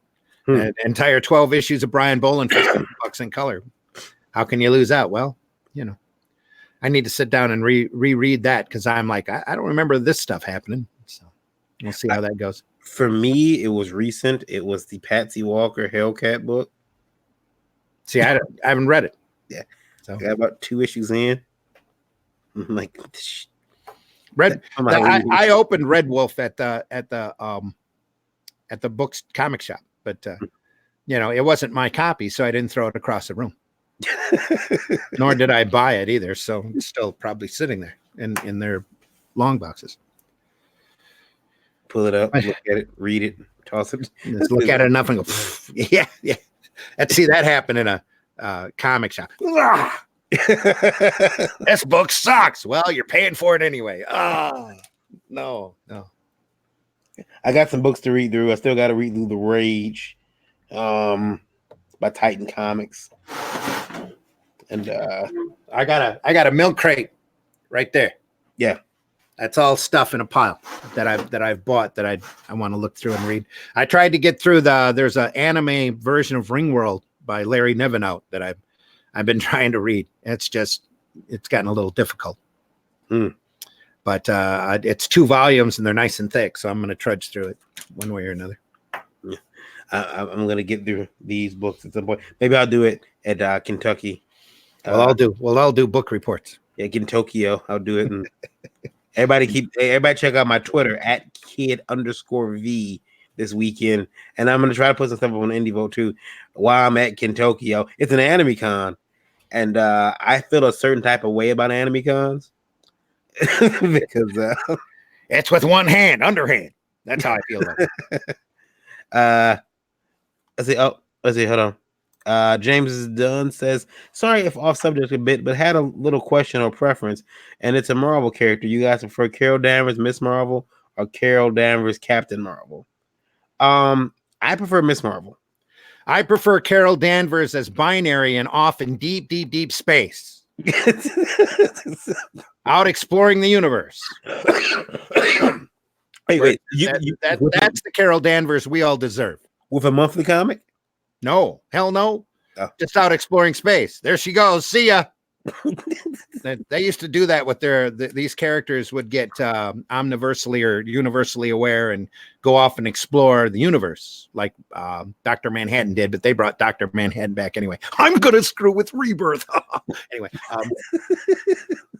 an entire 12 issues of Brian Boland for $6 in color. How can you lose out? Well, I need to sit down and reread that because I'm like, I don't remember this stuff happening. So we'll see how that goes.
For me, it was recent. It was the Patsy Walker Hellcat book.
See, I haven't read it.
Yeah, so got about 2 issues in. I'm like,
I opened Red Wolf at the books comic shop, but it wasn't my copy, so I didn't throw it across the room. Nor did I buy it either, so it's still probably sitting there in their long boxes.
Pull it up, look at it, read it, toss it.
Just look at it enough and go, yeah. Let's see that happen in a comic shop. This book sucks. Well, you're paying for it anyway. No.
I got some books to read through. I still got to read through The Rage by Titan Comics. And
I got a milk crate right there.
Yeah.
That's all stuff in a pile that I've bought that I want to look through and read. I tried to get through there's an anime version of Ringworld by Larry Niven out that I've been trying to read. It's gotten a little difficult. But it's 2 volumes and they're nice and thick, so I'm going to trudge through it one way or another.
Yeah. I'm going to get through these books at some point. Maybe I'll do it at Kentucky.
We'll all do book reports.
Yeah, Tokyo. I'll do it. And everybody check out my Twitter at @kid_V this weekend. And I'm going to try to put some stuff on IndieVote too while I'm at Tokyo. It's an anime con. And I feel a certain type of way about anime cons. Because
it's with one hand, underhand. That's how I feel about it.
Let's see, hold on. James Dunn says, sorry if off subject a bit, but had a little question or preference, and it's a Marvel character. You guys prefer Carol Danvers, Miss Marvel, or Carol Danvers, Captain Marvel? I prefer Miss Marvel.
I prefer Carol Danvers as binary and off in deep, deep, deep space. Out exploring the universe.
Wait.
That's the Carol Danvers we all deserve.
With a monthly comic?
No, hell no.
Oh.
Just out exploring space. There she goes. See ya. They used to do that with these characters would get omniversally or universally aware and go off and explore the universe like Dr. Manhattan did, but they brought Dr. Manhattan back anyway. I'm gonna screw with Rebirth. Anyway,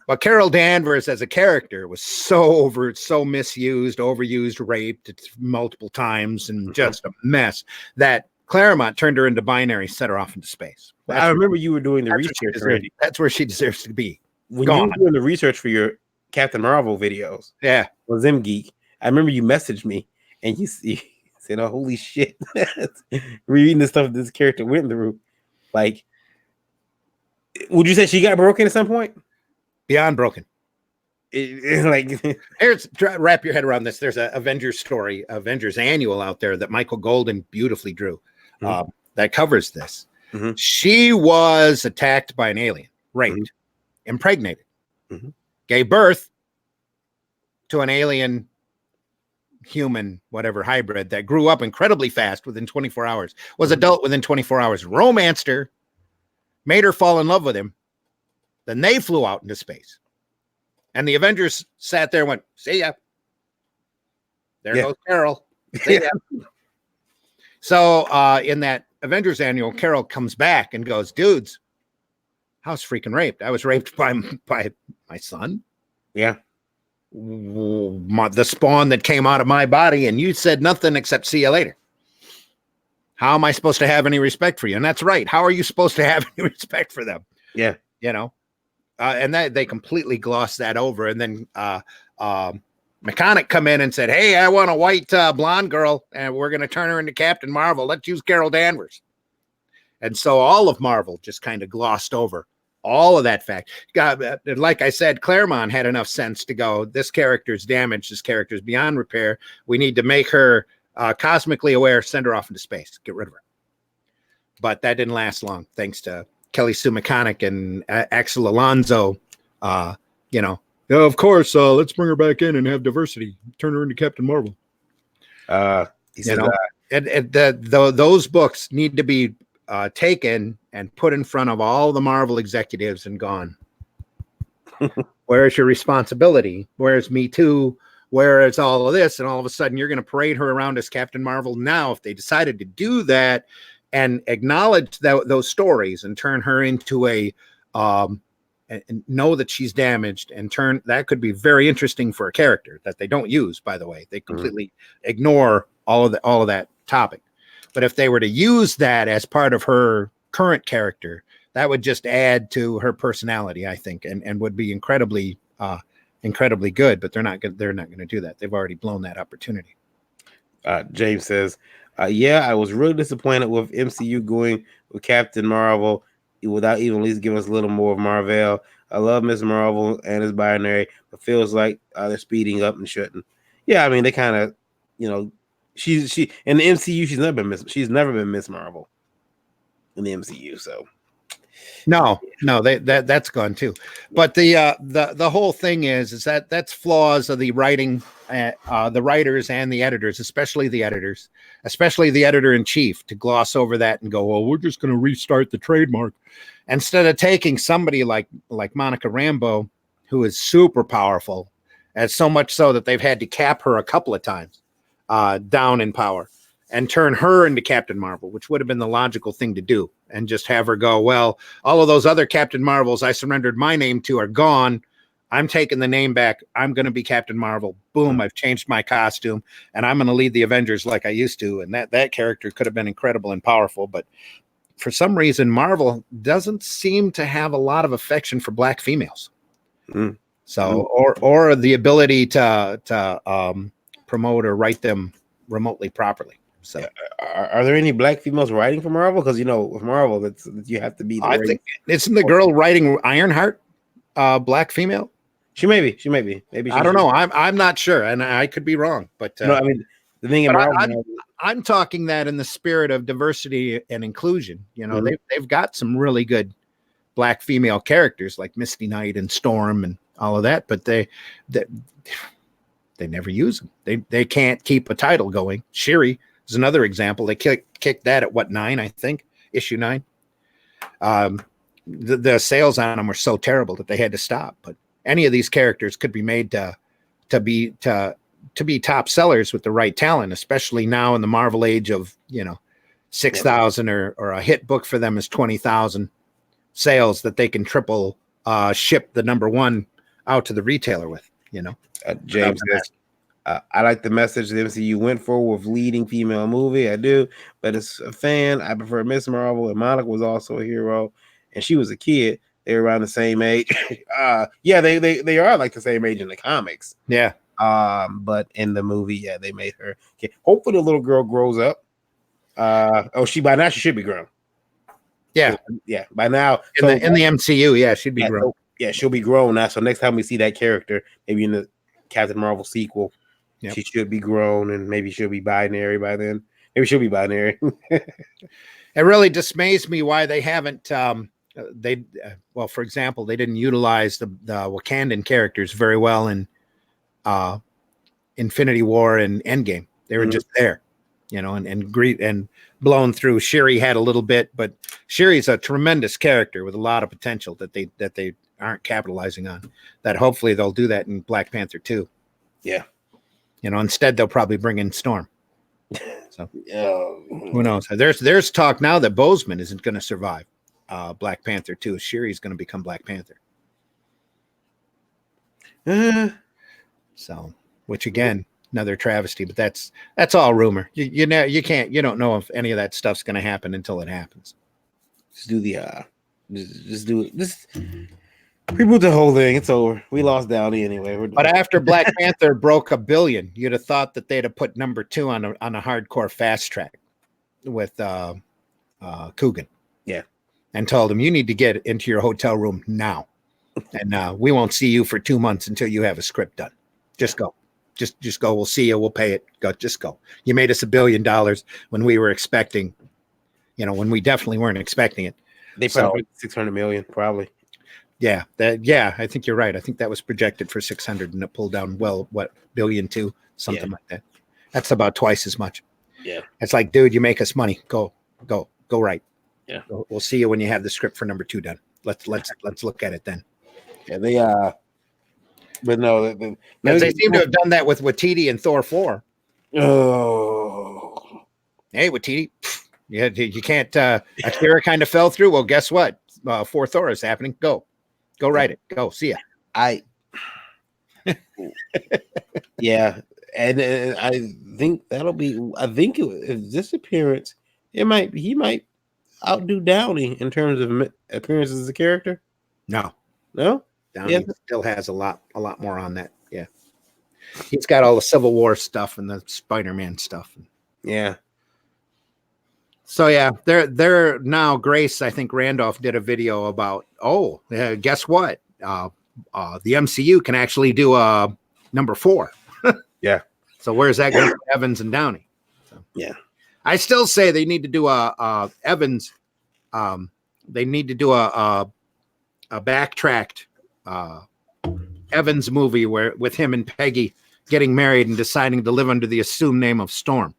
but Carol Danvers as a character was so misused, overused, raped multiple times, and just a mess that Claremont turned her into binary, set her off into space.
I remember you were doing the research.
That's where she deserves to be.
When you were doing the research for your Captain Marvel videos,
yeah,
was Zim Geek. I remember you messaged me and you said, "Oh, holy shit!" Reading the stuff this character went through, like, would you say she got broken at some point?
Beyond broken.
Like,
here's wrap your head around this. There's a Avengers story, Avengers annual out there that Michael Golden beautifully drew. That covers this. She was attacked by an alien, raped, impregnated, gave birth to an alien human, whatever hybrid that grew up incredibly fast within 24 hours, was adult within 24 hours, romanced her, made her fall in love with him. Then they flew out into space. And the Avengers sat there and went, see ya. There goes Carol. See ya. So in that Avengers annual, Carol comes back and goes, dudes, I was freaking raped. I was raped by my son.
Yeah.
The spawn that came out of my body, and you said nothing except see you later. How am I supposed to have any respect for you? And that's right. How are you supposed to have any respect for them?
Yeah.
You know, and that they completely glossed that over. And then Mechanic come in and said, hey, I want a white blonde girl, and we're going to turn her into Captain Marvel. Let's use Carol Danvers. And so all of Marvel just kind of glossed over all of that fact. Like I said, Claremont had enough sense to go, this character's damaged. This character's beyond repair. We need to make her cosmically aware, send her off into space, get rid of her. But that didn't last long, thanks to Kelly Sue McConaughey and Axel Alonso. Of course, let's bring her back in and have diversity. Turn her into Captain Marvel. Those books need to be taken and put in front of all the Marvel executives and gone. Where's your responsibility? Where's Me Too? Where is all of this? And all of a sudden you're going to parade her around as Captain Marvel. Now, if they decided to do that and acknowledge those stories and turn her into a and know that she's damaged and that could be very interesting for a character that they don't use, by the way. They completely ignore all of that topic. But if they were to use that as part of her current character, that would just add to her personality, I think, and would be incredibly good. But they're not going to do that. They've already blown that opportunity.
James says, yeah, I was really disappointed with MCU going with Captain Marvel without even at least giving us a little more of Marvel. I love Miss Marvel and his binary, but feels like they're speeding up and shouldn't. Yeah, I mean, they kind of, she in the MCU, she's never been Miss Marvel in the MCU. So
no, that's gone too. But the whole thing is that that's flaws of the writing, the writers and the editors, especially the editor in chief, to gloss over that and go, well, we're just going to restart the trademark, instead of taking somebody like Monica Rambeau, who is super powerful, and so much so that they've had to cap her a couple of times down in power, and turn her into Captain Marvel, which would have been the logical thing to do, and just have her go, well, all of those other Captain Marvels I surrendered my name to are gone. I'm taking the name back. I'm going to be Captain Marvel. Boom, I've changed my costume, and I'm going to lead the Avengers like I used to. And that character could have been incredible and powerful. But for some reason, Marvel doesn't seem to have a lot of affection for black females. So, or the ability to promote or write them remotely properly. So,
are there any black females writing for Marvel? Because with Marvel, you have to be.
I think isn't the girl writing Ironheart black female?
She may be. Maybe
I don't know. I'm not sure, and I could be wrong. But
no, I mean the thing in Marvel,
I'm talking that in the spirit of diversity and inclusion. They've got some really good black female characters like Misty Knight and Storm and all of that, but they never use them. They can't keep a title going. Shuri is another example. They kicked that at 9, I think, issue 9. The sales on them were so terrible that they had to stop. But any of these characters could be made to be top sellers with the right talent, especially now in the Marvel age of 6,000 or a hit book for them is 20,000 sales that they can triple ship the number one out to the retailer with.
James says, I like the message the MCU went for with leading female movie. I do, but as a fan, I prefer Miss Marvel, and Monica was also a hero, and she was a kid. They were around the same age. Yeah, they are like the same age in the comics.
Yeah.
But in the movie, yeah, they made her. Okay. Hopefully, the little girl grows up. By now she should be grown.
Yeah.
Yeah, by now
In the MCU, yeah, she'd be grown.
So, she'll be grown now. So next time we see that character, maybe in the Captain Marvel sequel, she should be grown, and maybe she'll be binary by then. Maybe she'll be binary.
It really dismays me why they haven't. Well, for example, they didn't utilize the Wakandan characters very well in Infinity War and Endgame. They were just there, and blown through. Shuri had a little bit, but Shuri's a tremendous character with a lot of potential that they aren't capitalizing on. That hopefully they'll do that in Black Panther 2.
Yeah.
Instead they'll probably bring in Storm. So who knows? There's talk now that Boseman isn't going to survive Black Panther 2. Shuri's going to become Black Panther. So, which again, another travesty, but that's all rumor. You don't know if any of that stuff's going to happen until it happens.
Just do reboot the whole thing. It's over. We lost Downey anyway. But
after Black Panther broke $1 billion, you'd have thought that they'd have put number 2 on a hardcore fast track with Coogan.
Yeah,
and told him, you need to get into your hotel room now, and we won't see you for 2 months until you have a script done. Just go. Just go. We'll see you. We'll pay it. Go. Just go. You made us $1 billion when we were expecting, when we definitely weren't expecting it.
They probably 600 million, probably.
Yeah, I think you're right. I think that was projected for 600, and it pulled down billion too, something like that. That's about twice as much.
Yeah,
it's like, dude, you make us money. Go right.
Yeah,
we'll see you when you have the script for number 2 done. Let's look at it then.
Yeah, they but no,
they seem to have done that with Waititi and Thor 4.
Oh,
hey, Waititi, yeah, you can't. Akira kind of fell through. Well, guess what? 4 Thor is happening. Go write it. Go see ya.
Yeah, and I think that'll be. I think if this appearance, he might outdo Downey in terms of appearances as a character.
No. Downey still has a lot more on that. Yeah, he's got all the Civil War stuff and the Spider-Man stuff.
Yeah.
So yeah, they're now. Grace, I think Randolph did a video about. Guess what? The MCU can actually do a number 4.
Yeah.
So where's that going for Evans and Downey? So,
yeah.
I still say they need to do a Evans. They need to do a backtracked Evans movie with him and Peggy getting married and deciding to live under the assumed name of Storm,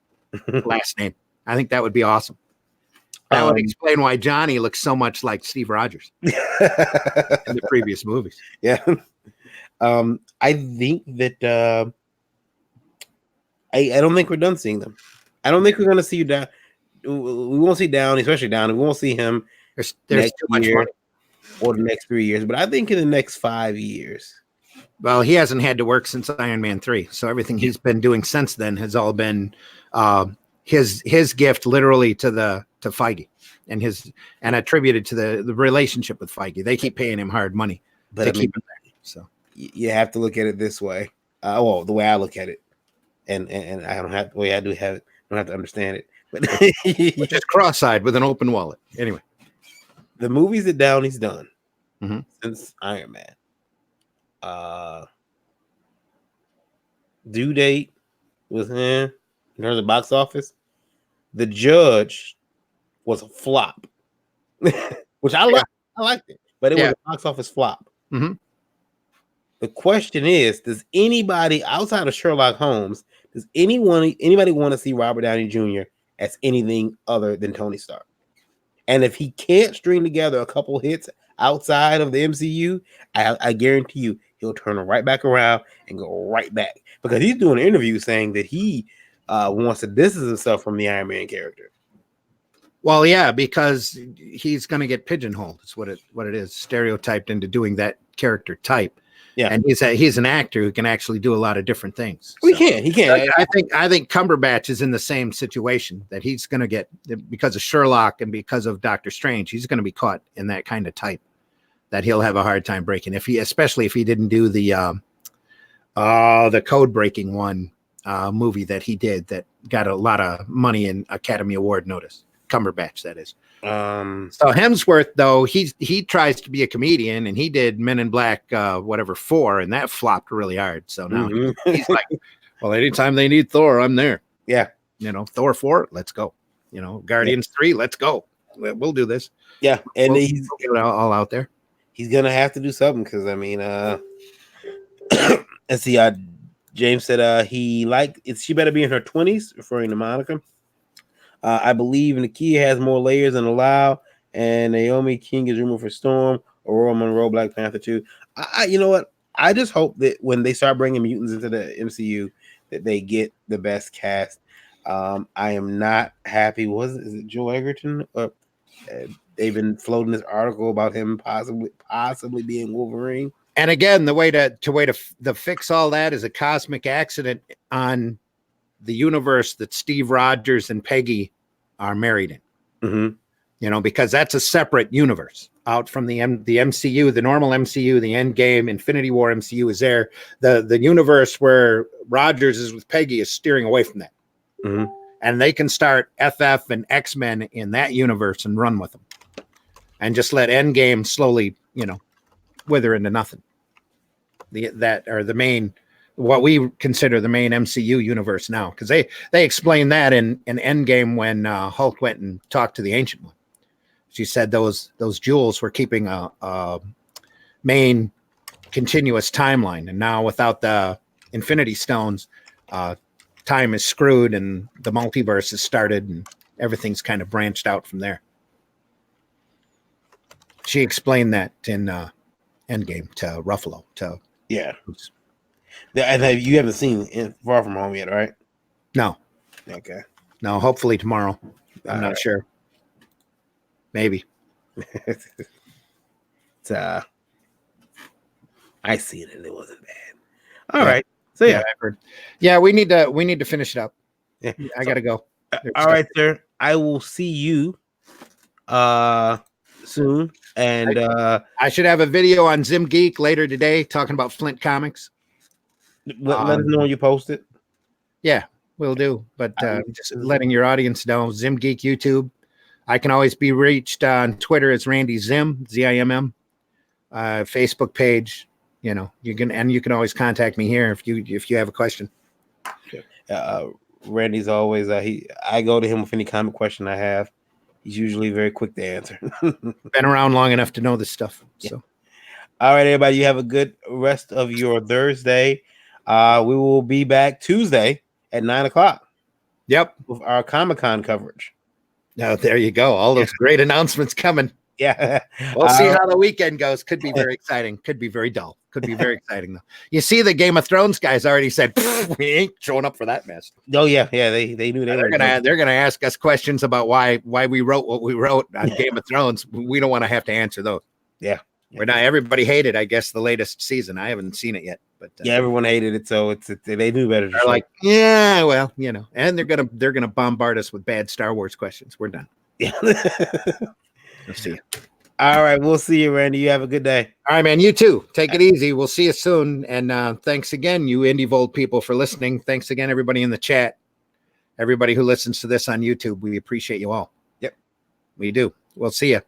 last name. I think that would be awesome. That would explain why Johnny looks so much like Steve Rogers in the previous movies.
Yeah. I think that I don't think we're done seeing them. I don't think we're going to see down. We won't see Downey, especially Downey. We won't see him.
There's too much money.
Or the next 3 years, but I think in the next 5 years.
Well, he hasn't had to work since Iron Man 3, so everything he's been doing since then has all been his gift, literally to Feige, and attributed to the relationship with Feige. They keep paying him hard money to keep him there. So
you have to look at it this way. The way I look at it, and I don't have the way I do have it. I don't have to understand it, but
just cross-eyed with an open wallet. Anyway.
The movies that Downey's done since Iron Man, Due Date was in terms of box office. The Judge was a flop, which I liked it, but it was a box office flop.
Mm-hmm.
The question is, does anybody outside of Sherlock Holmes, does anybody want to see Robert Downey Jr. as anything other than Tony Stark? And if he can't string together a couple hits outside of the MCU, I guarantee you he'll turn right back around and go right back, because he's doing an interview saying that he wants to distance himself from the Iron Man character.
Well, yeah, because he's going to get pigeonholed. It's what it is, stereotyped into doing that character type.
Yeah.
And he's an actor who can actually do a lot of different things.
He can.
I think Cumberbatch is in the same situation, that he's going to get, because of Sherlock and because of Doctor Strange, he's going to be caught in that kind of type that he'll have a hard time breaking, especially if he didn't do the code breaking one movie that he did that got a lot of money and Academy Award notice. Cumberbatch, that is. So Hemsworth, though, he tries to be a comedian, and he did Men in Black 4, and that flopped really hard. So now he's like, well, anytime they need Thor, I'm there.
Yeah.
Thor 4, let's go. Guardians 3, let's go. We'll do this.
Yeah. And
we'll get it all out there.
He's gonna have to do something, because I mean, let's see. James said she better be in her 20s, referring to Monica. I believe Nakia has more layers than Allow, and Naomi King is rumored for Storm, Aurora Monroe, Black Panther 2. You know what? I just hope that when they start bringing mutants into the MCU, that they get the best cast. I am not happy. Is it Joe Egerton? They've been floating this article about him possibly being Wolverine. And
again, the way to fix all that is a cosmic accident on the universe that Steve Rogers and Peggy are married in. Because that's a separate universe out from the MCU, the normal MCU, the Endgame, Infinity War MCU is there. The universe where Rogers is with Peggy is steering away from that. And they can start FF and X-Men in that universe and run with them, and just let Endgame slowly, wither into nothing. What we consider the main MCU universe now, because they explained that in Endgame when Hulk went and talked to the Ancient One. She said those jewels were keeping a main continuous timeline, and now without the Infinity Stones, time is screwed, and the multiverse has started, and everything's kind of branched out from there. She explained that in Endgame to Ruffalo.
Yeah. And you haven't seen Far From Home yet, right?
No.
Okay.
No, hopefully tomorrow. I'm not sure. Maybe.
I see it and it wasn't bad. All right. So
I've heard. Yeah, we need to finish it up. Yeah. I gotta go.
All right, sir. I will see you soon. And
I should have a video on Zim Geek later today talking about Flint Comics.
Let us know when you post it.
Yeah, we'll do. But just letting your audience know, Zim Geek YouTube. I can always be reached on Twitter as Randy Zim, Zimm. Facebook page. You can always contact me here if you have a question.
Randy's always I go to him with any comic question I have. He's usually very quick to answer.
Been around long enough to know this stuff. So,
all right, everybody, you have a good rest of your Thursday. We will be back Tuesday at 9:00.
Yep,
with our Comic-Con coverage.
Now there you go. All those great announcements coming.
Yeah,
we'll see how the weekend goes. Could be very exciting. Could be very dull. Could be very exciting though. You see, the Game of Thrones guys already said we ain't showing up for that mess.
Oh yeah. They knew
they're gonna ask us questions about why we wrote what we wrote on Game of Thrones. We don't want to have to answer those.
Yeah.
We're not. Everybody hated, I guess, the latest season. I haven't seen it yet, but
everyone hated it. So they knew better.
They're like, yeah, well, and they're gonna bombard us with bad Star Wars questions. We're done.
Yeah.
We'll see you.
All right, we'll see you, Randy. You have a good day.
All right, man. You too. Take it easy. We'll see you soon. And thanks again, you Indie Volt people, for listening. Thanks again, everybody in the chat. Everybody who listens to this on YouTube, we appreciate you all.
Yep,
we do. We'll see you.